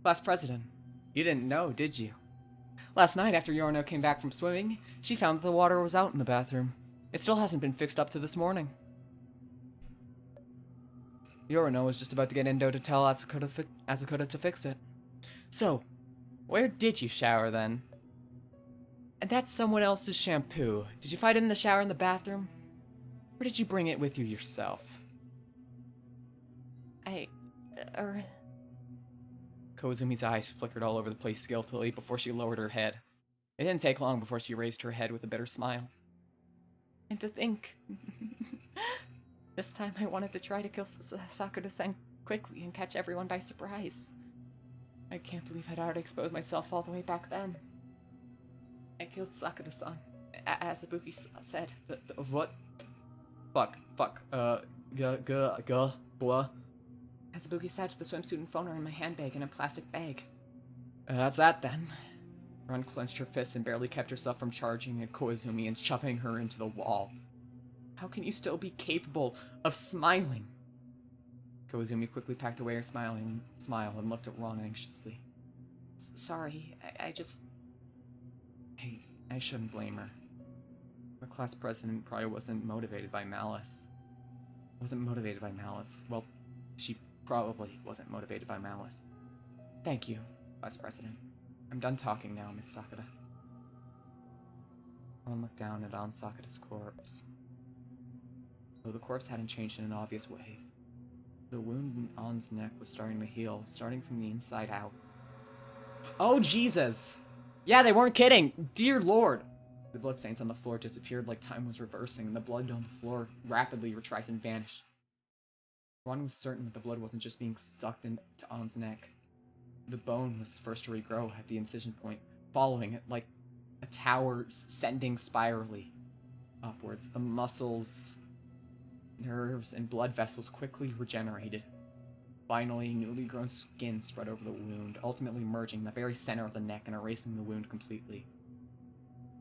S1: Class president, you didn't know, did you? Last night, after Yorino came back from swimming, she found that the water was out in the bathroom. It still hasn't been fixed up to this morning. Yorino was just about to get Indo to tell Asakura to fix it. So, where did you shower then? And that's someone else's shampoo. Did you find it in the shower in the bathroom? Or did you bring it with you yourself? Kozumi's eyes flickered all over the place guiltily before she lowered her head. It didn't take long before she raised her head with a bitter smile. And to think... this time I wanted to try to kill Sakura-san quickly and catch everyone by surprise.
S3: I can't believe I'd already exposed myself all the way back then. I killed Sakura-san, as Ibuki said.
S1: What? Fuck. Blah.
S3: As Ibuki said, the swimsuit and phone are in my handbag in a plastic bag.
S1: That's that then. Ron clenched her fists and barely kept herself from charging at Koizumi and shoving her into the wall. How can you still be capable of smiling? Koizumi quickly packed away her smile and looked at Ron anxiously.
S3: Sorry, I just...
S1: Hey, I shouldn't blame her. The class president probably wasn't motivated by malice. Well, she probably wasn't motivated by malice. Thank you, class president. I'm done talking now, Miss Sakura. Ron looked down at Ann Sakura's corpse. Though the corpse hadn't changed in an obvious way, the wound in Ann's neck was starting to heal, starting from the inside out. Oh, Jesus! Yeah, they weren't kidding! Dear Lord! The bloodstains on the floor disappeared like time was reversing, and the blood on the floor rapidly retracted and vanished. Ron was certain that the blood wasn't just being sucked into Ann's neck. The bone was the first to regrow at the incision point, following it like a tower sending spirally upwards. The muscles, nerves, and blood vessels quickly regenerated. Finally, newly grown skin spread over the wound, ultimately merging in the very center of the neck and erasing the wound completely.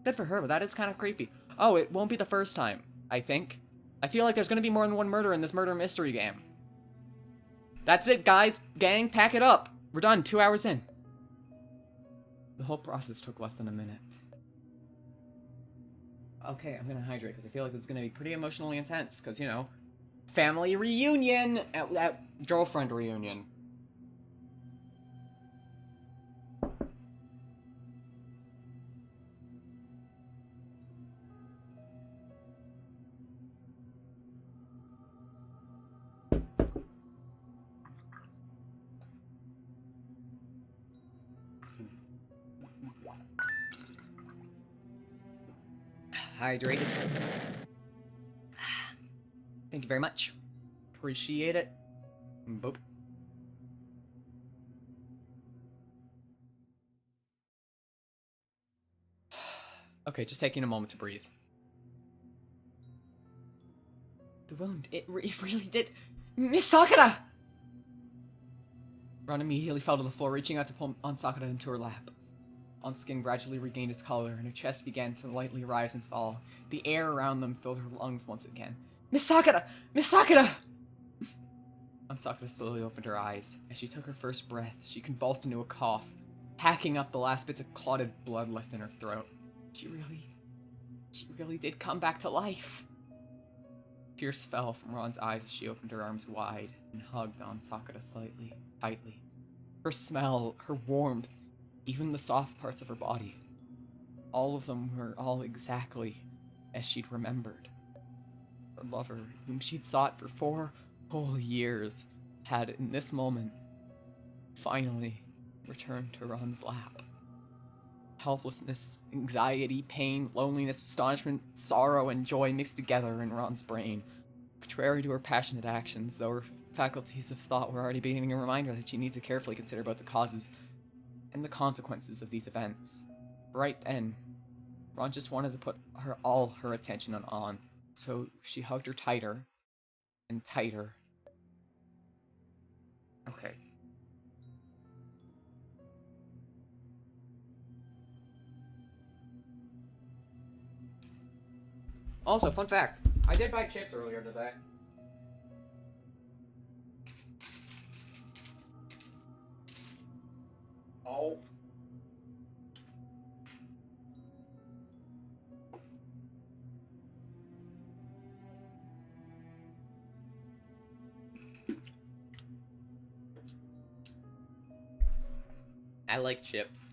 S1: Good for her, but that is kind of creepy. Oh, it won't be the first time, I think. I feel like there's going to be more than one murder in this murder mystery game. That's it, guys. Gang, pack it up. We're done, 2 hours in. The whole process took less than a minute. Okay, I'm gonna hydrate, because I feel like this is gonna be pretty emotionally intense, because, you know, family reunion! At girlfriend reunion. Hydrated. Thank you very much. Appreciate it. Boop. Okay, just taking a moment to breathe. The wound, it really did... Miss Sakura! Ron immediately fell to the floor, reaching out to pull Aunt Sakura into her lap. Aunt's skin gradually regained its color, and her chest began to lightly rise and fall. The air around them filled her lungs once again. Miss Sakura! Miss Sakura! Aunt Sakura slowly opened her eyes. As she took her first breath, she convulsed into a cough, hacking up the last bits of clotted blood left in her throat. She really did come back to life. Tears fell from Ron's eyes as she opened her arms wide and hugged Aunt Sakura tightly. Her smell, her warmth, even the soft parts of her body. All of them were all exactly as she'd remembered. Her lover, whom she'd sought for 4 whole years, had, in this moment, finally returned to Ron's lap. Helplessness, anxiety, pain, loneliness, astonishment, sorrow, and joy mixed together in Ron's brain. Contrary to her passionate actions, though her faculties of thought were already beginning a reminder that she needs to carefully consider both the causes and the consequences of these events. Right then, Ron just wanted to put all her attention on Ann, so she hugged her tighter and tighter. Okay. Also, fun fact, I did buy chips earlier today. Oh. I like chips.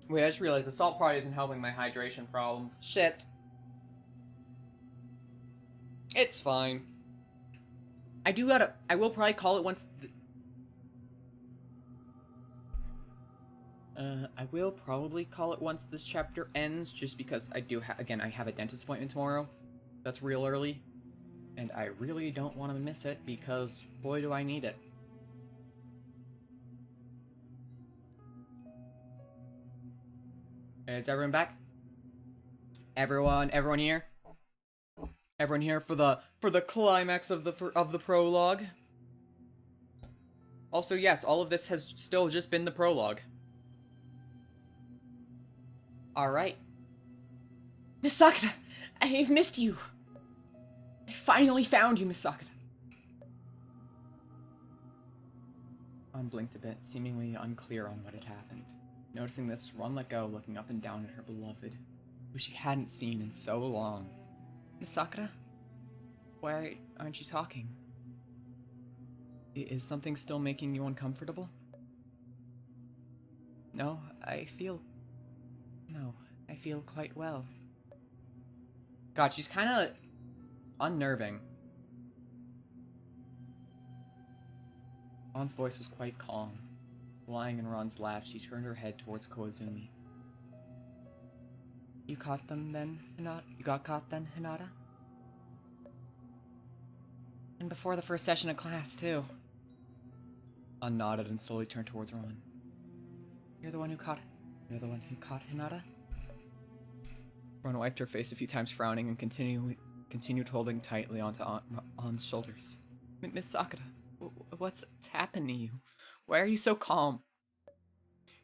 S1: Wait, I just realized the salt probably isn't helping my hydration problems. Shit. It's fine. I will probably call it once... I will probably call it once this chapter ends, just because I do again, I have a dentist appointment tomorrow. That's real early. And I really don't want to miss it, because boy do I need it. Is everyone back? Everyone here? Everyone here for the climax of the prologue? Also, yes, all of this has still just been the prologue. Alright.
S2: Miss Sakura, I've missed you. I finally found you, Miss Sakura.
S1: Ron blinked a bit, seemingly unclear on what had happened. Noticing this, Ron let go, looking up and down at her beloved, who she hadn't seen in so long. Miss Sakura? Why aren't you talking? Is something still making you uncomfortable? No, I feel quite well. God, she's kinda unnerving. Ron's voice was quite calm. Lying in Ron's lap, she turned her head towards Koizumi. You caught them then, Hinata? You got caught then, Hinata? And before the first session of class, too. Ron nodded and slowly turned towards Ron. You're the one who caught Hinata? Ron wiped her face a few times, frowning, and continued holding tightly onto On's shoulders. Miss Sakura, what's happened to you? Why are you so calm?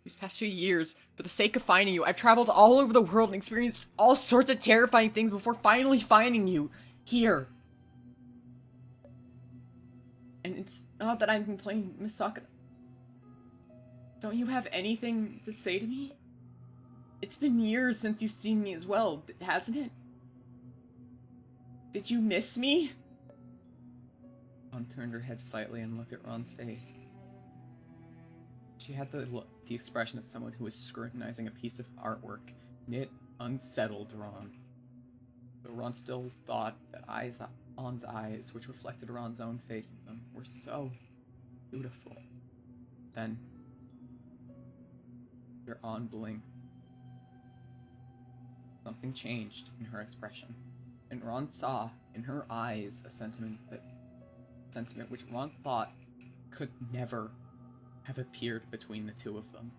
S1: These past few years, for the sake of finding you, I've traveled all over the world and experienced all sorts of terrifying things before finally finding you here. And it's not that I'm complaining, Miss Sakura. Don't you have anything to say to me? It's been years since you've seen me as well, hasn't it? Did you miss me? Ron turned her head slightly and looked at Ron's face. She had the expression of someone who was scrutinizing a piece of artwork, and it unsettled Ron. But Ron still thought that On's eyes, which reflected Ron's own face in them, were so beautiful. Then, their On blinked. Something changed in her expression, and Ron saw in her eyes a sentiment which Ron thought could never have appeared between the two of them.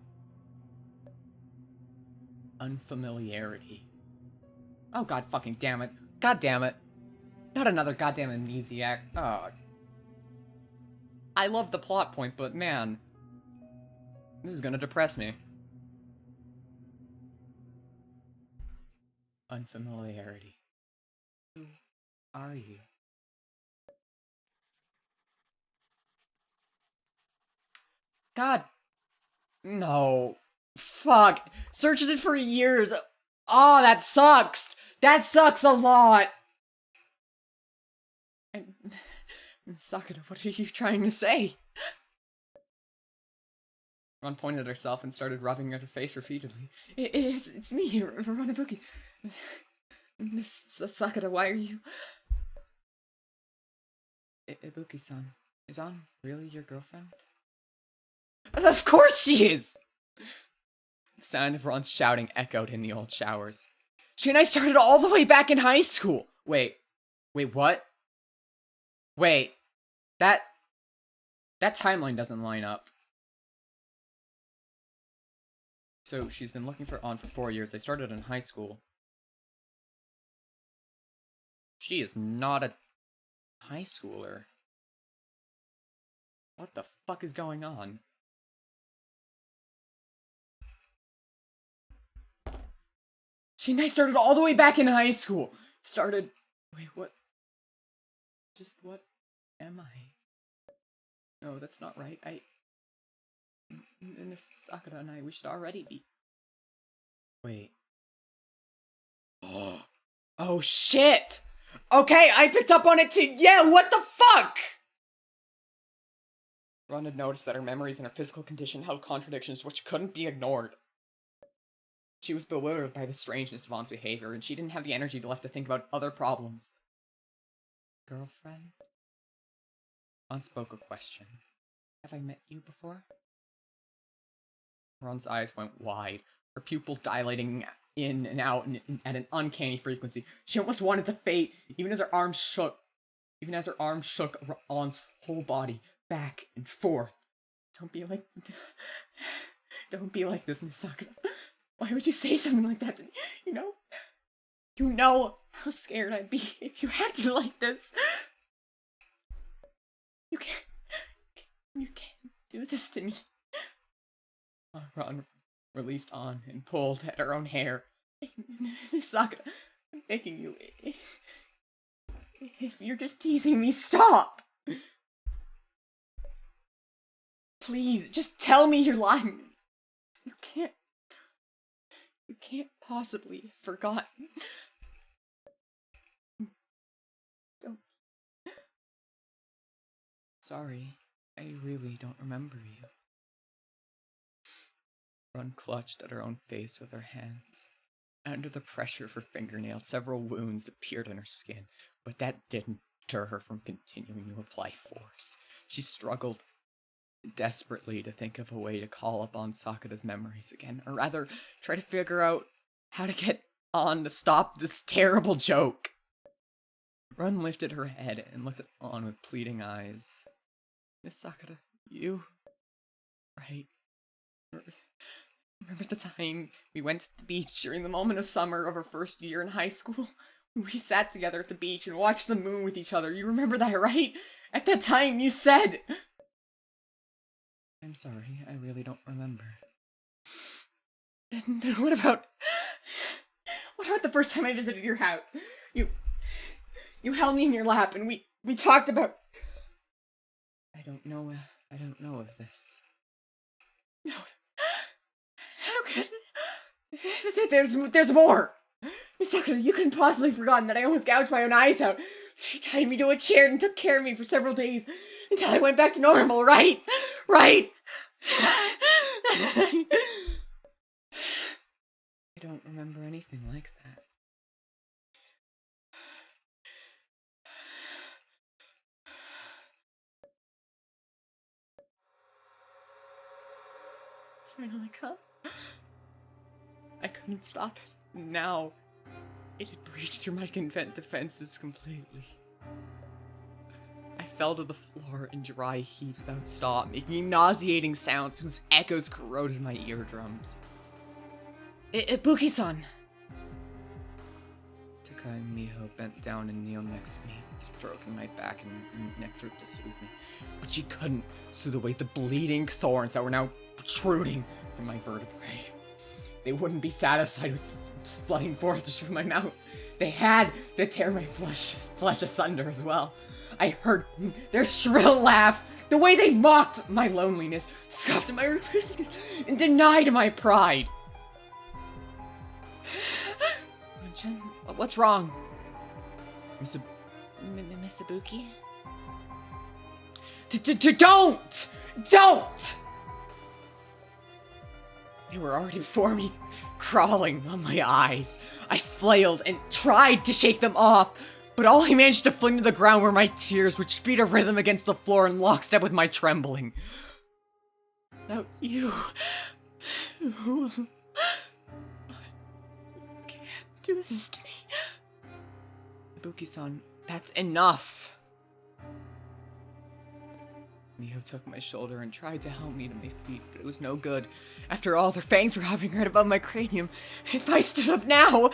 S1: Unfamiliarity. Oh god fucking damn it. God damn it. Not another goddamn amnesiac. Oh. I love the plot point, but man, this is gonna depress me. Unfamiliarity. Who are you? God. No. Fuck. Searches it for years. Oh, that sucks. That sucks a lot. Sakura, what are you trying to say? Ron pointed at herself and started rubbing at her face repeatedly. It's me, Ronabuki. Miss Sakura, why are you... Ibuki-san, is On really your girlfriend? Of course she is! The sound of Ron's shouting echoed in the old showers. She and I started all the way back in high school! Wait, what? Wait, that timeline doesn't line up. So she's been looking for On for 4 years. They started in high school. She is not a high schooler. What the fuck is going on? She and I started all the way back in high school. Wait, what? Just what am I? No, that's not right. Miss Sakura and I, we should already be. Wait. Oh shit! Okay, I picked up on it too. Yeah, what the fuck? Ron had noticed that her memories and her physical condition held contradictions which couldn't be ignored. She was bewildered by the strangeness of On's behavior, and she didn't have the energy left to think about other problems. Girlfriend? On spoke a question. Have I met you before? Ron's eyes went wide, her pupils dilating in and out at an uncanny frequency. She almost wanted to faint, even as her arms shook Ron's whole body, back and forth. Don't be like this, Miss Sakura. Why would you say something like that to me? You know how scared I'd be if you acted like this. You can't do this to me. Ron released on and pulled at her own hair. Miss Sakura, I'm begging you. If you're just teasing me, stop! Please, just tell me you're lying. You can't possibly have forgotten. Don't. Sorry, I really don't remember you. Ron clutched at her own face with her hands. Under the pressure of her fingernails, several wounds appeared on her skin, but that didn't deter her from continuing to apply force. She struggled desperately to think of a way to call upon Sakura's memories again, or rather, try to figure out how to get on to stop this terrible joke. Ron lifted her head and looked at On with pleading eyes. Miss Sakura, you... Right. Remember the time we went to the beach during the moment of summer of our first year in high school? We sat together at the beach and watched the moon with each other. You remember that, right? At that time, you said... I'm sorry, I really don't remember. Then what about the first time I visited your house? You held me in your lap and we talked about... I don't know of this. No. How could... There's more! Miss Sakura, you couldn't possibly have forgotten that I almost gouged my own eyes out. She tied me to a chair and took care of me for several days until I went back to normal, right? Right! I don't remember anything like that. It's finally come. I couldn't stop it. Now, it had breached through my defenses completely. I fell to the floor in dry heat without stop, making nauseating sounds whose echoes corroded my eardrums. Ibuki-san! Takai and Miho bent down and kneeled next to me, stroking my back in an effort to soothe me. But she couldn't soothe away the bleeding thorns that were now protruding from my vertebrae. They wouldn't be satisfied with flooding forth through my mouth. They had to tear my flesh asunder as well. I heard their shrill laughs, the way they mocked my loneliness, scoffed at my reclusiveness, and denied my pride. Ron-chan, what's wrong? Miss Ibuki? Don't! Don't! They were already before me, crawling on my eyes. I flailed and tried to shake them off, but all I managed to fling to the ground were my tears, which beat a rhythm against the floor in lockstep with my trembling. Without you can't do this to me. Ibuki-san, that's enough. Miho took my shoulder and tried to help me to my feet, but it was no good. After all, their fangs were hovering right above my cranium. If I stood up now...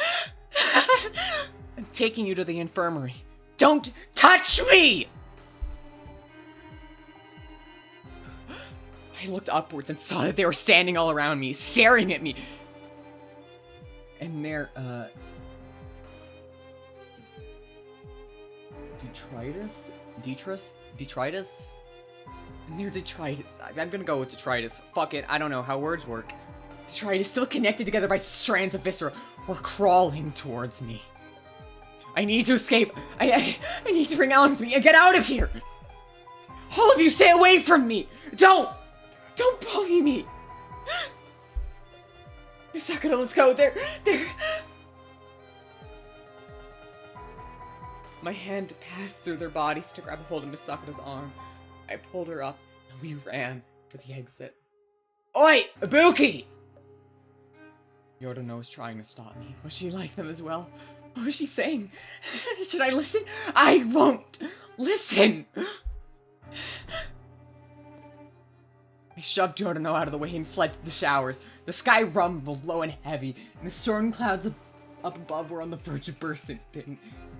S1: I'm taking you to the infirmary. Don't touch me! I looked upwards and saw that they were standing all around me, staring at me. And their, detritus? And their detritus. I'm gonna go with detritus. Fuck it, I don't know how words work. Detritus, still connected together by strands of viscera, were crawling towards me. I need to escape. I need to bring Alan with me and get out of here. All of you, stay away from me. Don't bully me. Sakura, let's go. They're... My hand passed through their bodies to grab a hold of Miss Sakura's arm. I pulled her up, and we ran for the exit. Oi, Ibuki! Yorino was trying to stop me. Was she like them as well? What was she saying? Should I listen? I won't listen! I shoved Yorino out of the way and fled to the showers. The sky rumbled low and heavy, and the storm clouds up above were on the verge of bursting.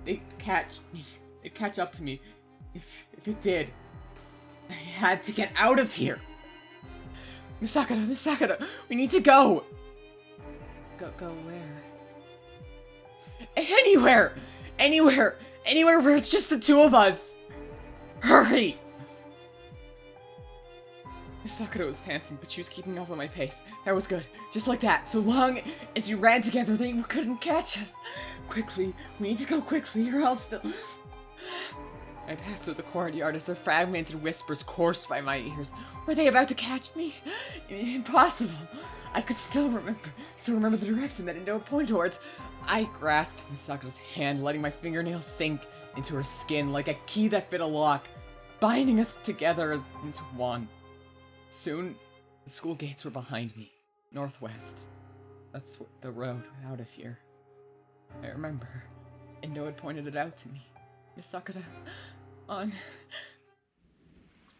S1: They'd catch me. They'd catch up to me. If it did, I had to get out of here. Misakura, we need to go.
S3: Go where?
S1: Anywhere where it's just the two of us. Hurry. Misakura was panting, but she was keeping up with my pace. That was good. Just like that. So long as you ran together, they couldn't catch us. Quickly. We need to go quickly, or else they'll... I passed through the courtyard as their fragmented whispers coursed by my ears. Were they about to catch me? Impossible. I could still remember the direction that Indo pointed towards. I grasped Misakura's hand, letting my fingernails sink into her skin like a key that fit a lock, binding us together into one. Soon, the school gates were behind me, northwest. That's the road out of here. I remember. Indo had pointed it out to me. Misakura, on.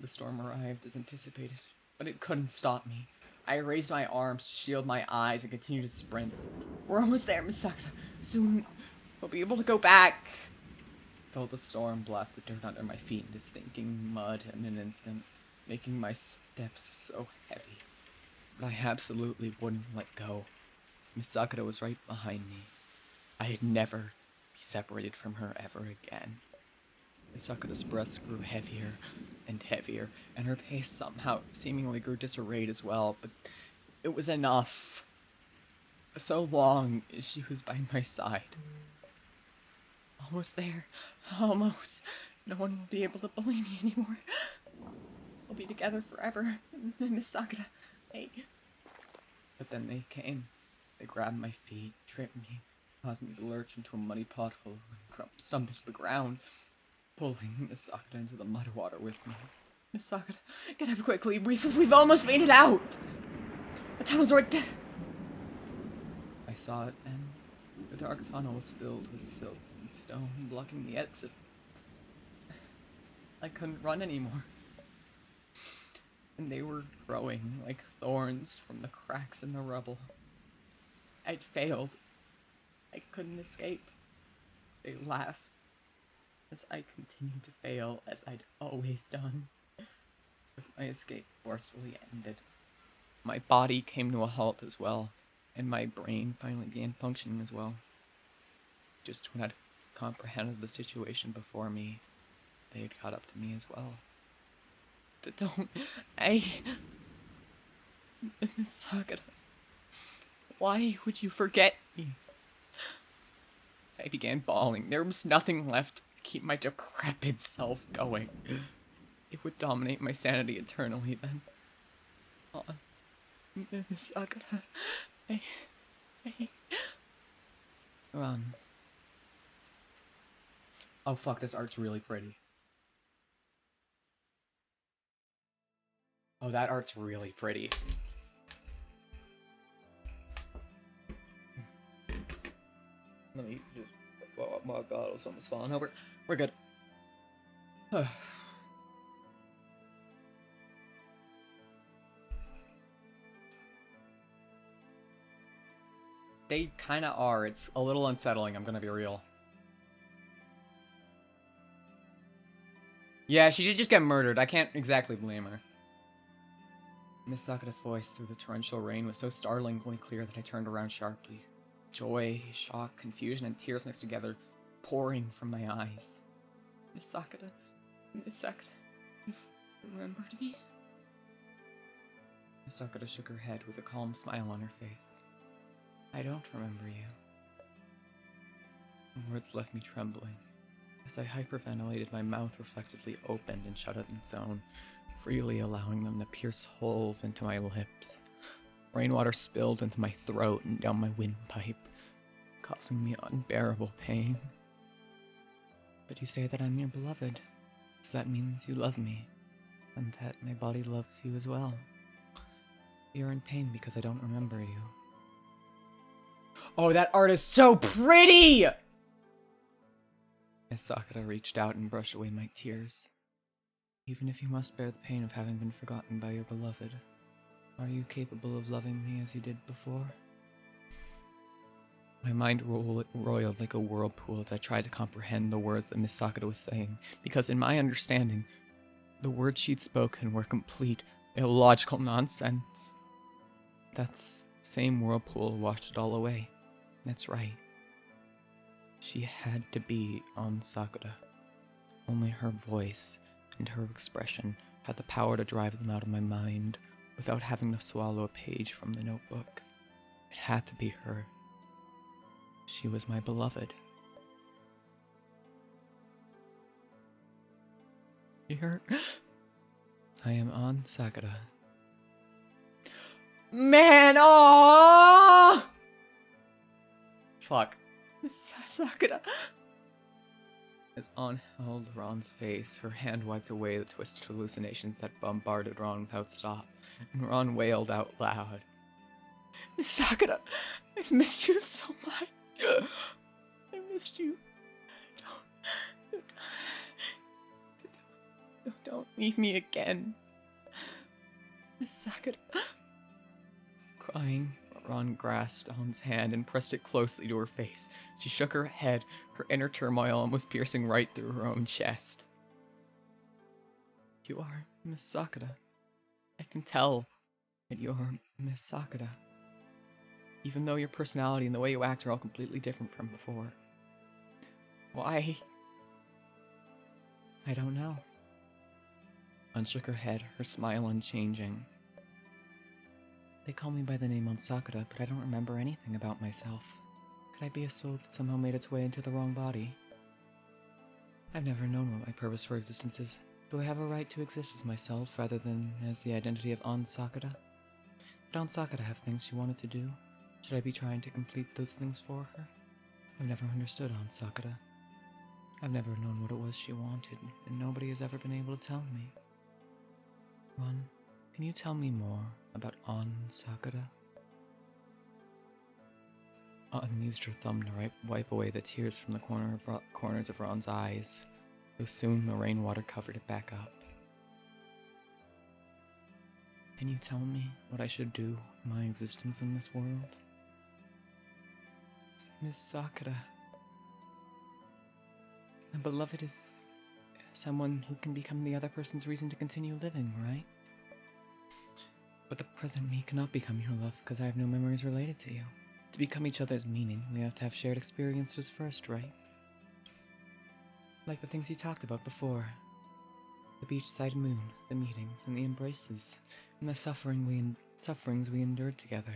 S1: The storm arrived as anticipated, but it couldn't stop me. I raised my arms to shield my eyes and continued to sprint. We're almost there, Misakura. Soon, we'll be able to go back. Though the storm blasted dirt under my feet into stinking mud in an instant, making my steps so heavy. But I absolutely wouldn't let go. Misakura was right behind me. I'd never be separated from her ever again. Misakura's breaths grew heavier and heavier, and her pace somehow seemingly grew disarrayed as well, but it was enough. So long as she was by my side. Almost there. Almost. No one will be able to bully me anymore. We'll be together forever. Misakura, hey. But then they came. They grabbed my feet, tripped me, caused me to lurch into a muddy pothole and stumble to the ground, pulling Misakura into the mud water with me. Misakura, get up quickly. We've almost made it out. The tunnel's right there. I saw it then. The dark tunnel was filled with silt and stone, blocking the exit. I couldn't run anymore. And they were growing like thorns from the cracks in the rubble. I'd failed. I couldn't escape. They laughed as I continued to fail, as I'd always done. But my escape forcefully ended. My body came to a halt as well, and my brain finally began functioning as well. Just when I'd comprehended the situation before me, they had caught up to me as well. Don't... Misakura, why would you forget me? I began bawling. There was nothing left to keep my decrepit self going. It would dominate my sanity eternally then. Oh, Misakura, Oh fuck, this art's really pretty. Oh, that art's really pretty. Let me just... Oh my god, it's almost falling over. We're good. They kinda are. It's a little unsettling, I'm gonna be real. Yeah, she did just get murdered. I can't exactly blame her. Miss Sakura's voice through the torrential rain was so startlingly clear that I turned around sharply. Joy, shock, confusion, and tears mixed together, pouring from my eyes. Miss Sakura, you've remembered me? Miss Sakura shook her head with a calm smile on her face. I don't remember you. The words left me trembling. As I hyperventilated, my mouth reflexively opened and shut on its own, freely allowing them to pierce holes into my lips. Rainwater spilled into my throat and down my windpipe, causing me unbearable pain. But you say that I'm your beloved, so that means you love me, and that my body loves you as well. You're in pain because I don't remember you. Oh, that art is so pretty! As Sakura reached out and brushed away my tears. Even if you must bear the pain of having been forgotten by your beloved, are you capable of loving me as you did before? My mind roiled like a whirlpool as I tried to comprehend the words that Miss Sakura was saying, because in my understanding, the words she'd spoken were complete, illogical nonsense. That same whirlpool washed it all away. That's right. She had to be on Sakura. Only her voice and her expression had the power to drive them out of my mind without having to swallow a page from the notebook. It had to be her. She was my beloved. Here, I am on Sakura. Man, aww! Fuck. Sakura. As An held Ron's face, her hand wiped away the twisted hallucinations that bombarded Ron without stop, and Ron wailed out loud. Miss Sakura, I've missed you so much. I missed you. Don't leave me again. Miss Sakura. Crying, Ron grasped An's hand and pressed it closely to her face. She shook her head, her inner turmoil almost piercing right through her own chest. You are Miss Sakura. I can tell that you're Miss Sakura. Even though your personality and the way you act are all completely different from before. Why? I don't know. An shook her head, her smile unchanging. They call me by the name Aunt Sakura, but I don't remember anything about myself. Could I be a soul that somehow made its way into the wrong body? I've never known what my purpose for existence is. Do I have a right to exist as myself rather than as the identity of Aunt Sakura? Did Aunt Sakura have things she wanted to do? Should I be trying to complete those things for her? I've never understood Aunt Sakura. I've never known what it was she wanted, and nobody has ever been able to tell me. Ron, can you tell me more about Aunt Sakura? Aunt used her thumb to wipe away the tears from the corners of Ron's eyes, though soon the rainwater covered it back up. Can you tell me what I should do with my existence in this world? Miss Sakura. My beloved is someone who can become the other person's reason to continue living, right? But the present me cannot become your love because I have no memories related to you. To become each other's meaning, we have to have shared experiences first, right? Like the things you talked about before. The beachside moon, the meetings, and the embraces, and the sufferings we endured together.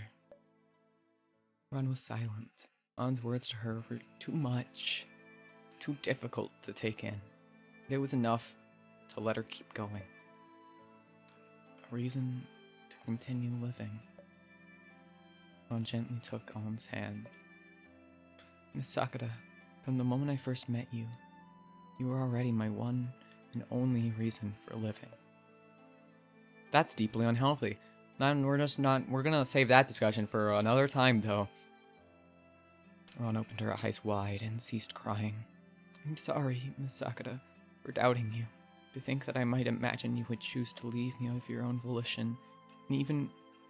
S1: Ron was silent. An's words to her were too much, too difficult to take in. But it was enough to let her keep going. A reason to continue living. Ron gently took An's hand. Miss Sakura, from the moment I first met you, you were already my one and only reason for living. That's deeply unhealthy. We're gonna save that discussion for another time, though. Ron opened her eyes wide and ceased crying. I'm sorry, Miss Sakura, for doubting you. To think that I might imagine you would choose to leave me of your own volition, and even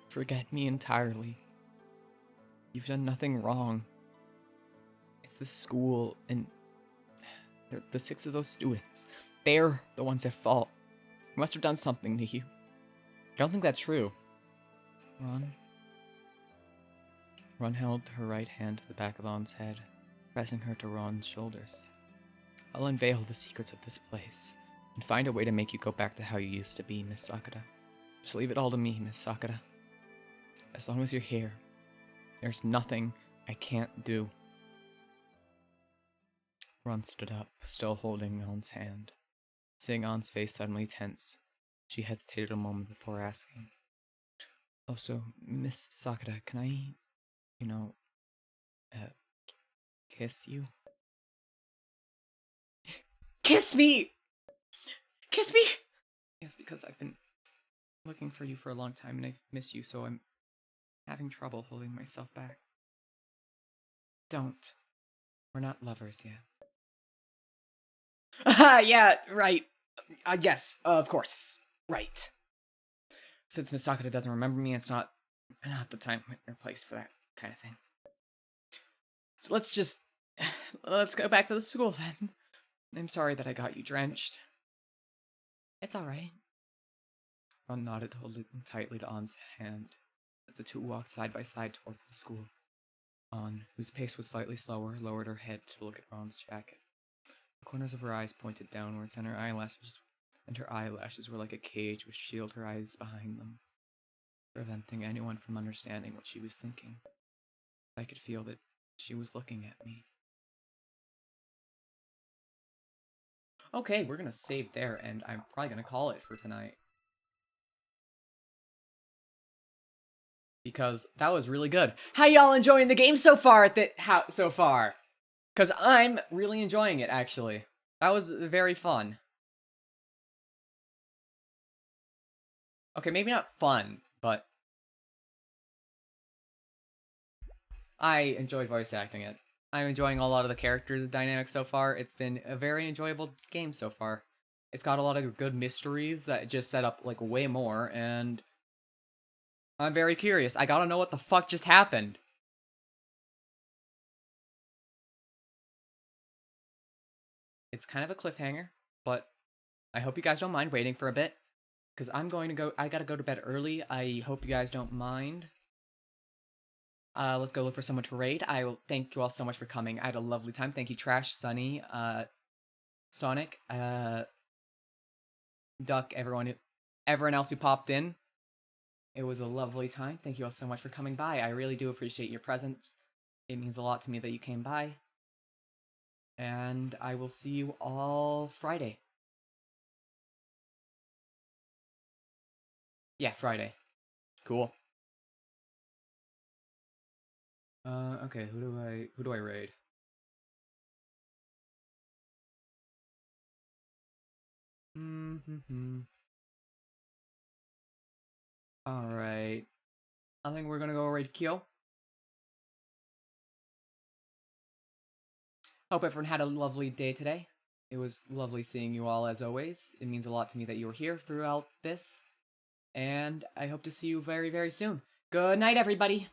S1: forget me entirely. You've done nothing wrong. It's the school and the 6 of those students. They're the ones at fault. I must have done something to you. I don't think that's true. Ron held her right hand to the back of An's head, pressing her to Ron's shoulders. I'll unveil the secrets of this place, and find a way to make you go back to how you used to be, Miss Sakura. Just leave it all to me, Miss Sakura. As long as you're here, there's nothing I can't do. Ron stood up, still holding An's hand. Seeing An's face suddenly tense, she hesitated a moment before asking. Oh, so, Miss Sakura, can I, kiss you?
S2: Kiss me! Kiss me!
S1: Yes, because I've been looking for you for a long time and I miss you, so I'm having trouble holding myself back. Don't. We're not lovers yet. Yeah, right. Yes, of course. Right. Since Miss Sakata doesn't remember me, it's not the time or place for that kind of thing. So let's go back to the school then. I'm sorry that I got you drenched. It's alright. Ron nodded, holding tightly to On's hand as the two walked side by side towards the school. On, whose pace was slightly slower, lowered her head to look at Ron's jacket. The corners of her eyes pointed downwards, and her eyelashes were like a cage which shielded her eyes behind them, preventing anyone from understanding what she was thinking. I could feel that she was looking at me. Okay, we're gonna save there, and I'm probably gonna call it for tonight. Because that was really good. How y'all enjoying the game so far? So far? Because I'm really enjoying it, actually. That was very fun. Okay, maybe not fun, but I enjoyed voice acting it. I'm enjoying a lot of the characters' dynamics so far. It's been a very enjoyable game so far. It's got a lot of good mysteries that just set up, like, way more, and I'm very curious. I gotta know what the fuck just happened. It's kind of a cliffhanger, but I hope you guys don't mind waiting for a bit, because I gotta go to bed early. I hope you guys don't mind. Let's go look for someone to raid. I will thank you all so much for coming. I had a lovely time. Thank you, Trash, Sunny, Sonic, Duck, everyone else who popped in. It was a lovely time. Thank you all so much for coming by. I really do appreciate your presence. It means a lot to me that you came by. And I will see you all Friday. Yeah, Friday. Cool. Okay, who do I raid? Alright. I think we're gonna go raid Kyo. Hope everyone had a lovely day today. It was lovely seeing you all as always. It means a lot to me that you were here throughout this. And I hope to see you very, very soon. Good night, everybody!